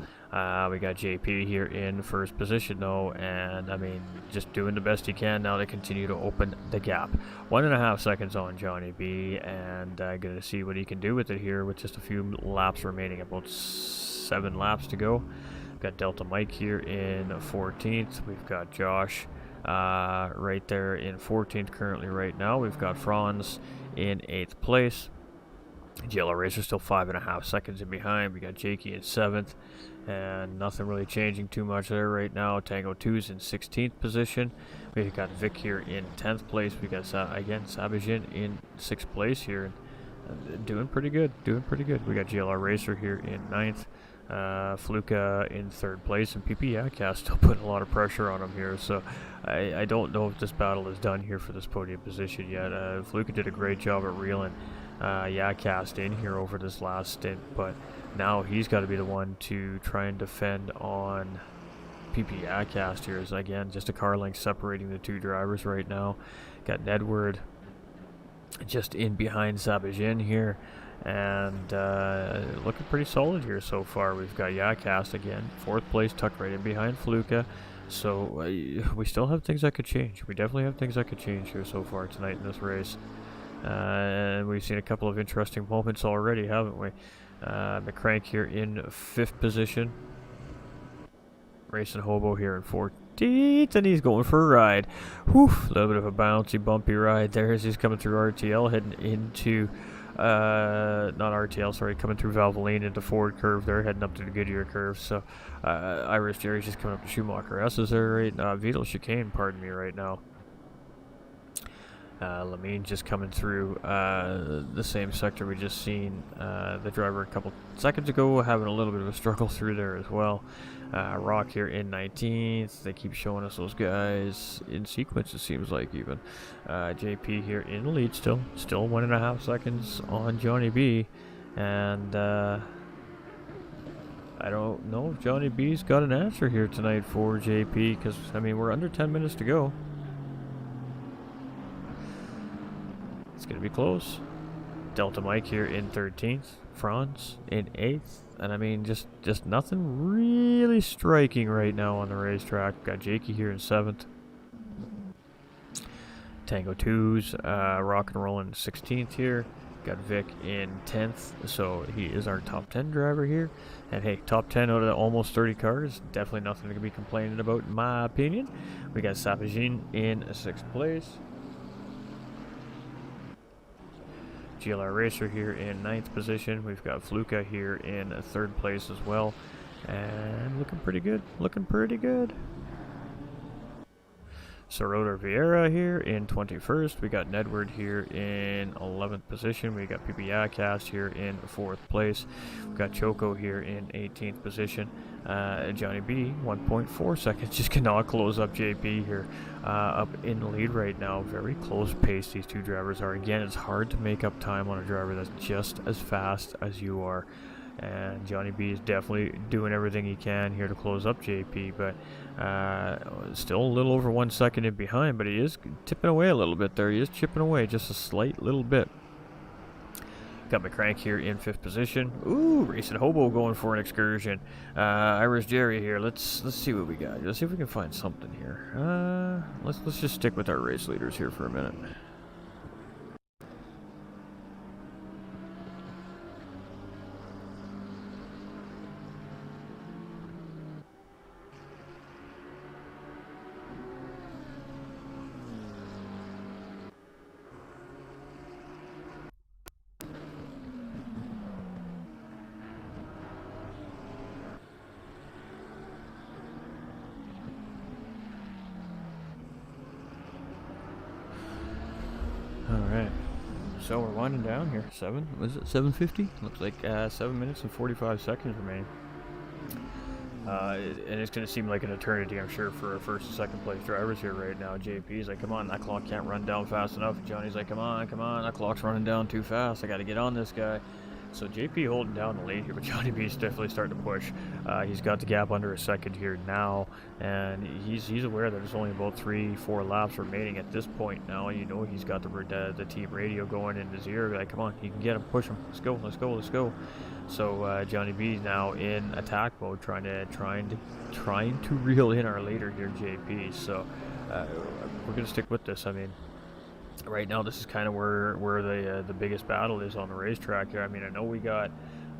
We got JP here in 1st position though, and I mean, just doing the best he can now to continue to open the gap. 1.5 seconds on Johnny B, and gonna see what he can do with it here with just a few laps remaining, about 7 laps to go. We've got Delta Mike here in 14th. We've got Josh right there in 14th currently right now. We've got Franz in 8th place. GLR Racer still 5.5 seconds in behind. We got Jakey in 7th, and nothing really changing too much there right now. Tango 2's in 16th position. We've got Vic here in 10th place. We got again Sabajin in 6th place here, and doing pretty good. We got GLR Racer here in 9th. Fluka in 3rd place, and PP Yaka still putting a lot of pressure on him here. So I don't know if this battle is done here for this podium position yet. Fluka did a great job at reeling Yacast in here over this last stint, but now he's got to be the one to try and defend on PP Yacast here. Is again just a car length separating the two drivers right now. Got Nedward just in behind Sabajin here, and looking pretty solid here so far. We've got Yacast again, 4th place, tucked right in behind Fluka. So we still have things that could change. We definitely have things that could change here so far tonight in this race. And we've seen a couple of interesting moments already, haven't we? McCrank here in 5th position. Racing Hobo here in 14th, and he's going for a ride. Whew, a little bit of a bouncy, bumpy ride there as he's coming through RTL, heading into, not RTL, sorry, coming through Valvoline into Ford curve there, heading up to the Goodyear curve. So, Irish Jerry's just coming up to Schumacher S's there right now. Vital chicane, pardon me, right now. Lamine just coming through the same sector we just seen the driver a couple seconds ago, having a little bit of a struggle through there as well. Rock here in 19th. They keep showing us those guys in sequence, it seems like, even. JP here in the lead still 1.5 seconds on Johnny B, and I don't know if Johnny B's got an answer here tonight for JP, because I mean, we're under 10 minutes to go. It's going to be close. Delta Mike here in 13th. Franz in 8th. And I mean, just nothing really striking right now on the racetrack. Got Jakey here in 7th. Tango 2's rock and roll in 16th here. Got Vic in 10th, so he is our top 10 driver here. And hey, top 10 out of almost 30 cars, definitely nothing to be complaining about in my opinion. We got Sapagin in 6th place. GLR Racer here in 9th position. We've got Fluka here in 3rd place as well. And looking pretty good, looking pretty good. Soroda Vieira here in 21st. We got Nedward here in 11th position. We got PP Yacast here in 4th place. We got Choco here in 18th position. Johnny B, 1.4 seconds. Just cannot close up JP here. Up in the lead right now. Very close pace these two drivers are. Again, it's hard to make up time on a driver that's just as fast as you are. And Johnny B is definitely doing everything he can here to close up JP, but still a little over 1 second in behind, but he is tipping away a little bit there. He is chipping away just a slight little bit. Got McCrank here in 5th position. Ooh, Racing Hobo going for an excursion. Irish Jerry here. Let's see what we got. Let's see if we can find something here. Let's just stick with our race leaders here for a minute. Alright, so we're winding down here. 7:50? Looks like 7 minutes and 45 seconds remaining. And it's going to seem like an eternity, I'm sure, for our first and second place drivers here right now. JP's like, come on, that clock can't run down fast enough. Johnny's like, come on, that clock's running down too fast. I got to get on this guy. So JP holding down the lead here, but Johnny B's definitely starting to push. He's got the gap under a second here now, and he's aware that there's only about 3-4 laps remaining at this point now. You know he's got the team radio going in his ear, like, come on, you can get him, push him, let's go. So Johnny B's now in attack mode, trying to reel in our leader here, JP. So we're gonna stick with this. I mean, right now this is kind of where the biggest battle is on the racetrack here. I mean, I know we got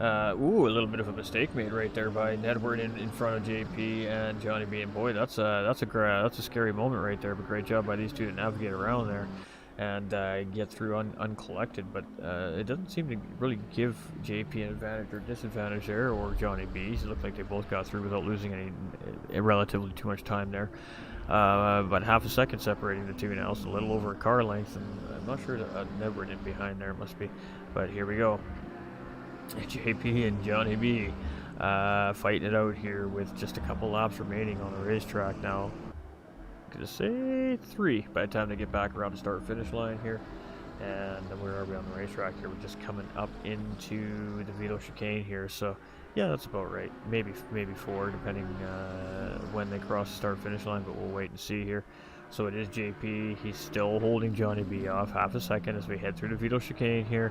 a little bit of a mistake made right there by Nedward in front of JP and Johnny B, and boy, that's a scary moment right there. But great job by these two to navigate around there and get through uncollected. But it doesn't seem to really give JP an advantage or disadvantage there, or Johnny B. It looked like they both got through without losing any relatively too much time there. But half a second separating the two now, so a little over a car length, and I'm not sure Nedward in behind there, must be. But here we go. JP and Johnny B fighting it out here with just a couple laps remaining on the racetrack now. I'm gonna say 3 by the time they get back around the start-finish line here. And where are we on the racetrack here? We're just coming up into the Vito chicane here, so yeah, that's about right. Maybe 4, depending when they cross the start-finish line, but we'll wait and see here. So it is JP. He's still holding Johnny B off half a second as we head through the Vito chicane here.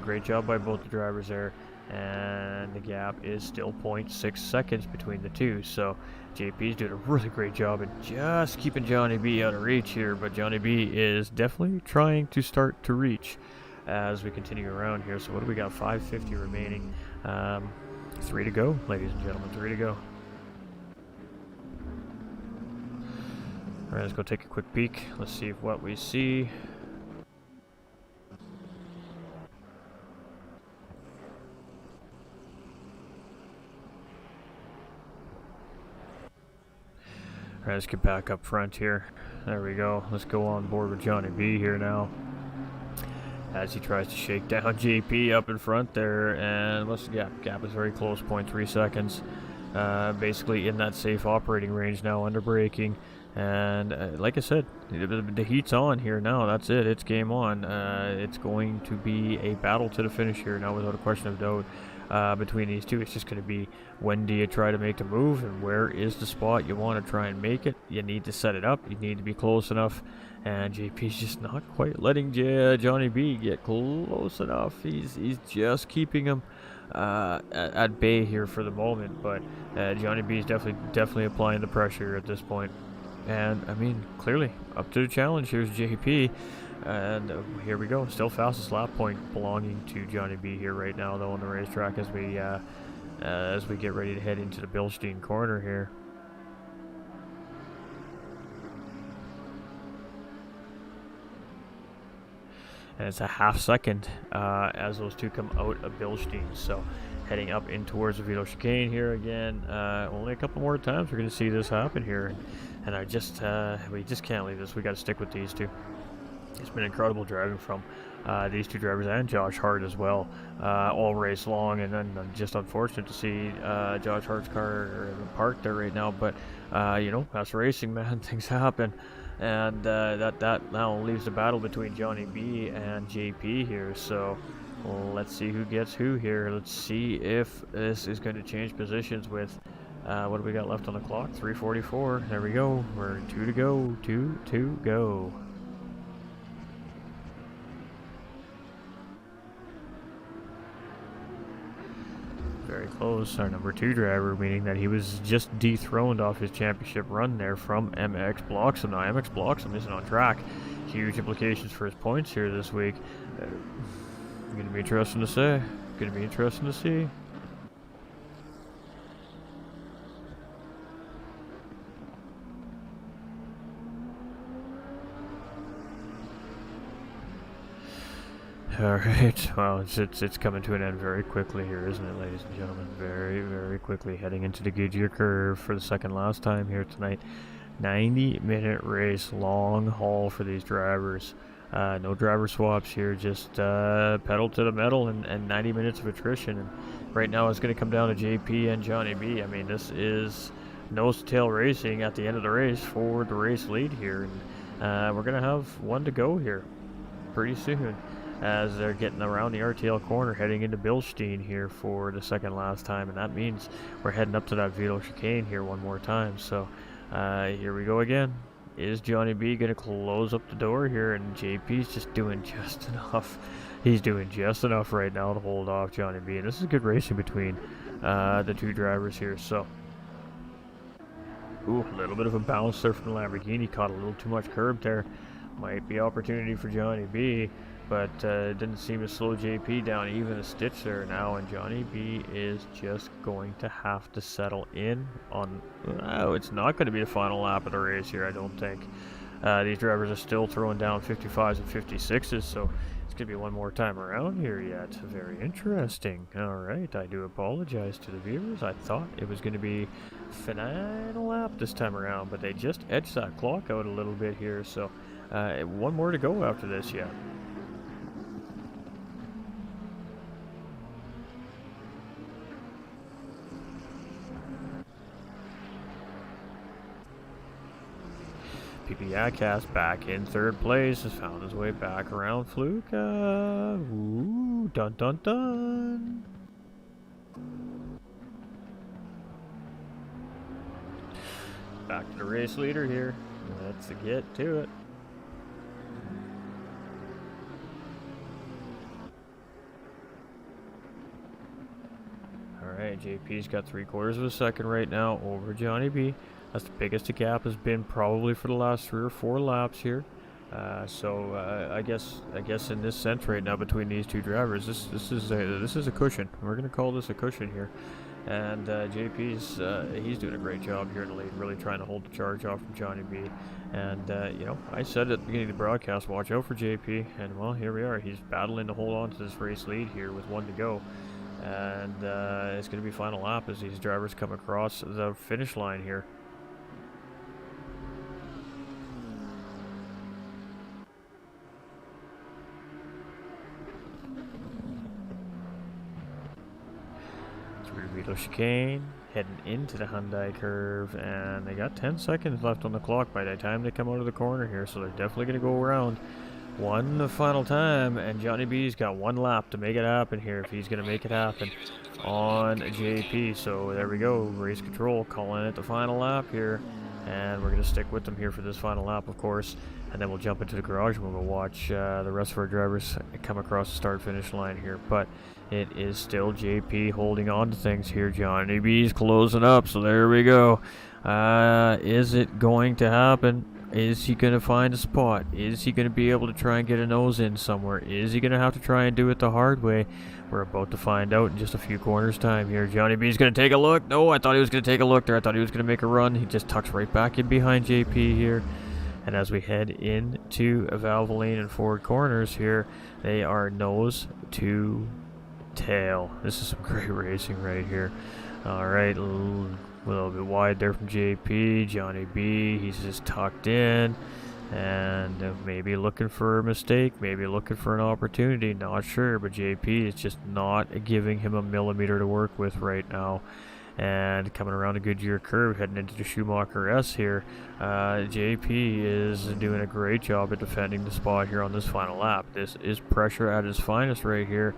Great job by both the drivers there. And the gap is still 0.6 seconds between the two. So JP's doing a really great job at just keeping Johnny B out of reach here. But Johnny B is definitely trying to start to reach as we continue around here. So what do we got? 5:50 remaining. 3 to go, ladies and gentlemen. 3 to go. Alright, let's go take a quick peek. Let's see what we see. Alright, let's get back up front here. There we go. Let's go on board with Johnny B here now, as he tries to shake down JP up in front there. And gap is very close, 0.3 seconds. Basically in that safe operating range now, under braking. And like I said, the heat's on here now. That's it. It's game on. It's going to be a battle to the finish here now, without a question of doubt. Between these two, it's just going to be, when do you try to make the move, and where is the spot you want to try and make it. You need to set it up. You need to be close enough. And JP's just not quite letting Johnny B get close enough. He's just keeping him at bay here for the moment. But Johnny B is definitely applying the pressure at this point. And I mean, clearly up to the challenge. Here's JP, and here we go. Still fastest lap point belonging to Johnny B here right now, though, on the racetrack as we get ready to head into the Bilstein corner here. And it's a half second as those two come out of Bilstein. So heading up in towards the Vito chicane here again. Only a couple more times we're going to see this happen here. And we just can't leave this. We got to stick with these two. It's been incredible driving from these two drivers and Josh Hart as well, all race long. And then just unfortunate to see Josh Hart's car parked there right now. But you know, that's racing, man. Things happen. And that now leaves the battle between Johnny B and JP here. So let's see who gets who here. Let's see if this is going to change positions with what do we got left on the clock? 3:44. There we go. We're 2 to go. 2 to go. Very close. Our number 2 driver, meaning that he was just dethroned off his championship run there from MX Bloxham. Now, MX Bloxham isn't on track. Huge implications for his points here this week. Going to be interesting to say. Going to be interesting to see. Alright, well, it's coming to an end very quickly here, isn't it, ladies and gentlemen? Very, very quickly, heading into the Goodyear curve for the second last time here tonight. 90-minute race, long haul for these drivers. No driver swaps here, just pedal to the metal and 90 minutes of attrition. And right now it's going to come down to JP and Johnny B. I mean, this is nose-to-tail racing at the end of the race for the race lead here. And we're going to have one to go here pretty soon, as they're getting around the RTL corner heading into Bilstein here for the second last time. And that means we're heading up to that Vito chicane here one more time. So here we go again. Is Johnny B going to close up the door here? And JP's just doing just enough. He's doing just enough right now to hold off Johnny B. And this is good racing between the two drivers here. So, ooh, a little bit of a bounce there from the Lamborghini. Caught a little too much curb there. Might be opportunity for Johnny B, but it didn't seem to slow JP down even a stitch there now, and Johnny B is just going to have to settle in on... Oh, it's not going to be the final lap of the race here, I don't think. These drivers are still throwing down 55s and 56s, so it's going to be one more time around here yet. Very interesting. Alright, I do apologize to the viewers. I thought it was going to be final lap this time around, but they just edged that clock out a little bit here, so one more to go after this yet. PP Yacast back in third place, has found his way back around Fluke. Ooh, dun dun dun. Back to the race leader here. Let's get to it. Alright, JP's got 3/4 of a second right now over Johnny B. That's the biggest the gap has been probably for the last 3 or 4 laps here. I guess in this sense right now between these two drivers, this is a cushion. We're gonna call this a cushion here. And JP's he's doing a great job here in the lead, really trying to hold the charge off from Johnny B. And you know, I said at the beginning of the broadcast, watch out for JP, and well, here we are. He's battling to hold on to this race lead here with 1 to go. And it's going to be final lap as these drivers come across the finish line here. Through Vito chicane, heading into the Hyundai curve, and they got 10 seconds left on the clock by the time they come out of the corner here, so they're definitely going to go around one final time, and Johnny B's got 1 lap to make it happen here if he's going to make it happen on JP. So there we go, race control calling it the final lap here, and we're going to stick with them here for this final lap, of course, and then we'll jump into the garage and we'll watch the rest of our drivers come across the start finish line here. But It is still JP holding on to things here. Johnny B's closing up, so there we go. Is it going to happen? Is he going to find a spot? Is he going to be able to try and get a nose in somewhere? Is he going to have to try and do it the hard way? We're about to find out in just a few corners time here. Johnny B's going to take a look. No, I thought he was going to take a look there. I thought he was going to make a run. He just tucks right back in behind JP here. And as we head into Valvoline and Ford corners here, they are nose to tail. This is some great racing right here. Alright, a little bit wide there from JP. Johnny B, he's just tucked in and maybe looking for a mistake, maybe looking for an opportunity, not sure, but JP is just not giving him a millimeter to work with right now. And coming around a Goodyear curve, heading into the Schumacher S here, JP is doing a great job at defending the spot here on this final lap. This is pressure at its finest right here,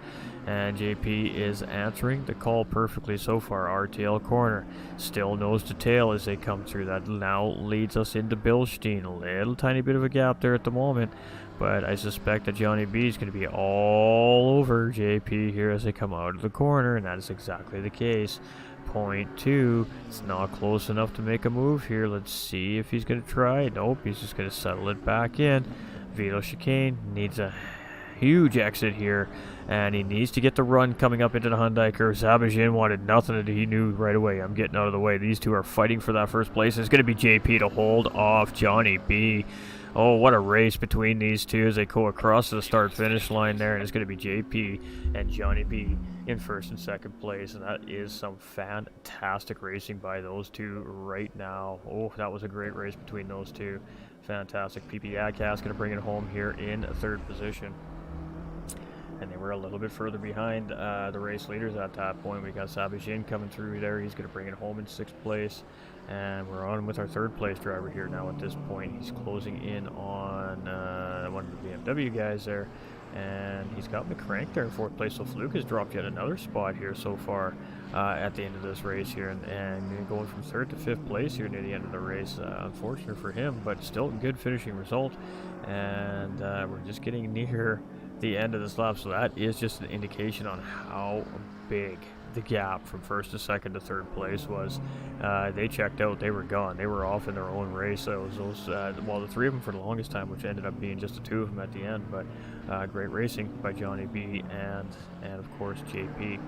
and JP is answering the call perfectly so far. RTL corner, still nose to tail as they come through. That now leads us into Bilstein. A little tiny bit of a gap there at the moment, but I suspect that Johnny B is going to be all over JP here as they come out of the corner, and that is exactly the case. Point 2, it's not close enough to make a move here. Let's see if he's going to try. Nope, he's just going to settle it back in. Vito Chicane needs a huge exit here, and he needs to get the run coming up into the Hyundai curve. Sabajin wanted nothing, he knew right away, I'm getting out of the way. These two are fighting for that first place. It's going to be JP to hold off Johnny B. Oh, what a race between these two as they go across the start-finish line there, and it's going to be JP and Johnny B in first and second place, and that is some fantastic racing by those two right now. Oh, that was a great race between those two. Fantastic. PP Adcast going to bring it home here in third position. And they were a little bit further behind the race leaders at that point. We got Sabajin coming through there. He's going to bring it home in sixth place. And we're on with our third place driver here now at this point. He's closing in on one of the BMW guys there. And he's got McCrank there in fourth place. So Fluke has dropped yet another spot here so far at the end of this race here. And going from third to fifth place here near the end of the race. Unfortunate for him, but still a good finishing result. And we're just getting near the end of this lap, so that is just an indication on how big the gap from first to second to third place was. They checked out, they were gone, they were off in their own race. Well, the three of them for the longest time, which ended up being just the two of them at the end. But great racing by Johnny B and of course JP.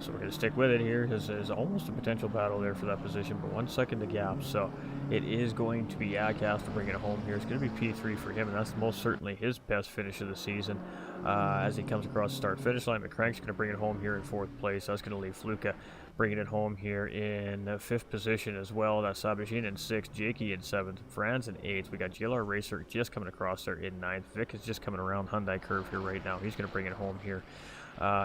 So we're going to stick with it here. This is almost a potential battle there for that position, but 1 second to gap. So it is going to be Adcast to bring it home here. It's going to be P3 for him, and that's most certainly his best finish of the season. As he comes across the start-finish line, McCrank's going to bring it home here in fourth place. That's going to leave Fluka bringing it home here in fifth position as well. That's Sabajin in sixth, Jakey in seventh, Franz in eighth. We got GLR Racer just coming across there in ninth. Vic is just coming around Hyundai curve here right now. He's going to bring it home here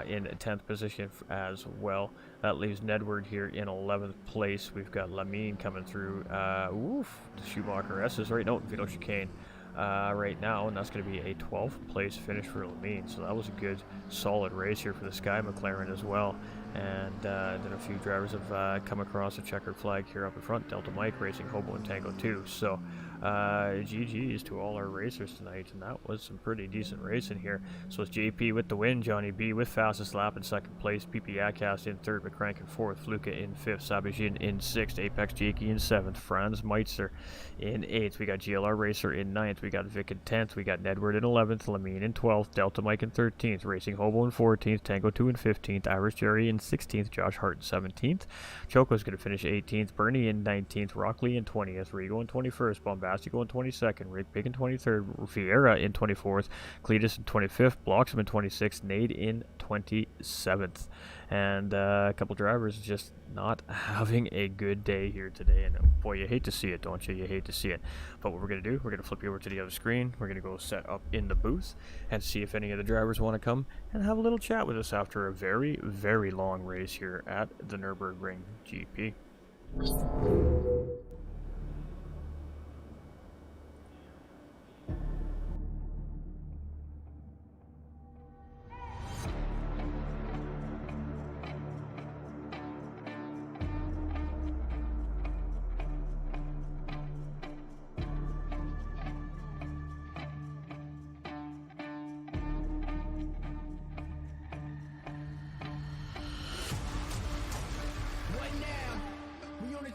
in 10th position as well. That leaves Nedward here in 11th place. We've got Lamine coming through. The Schumacher S is right now. Vito Chicane right now, and that's going to be a 12th place finish for Lamine. So that was a good, solid race here for the Sky McLaren as well. And then a few drivers have come across a checkered flag here up in front. Delta Mike Racing, Hobo and Tango 2. So GG's to all our racers tonight, and that was some pretty decent racing here. So it's JP with the win, Johnny B with fastest lap in second place, PP Adcast in third, McCrank in fourth, Fluka in fifth, Sabajin in sixth, Apex Jakey in seventh, Franz Meitzer in eighth. We got GLR Racer in ninth, we got Vic in 10th, we got Nedward in 11th, Lamine in 12th, Delta Mike in 13th, Racing Hobo in 14th, Tango 2 in 15th, Irish Jerry in 16th, Josh Hart in 17th, Choco's going to finish 18th, Bernie in 19th, Rockley in 20th, Rigo in 21st, Bombastico in 22nd, Rick Big in 23rd, Vieira in 24th, Cletus in 25th, Bloxham in 26th, Nade in 27th. And a couple drivers just not having a good day here today. And boy, you hate to see it, don't you? You hate to see it. But what we're going to do, we're going to flip you over to the other screen. We're going to go set up in the booth and see if any of the drivers want to come and have a little chat with us after a very, very long race here at the Nurbring GP.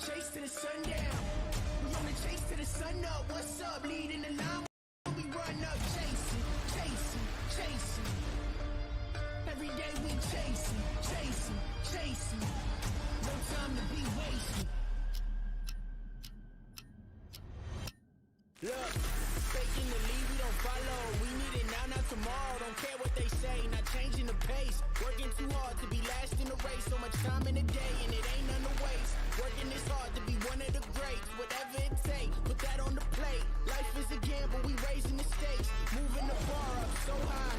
chase to the sundown. We on the chase to the sun up. What's up? Leading the line. We run up, chasing, chasing, chasing. Every day we chasing, chasing, chasing. No time to be wasted. Look, faking the lead, we don't follow. We need it now, not tomorrow. Don't care what they say, not changing the pace. Working too hard to be last in the race. So much time in the day, and it ain't none to waste. Working this hard to be one of the greats. Whatever it takes, put that on the plate. Life is a gamble, we raising the stakes. Moving the bar up so high.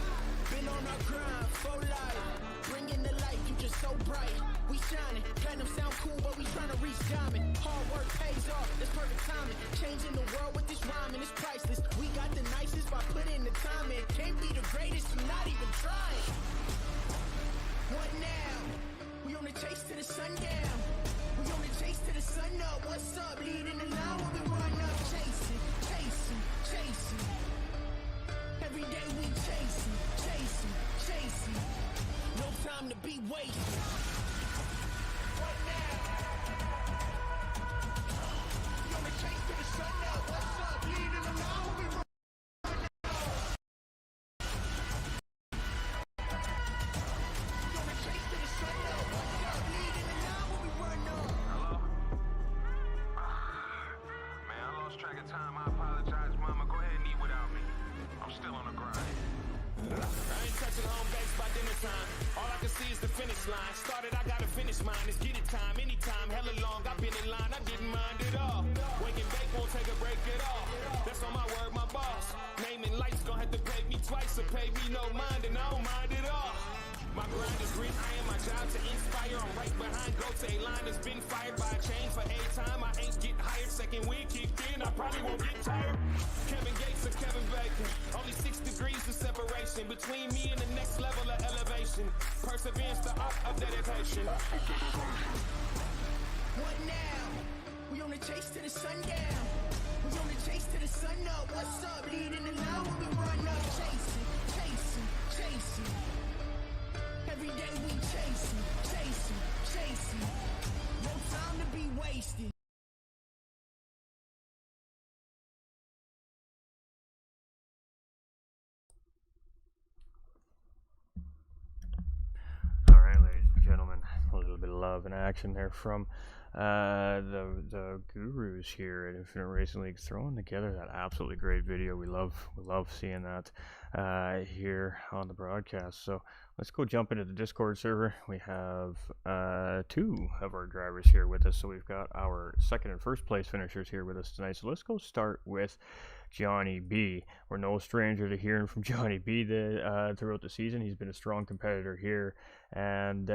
Been on our grind, for life. Bringing the light, you just so bright. We shining, platinum sound cool, but we trying to reach diamond. Hard work pays off, that's perfect timing. Changing the world with this rhyming, it's priceless. We got the nicest by putting the time in. Can't be the greatest, you're not even trying. What now? We on the chase to the sundown. We on the chase to the sun up. What's up? Leading the line when we run up. Chasing, chasing, chasing. Every day we chasing, chasing, chasing. No time to be wasted. What now? We on the chase to the sun up. What's up? Leading the line when we run.
Time, I apologize, mama. Go ahead and eat without me. I'm still on the grind.
I ain't touching home base by dinner time. All I can see is the finish line. Started, I gotta finish mine. It's get it time, anytime, hella long. I've been in line, I didn't mind it all. Waking bake won't take a break at all. That's on my word, my boss. Naming lights gon' have to pay me twice or pay me no mind, and I don't mind it all. My grind is green, I am my job to inspire. I'm right behind Gote. Line has been fired by a chain for a time. I ain't get hired. Second week kicked in, I probably won't get tired. Kevin Gates or Kevin Bacon. Only 6 degrees of separation between me and the next level of elevation. Perseverance, the art of dedication.
What now? We on the chase to the sundown. We on the chase to the sun up. What's up? Leading the line when we run up. Chasing, chasing, chasing. Every day we chasing, chasing, chasing. No time to be wasted.
All right, ladies and gentlemen, a little bit of love and action there from the gurus here at Infinite Racing League, throwing together that absolutely great video. We love seeing that here on the broadcast. So let's go jump into the Discord server. We have 2 of our drivers here with us. So we've got our second and first place finishers here with us tonight. So let's go start with Johnny B. We're no stranger to hearing from Johnny B throughout the season. He's been a strong competitor here, and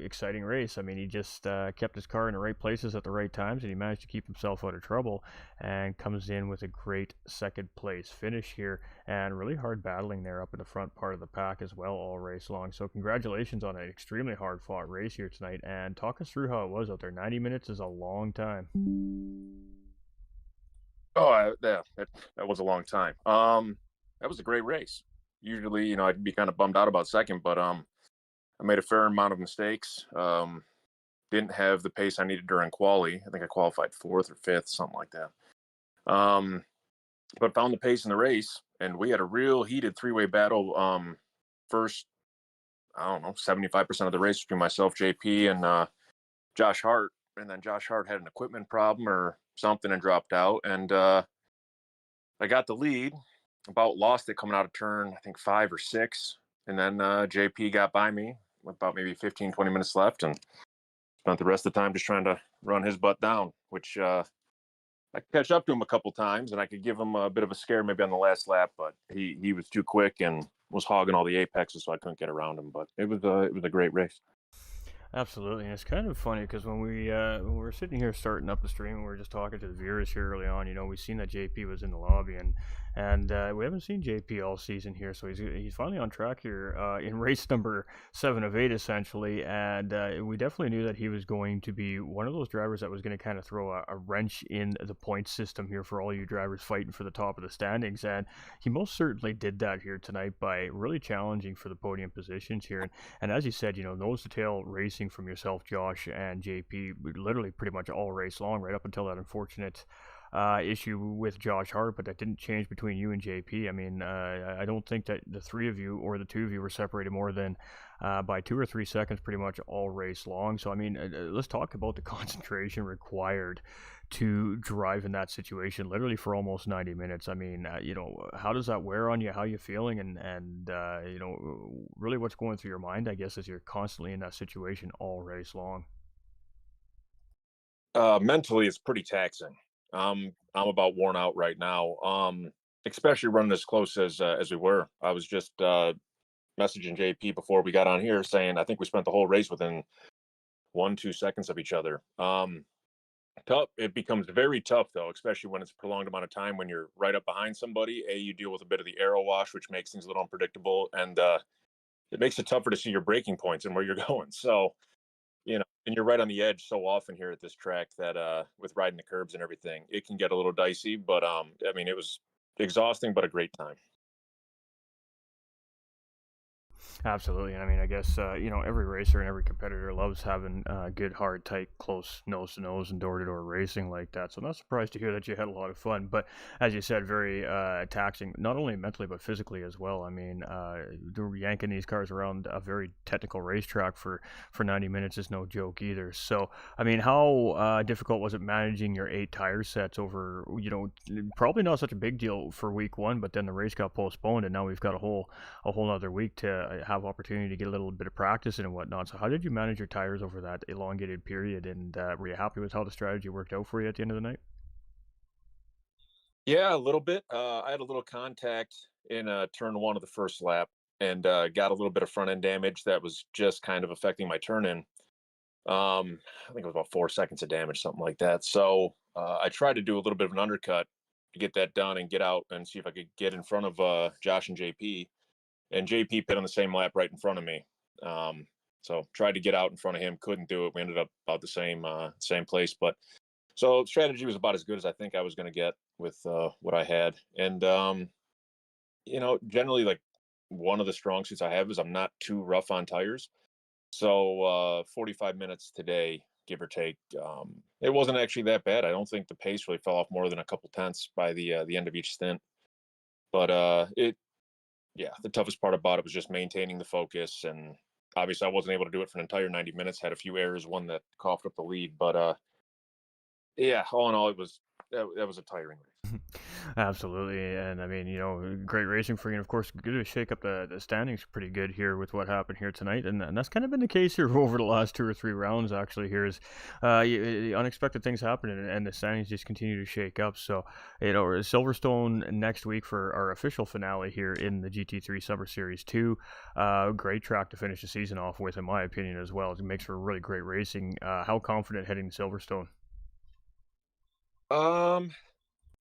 exciting race. I mean, he just kept his car in the right places at the right times, and he managed to keep himself out of trouble and comes in with a great second place finish here, and really hard battling there up in the front part of the pack as well all race long. So congratulations on an extremely hard fought race here tonight, and talk us through how it was out there. 90 minutes is a long time.
Oh, that was a long time. That was a great race. Usually, I'd be kind of bummed out about second, but I made a fair amount of mistakes. Didn't have the pace I needed during quali. I think I qualified 4th or 5th, something like that. But found the pace in the race, and we had a real heated 3-way battle. First, I don't know, 75% of the race between myself, JP, and Josh Hart. And then Josh Hart had an equipment problem or something and dropped out. And I got the lead, about lost it coming out of turn, I think 5 or 6. And then JP got by me with about maybe 15, 20 minutes left, and spent the rest of the time just trying to run his butt down, which I could catch up to him a couple times, and I could give him a bit of a scare maybe on the last lap, but he was too quick and was hogging all the apexes, so I couldn't get around him. But it was a great race.
Absolutely, and it's kind of funny because when we were sitting here starting up the stream, and we were just talking to the viewers here early on. We seen that JP was in the lobby, and and we haven't seen JP all season here, so he's finally on track here in race number 7 of 8 essentially, and we definitely knew that he was going to be one of those drivers that was going to kind of throw a wrench in the point system here for all you drivers fighting for the top of the standings, and he most certainly did that here tonight by really challenging for the podium positions here, and as you said, nose to tail racing from yourself, Josh, and JP, literally pretty much all race long, right up until that unfortunate issue with Josh Hart, but that didn't change between you and JP. I mean, I don't think that the three of you or the two of you were separated more than by 2 or 3 seconds pretty much all race long. So, I mean, let's talk about the concentration required to drive in that situation literally for almost 90 minutes. I mean, how does that wear on you? How you feeling? And really what's going through your mind, I guess, as you're constantly in that situation all race long?
Mentally, it's pretty taxing. I'm about worn out right now. Especially running as close as we were. I was just messaging JP before we got on here saying I think we spent the whole race within 1-2 seconds of each other. Tough. It becomes very tough though, especially when it's a prolonged amount of time when you're right up behind somebody. You deal with a bit of the aero wash, which makes things a little unpredictable, and it makes it tougher to see your breaking points and where you're going. So, and you're right on the edge so often here at this track that with riding the curbs and everything, it can get a little dicey. But I mean, it was exhausting, but a great time.
Absolutely, and I mean, I guess every racer and every competitor loves having good, hard, tight, close nose to nose and door to door racing like that. So I'm not surprised to hear that you had a lot of fun. But as you said, very taxing, not only mentally but physically as well. I mean, yanking these cars around a very technical racetrack for 90 minutes is no joke either. So I mean, how difficult was it managing your 8 tire sets over? Probably not such a big deal for week 1, but then the race got postponed, and now we've got a whole other week to have opportunity to get a little bit of practice in and whatnot. So how did you manage your tires over that elongated period, and were you happy with how the strategy worked out for you at the end of the night?
Yeah, a little bit. I had a little contact in turn 1 of the first lap, and got a little bit of front end damage that was just kind of affecting my turn in. I think it was about 4 seconds of damage, something like that. So I tried to do a little bit of an undercut to get that done and get out and see if I could get in front of Josh and JP. And JP pit on the same lap right in front of me. So tried to get out in front of him, couldn't do it. We ended up about the same place. But so strategy was about as good as I think I was going to get with what I had. And generally, like, one of the strong suits I have is I'm not too rough on tires. So 45 minutes today, give or take. It wasn't actually that bad. I don't think the pace really fell off more than a couple tenths by the end of each stint. But yeah, the toughest part about it was just maintaining the focus, and obviously I wasn't able to do it for an entire 90 minutes. Had a few errors, one that coughed up the lead, but yeah, all in all, that was a tiring race.
Absolutely, and I mean, great racing for you, and of course, good to shake up the standings pretty good here with what happened here tonight, and that's kind of been the case here over the last 2 or 3 rounds. Actually, here is unexpected things happen, and the standings just continue to shake up. So, Silverstone next week for our official finale here in the GT3 Summer Series 2. Great track to finish the season off with, in my opinion, as well. It makes for really great racing. How confident heading to Silverstone?
I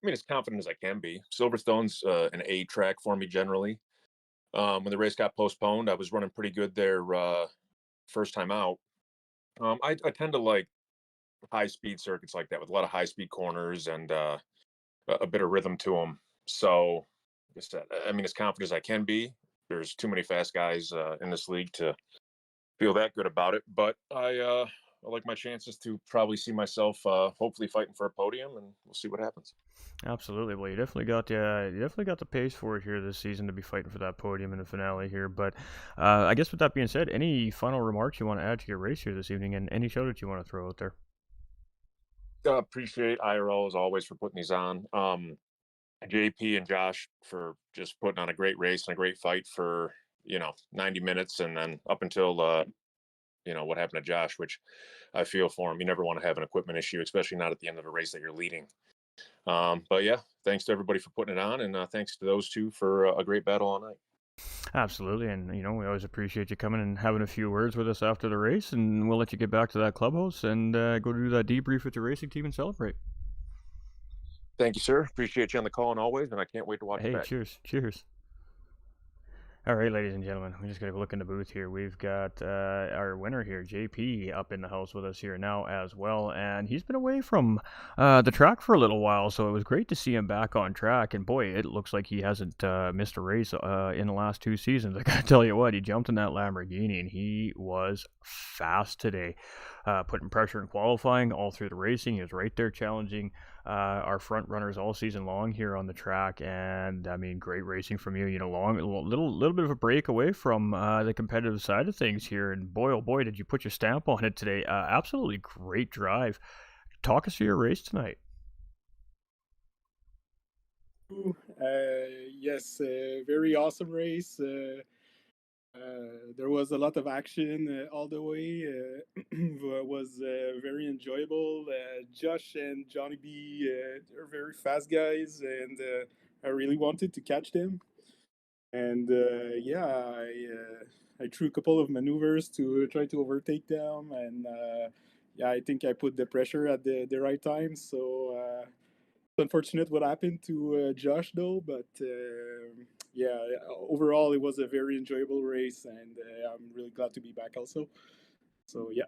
mean, as confident as I can be. Silverstone's an A track for me generally. When the race got postponed, I was running pretty good there first time out. I tend to like high speed circuits like that with a lot of high speed corners and a bit of rhythm to them. So, like I said, I mean, as confident as I can be. There's too many fast guys in this league to feel that good about it. But I like my chances to probably see myself hopefully fighting for a podium, and we'll see what happens.
Absolutely. Well, you definitely got the pace for it here this season to be fighting for that podium in the finale here. But I guess with that being said, any final remarks you want to add to your race here this evening, and any show that you want to throw out there?
Appreciate IRL as always for putting these on. JP and Josh for just putting on a great race and a great fight for 90 minutes, and then up until what happened to Josh, which I feel for him. You never want to have an equipment issue, especially not at the end of a race that you're leading. But yeah, thanks to everybody for putting it on, and thanks to those two for a great battle all night.
Absolutely, and we always appreciate you coming and having a few words with us after the race, and we'll let you get back to that clubhouse and go do that debrief with your racing team and celebrate.
Thank you, sir. Appreciate you on the call and always, and I can't wait to watch it
Hey,
back.
cheers, cheers. All right, ladies and gentlemen, we just got to look in the booth here. We've got our winner here, JP, up in the house with us here now as well. And he's been away from the track for a little while, so it was great to see him back on track. And boy, it looks like he hasn't missed a race in the last 2 seasons. I got to tell you what, he jumped in that Lamborghini and he was fast today. Putting pressure in qualifying all through the racing. He was right there challenging our front runners all season long here on the track, and I mean, great racing from you. You know, little bit of a break away from the competitive side of things here, and boy, oh boy, did you put your stamp on it today. Absolutely great drive. Talk us through your race tonight.
Yes, very awesome race. There was a lot of action all the way. Was very enjoyable. Josh and Johnny B, they're very fast guys, and I really wanted to catch them. And yeah, I threw a couple of maneuvers to try to overtake them, and yeah, I think I put the pressure at the right time. So it's unfortunate what happened to Josh though, but yeah, overall it was a very enjoyable race, and I'm really glad to be back also. So yeah.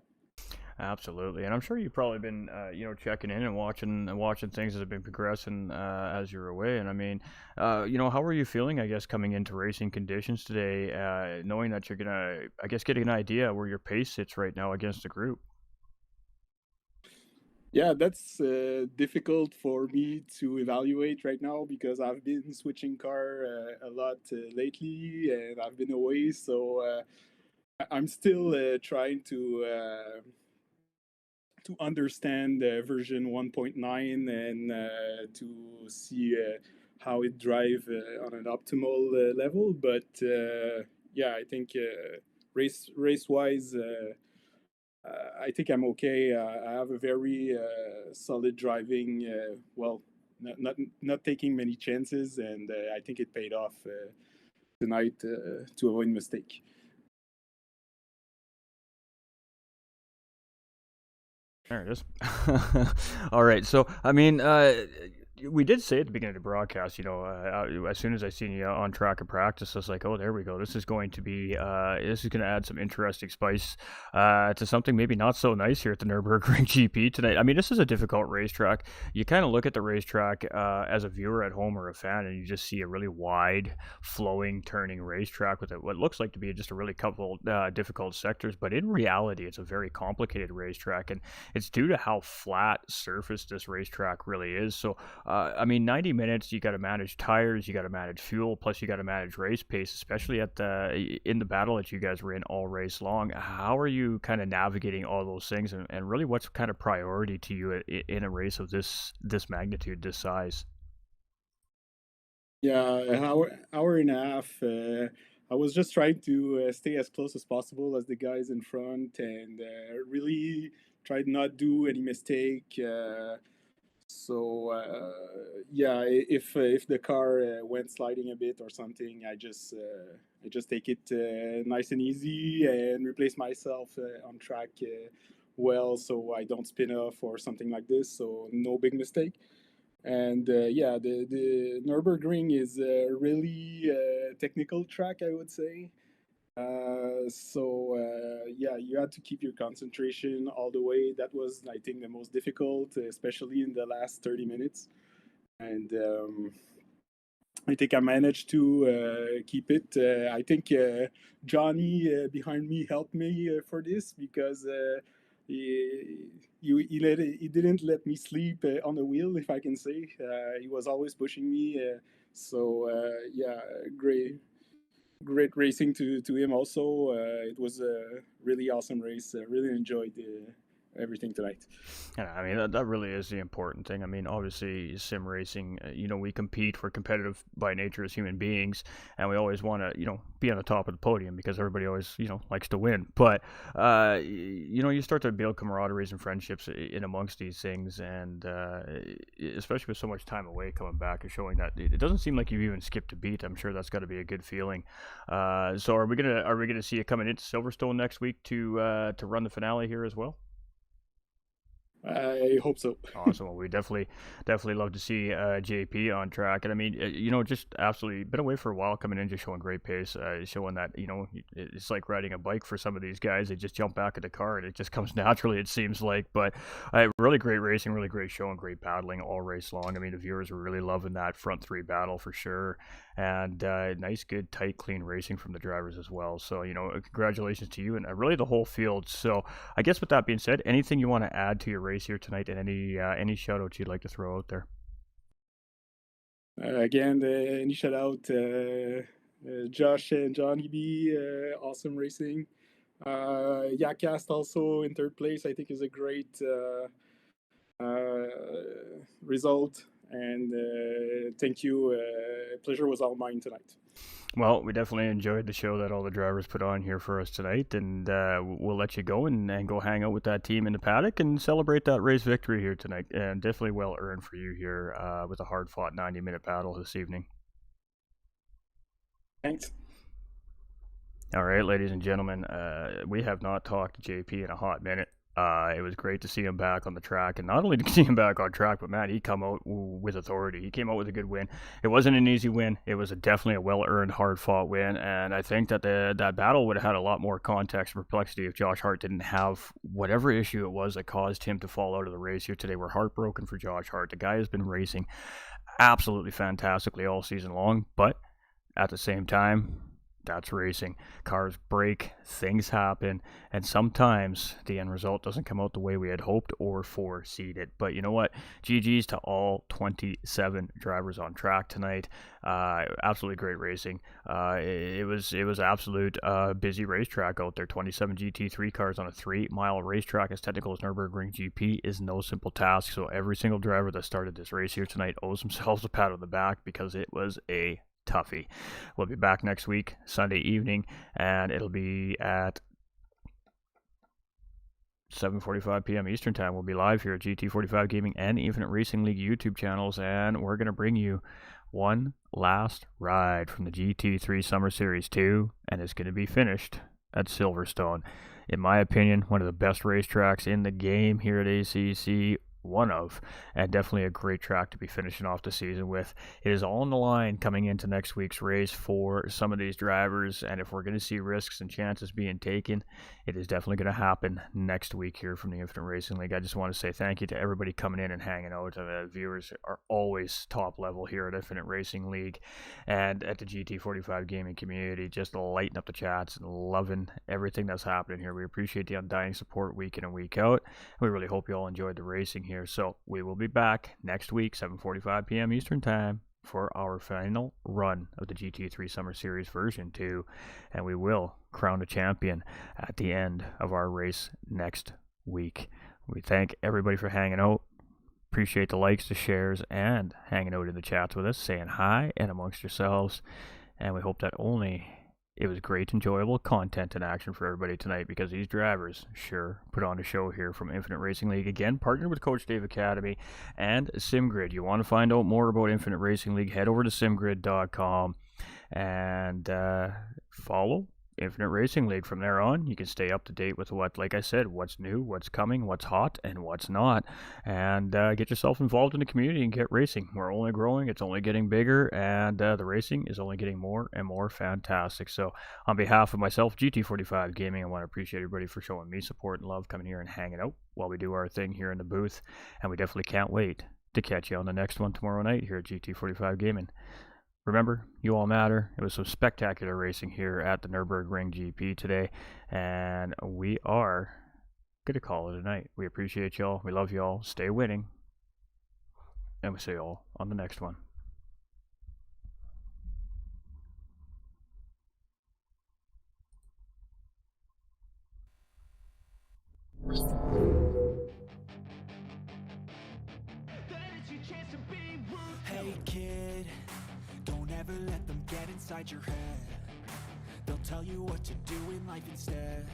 Absolutely, and I'm sure you've probably been, checking in and watching things that have been progressing as you're away. And I mean, how are you feeling? I guess coming into racing conditions today, knowing that you're gonna, I guess, getting an idea where your pace sits right now against the group.
Yeah, that's difficult for me to evaluate right now because I've been switching car a lot lately, and I've been away. So I'm still trying to understand version 1.9 and to see how it drive on an optimal level. But yeah, I think race wise. I think I'm okay. I have a very solid driving. Well, not taking many chances, and I think it paid off tonight to avoid mistake.
There it is. All right. So, I mean, we did say at the beginning of the broadcast, as soon as I seen you on track of practice, I was like, oh, there we go. This is going to be, this is going to add some interesting spice to something maybe not so nice here at the Nurbring GP tonight. I mean, this is a difficult racetrack. You kind of look at the racetrack as a viewer at home or a fan, and you just see a really wide, flowing, turning racetrack with what looks like to be just a really couple difficult sectors. But in reality, it's a very complicated racetrack, and it's due to how flat surface this racetrack really is. So, I mean, 90 minutes, you got to manage tires, you got to manage fuel, plus you got to manage race pace, especially in the battle that you guys were in all race long. How are you kind of navigating all those things, and really what's kind of priority to you in a race of this magnitude, this size?
Yeah, an hour and a half. I was just trying to stay as close as possible as the guys in front, and really tried not do any mistake. So yeah, if the car went sliding a bit or something, I just take it nice and easy and replace myself on track well, so I don't spin off or something like this. So no big mistake. And yeah, the Nurburgring is a really technical track, I would say. So yeah, you had to keep your concentration all the way. That was, I think, the most difficult, especially in the last 30 minutes. And I think I managed to keep it. I think Johnny behind me helped me for this because he didn't let me sleep on the wheel, if I can say. He was always pushing me. So yeah, great racing to him also. It was a really awesome race. Really enjoyed everything tonight.
Yeah, I mean that really is the important thing. I mean, obviously, sim racing, we compete. We're competitive by nature as human beings, and we always want to, be on the top of the podium because everybody always, likes to win. But you start to build camaraderies and friendships in amongst these things, and especially with so much time away coming back and showing that it doesn't seem like you've even skipped a beat. I'm sure that's got to be a good feeling. So are we gonna see you coming into Silverstone next week to run the finale here as well?
I hope so.
Awesome. Well, we definitely love to see JP on track. And I mean, just absolutely been away for a while, coming in, just showing great pace, showing that, it's like riding a bike for some of these guys. They just jump back in the car and it just comes naturally, it seems like. But really great racing, really great show, and great paddling all race long. I mean, the viewers were really loving that front three battle for sure. And nice, good, tight, clean racing from the drivers as well. So, congratulations to you and really the whole field. So, I guess with that being said, anything you want to add to your race here tonight, and any shout outs you'd like to throw out there?
Again, any shout out, Josh and Johnny B, awesome racing. Yakast also in third place, I think is a great result. And thank you. Pleasure was all mine tonight.
Well, we definitely enjoyed the show that all the drivers put on here for us tonight, and we'll let you go and go hang out with that team in the paddock and celebrate that race victory here tonight. And definitely well earned for you here with a hard-fought 90-minute battle this evening.
Thanks.
All right, ladies and gentlemen, we have not talked to JP in a hot minute. It was great to see him back on the track, and not only to see him back on track, but man, he come out with authority. He came out with a good win. It wasn't an easy win. It was definitely a well-earned, hard-fought win, and I think that that battle would have had a lot more context and perplexity if Josh Hart didn't have whatever issue it was that caused him to fall out of the race here today. We're heartbroken for Josh Hart. The guy has been racing absolutely fantastically all season long, but at the same time, that's racing. Cars break, things happen, and sometimes the end result doesn't come out the way we had hoped or foreseed it. But you know what? GG's to all 27 drivers on track tonight. Absolutely great racing. It was absolute busy racetrack out there. 27 GT3 cars on a 3-mile racetrack as technical as Nurbring GP is no simple task. So every single driver that started this race here tonight owes themselves a pat on the back because it was a toughie. We'll be back next week, Sunday evening, and it'll be at 7:45 p.m. Eastern Time. We'll be live here at GT45 Gaming and Infinite Racing League YouTube channels, and we're going to bring you one last ride from the GT3 Summer Series 2, and it's going to be finished at Silverstone. In my opinion, one of the best racetracks in the game here at ACC, and definitely a great track to be finishing off the season with. It is all on the line coming into next week's race for some of these drivers, and if we're going to see risks and chances being taken, it is definitely going to happen next week here from the Infinite Racing League. I just want to say thank you to everybody coming in and hanging out. Viewers are always top level here at Infinite Racing League and at the GT45 gaming community, just lighting up the chats and loving everything that's happening here. We appreciate the undying support week in and week out. We really hope you all enjoyed the racing here. So we will be back next week, 7:45 p.m. Eastern Time, for our final run of the GT3 Summer Series version 2, and we will crown a champion at the end of our race next week. We thank everybody for hanging out. Appreciate the likes, the shares, and hanging out in the chats with us, saying hi and amongst yourselves. And we hope that it was great, enjoyable content and action for everybody tonight, because these drivers sure put on a show here from Infinite Racing League. Again, partnered with Coach Dave Academy and SimGrid. You want to find out more about Infinite Racing League, head over to simgrid.com and follow Infinite Racing League. From there on, you can stay up to date with like I said, what's new, what's coming, what's hot, and what's not, and get yourself involved in the community and get racing. We're only growing, it's only getting bigger, and the racing is only getting more and more fantastic. So on behalf of myself, GT45 Gaming, I want to appreciate everybody for showing me support and love, coming here and hanging out while we do our thing here in the booth, and we definitely can't wait to catch you on the next one tomorrow night here at GT45 Gaming. Remember, you all matter. It was some spectacular racing here at the Nurbring GP today, and we are going to call it a night. We appreciate y'all. We love y'all. Stay winning, and we'll see y'all on the next one.
Hey kid, don't ever let them get inside your head. They'll tell you what to do in life instead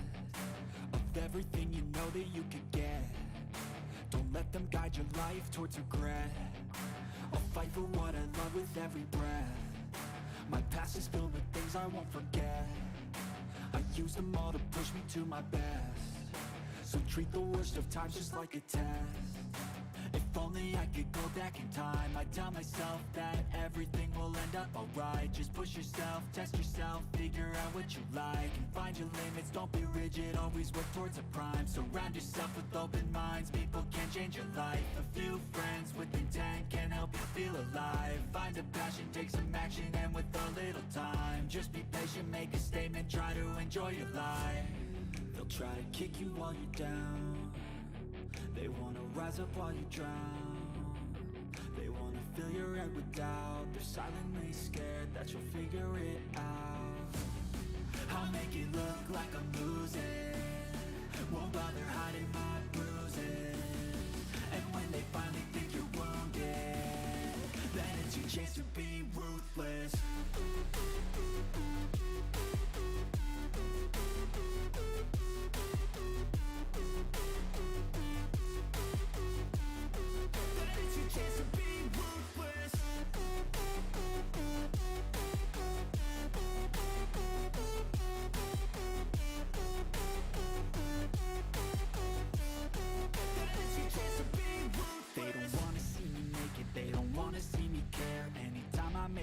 of everything you know that you could get. Don't let them guide your life towards regret. I'll fight for what I love with every breath. My past is filled with things I won't forget. I use them all to push me to my best.
So treat the worst of times just like a test. If only I could go back in time, I'd tell myself that everything will end up alright. Just push yourself, test yourself, figure out what you like, and find your limits, don't be rigid, always work towards a prime. Surround yourself with open minds, people can change your life. A few friends with intent can help you feel alive. Find a passion, take some action, and with a little time, just be patient, make a statement, try to enjoy your life. They'll try to kick you while you're down, they wanna rise up while you drown. They wanna fill your head with doubt, they're silently scared that you'll figure it out. I'll make it look like I'm losing, won't bother hiding my bruises. And when they finally think you're wounded, then it's your chance to be ruthless.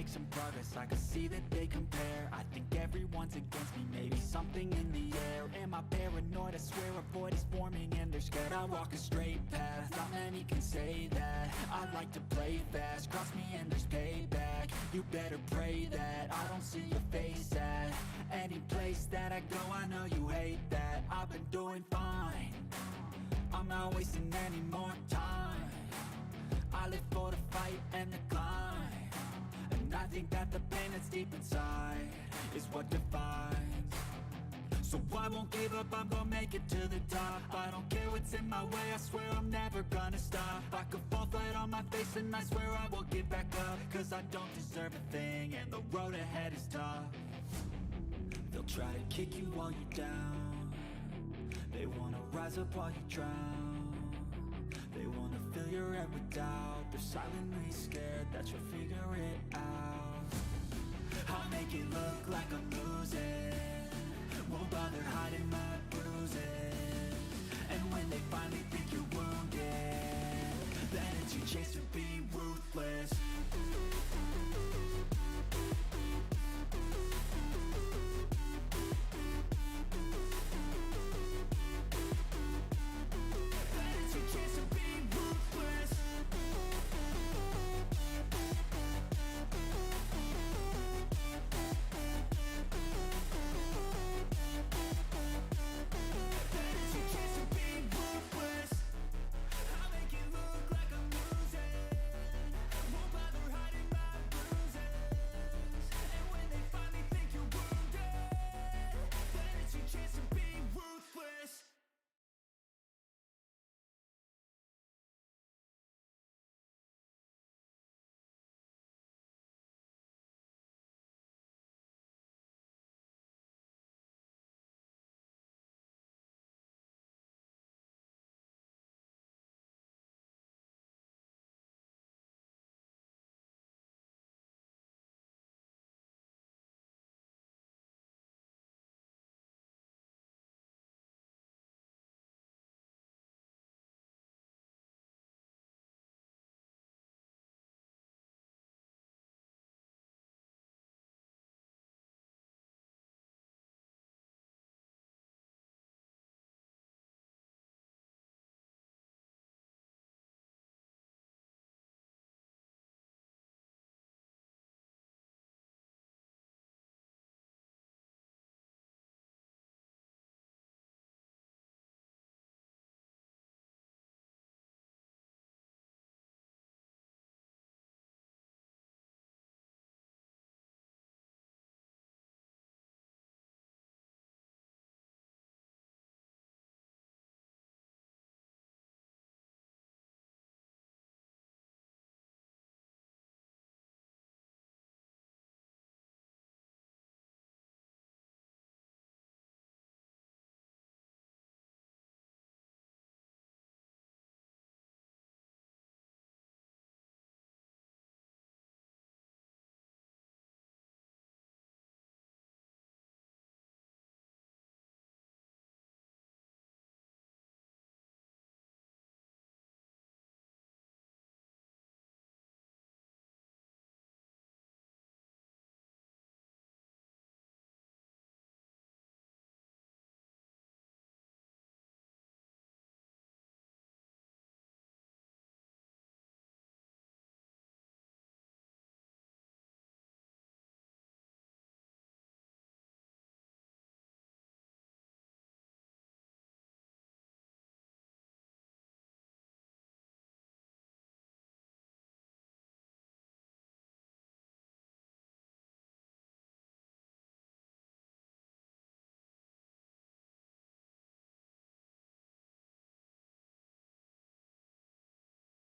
Some progress, I can see that they compare. I think everyone's against me, maybe something in the air. Am I paranoid? I swear a void is forming and they're scared I walk a straight path. Not many can say that. I like to play fast, cross me and there's payback. You better pray that I don't see your face at any place that I go. I know you hate that. I've been doing fine, I'm not wasting any more time. I live for the fight and the climb, and I think that the pain that's deep inside is what defines. So I won't give up, I'm gonna make it to the top. I don't care what's in my way, I swear I'm never gonna stop. I could fall flat on my face and I swear I will get back up, cause I don't deserve a thing and the road ahead is tough. They'll try to kick you while you're down, they wanna rise up while you drown. They wanna fill your head with doubt, they're silently scared that you'll figure it out. I'll make it look like I'm losing,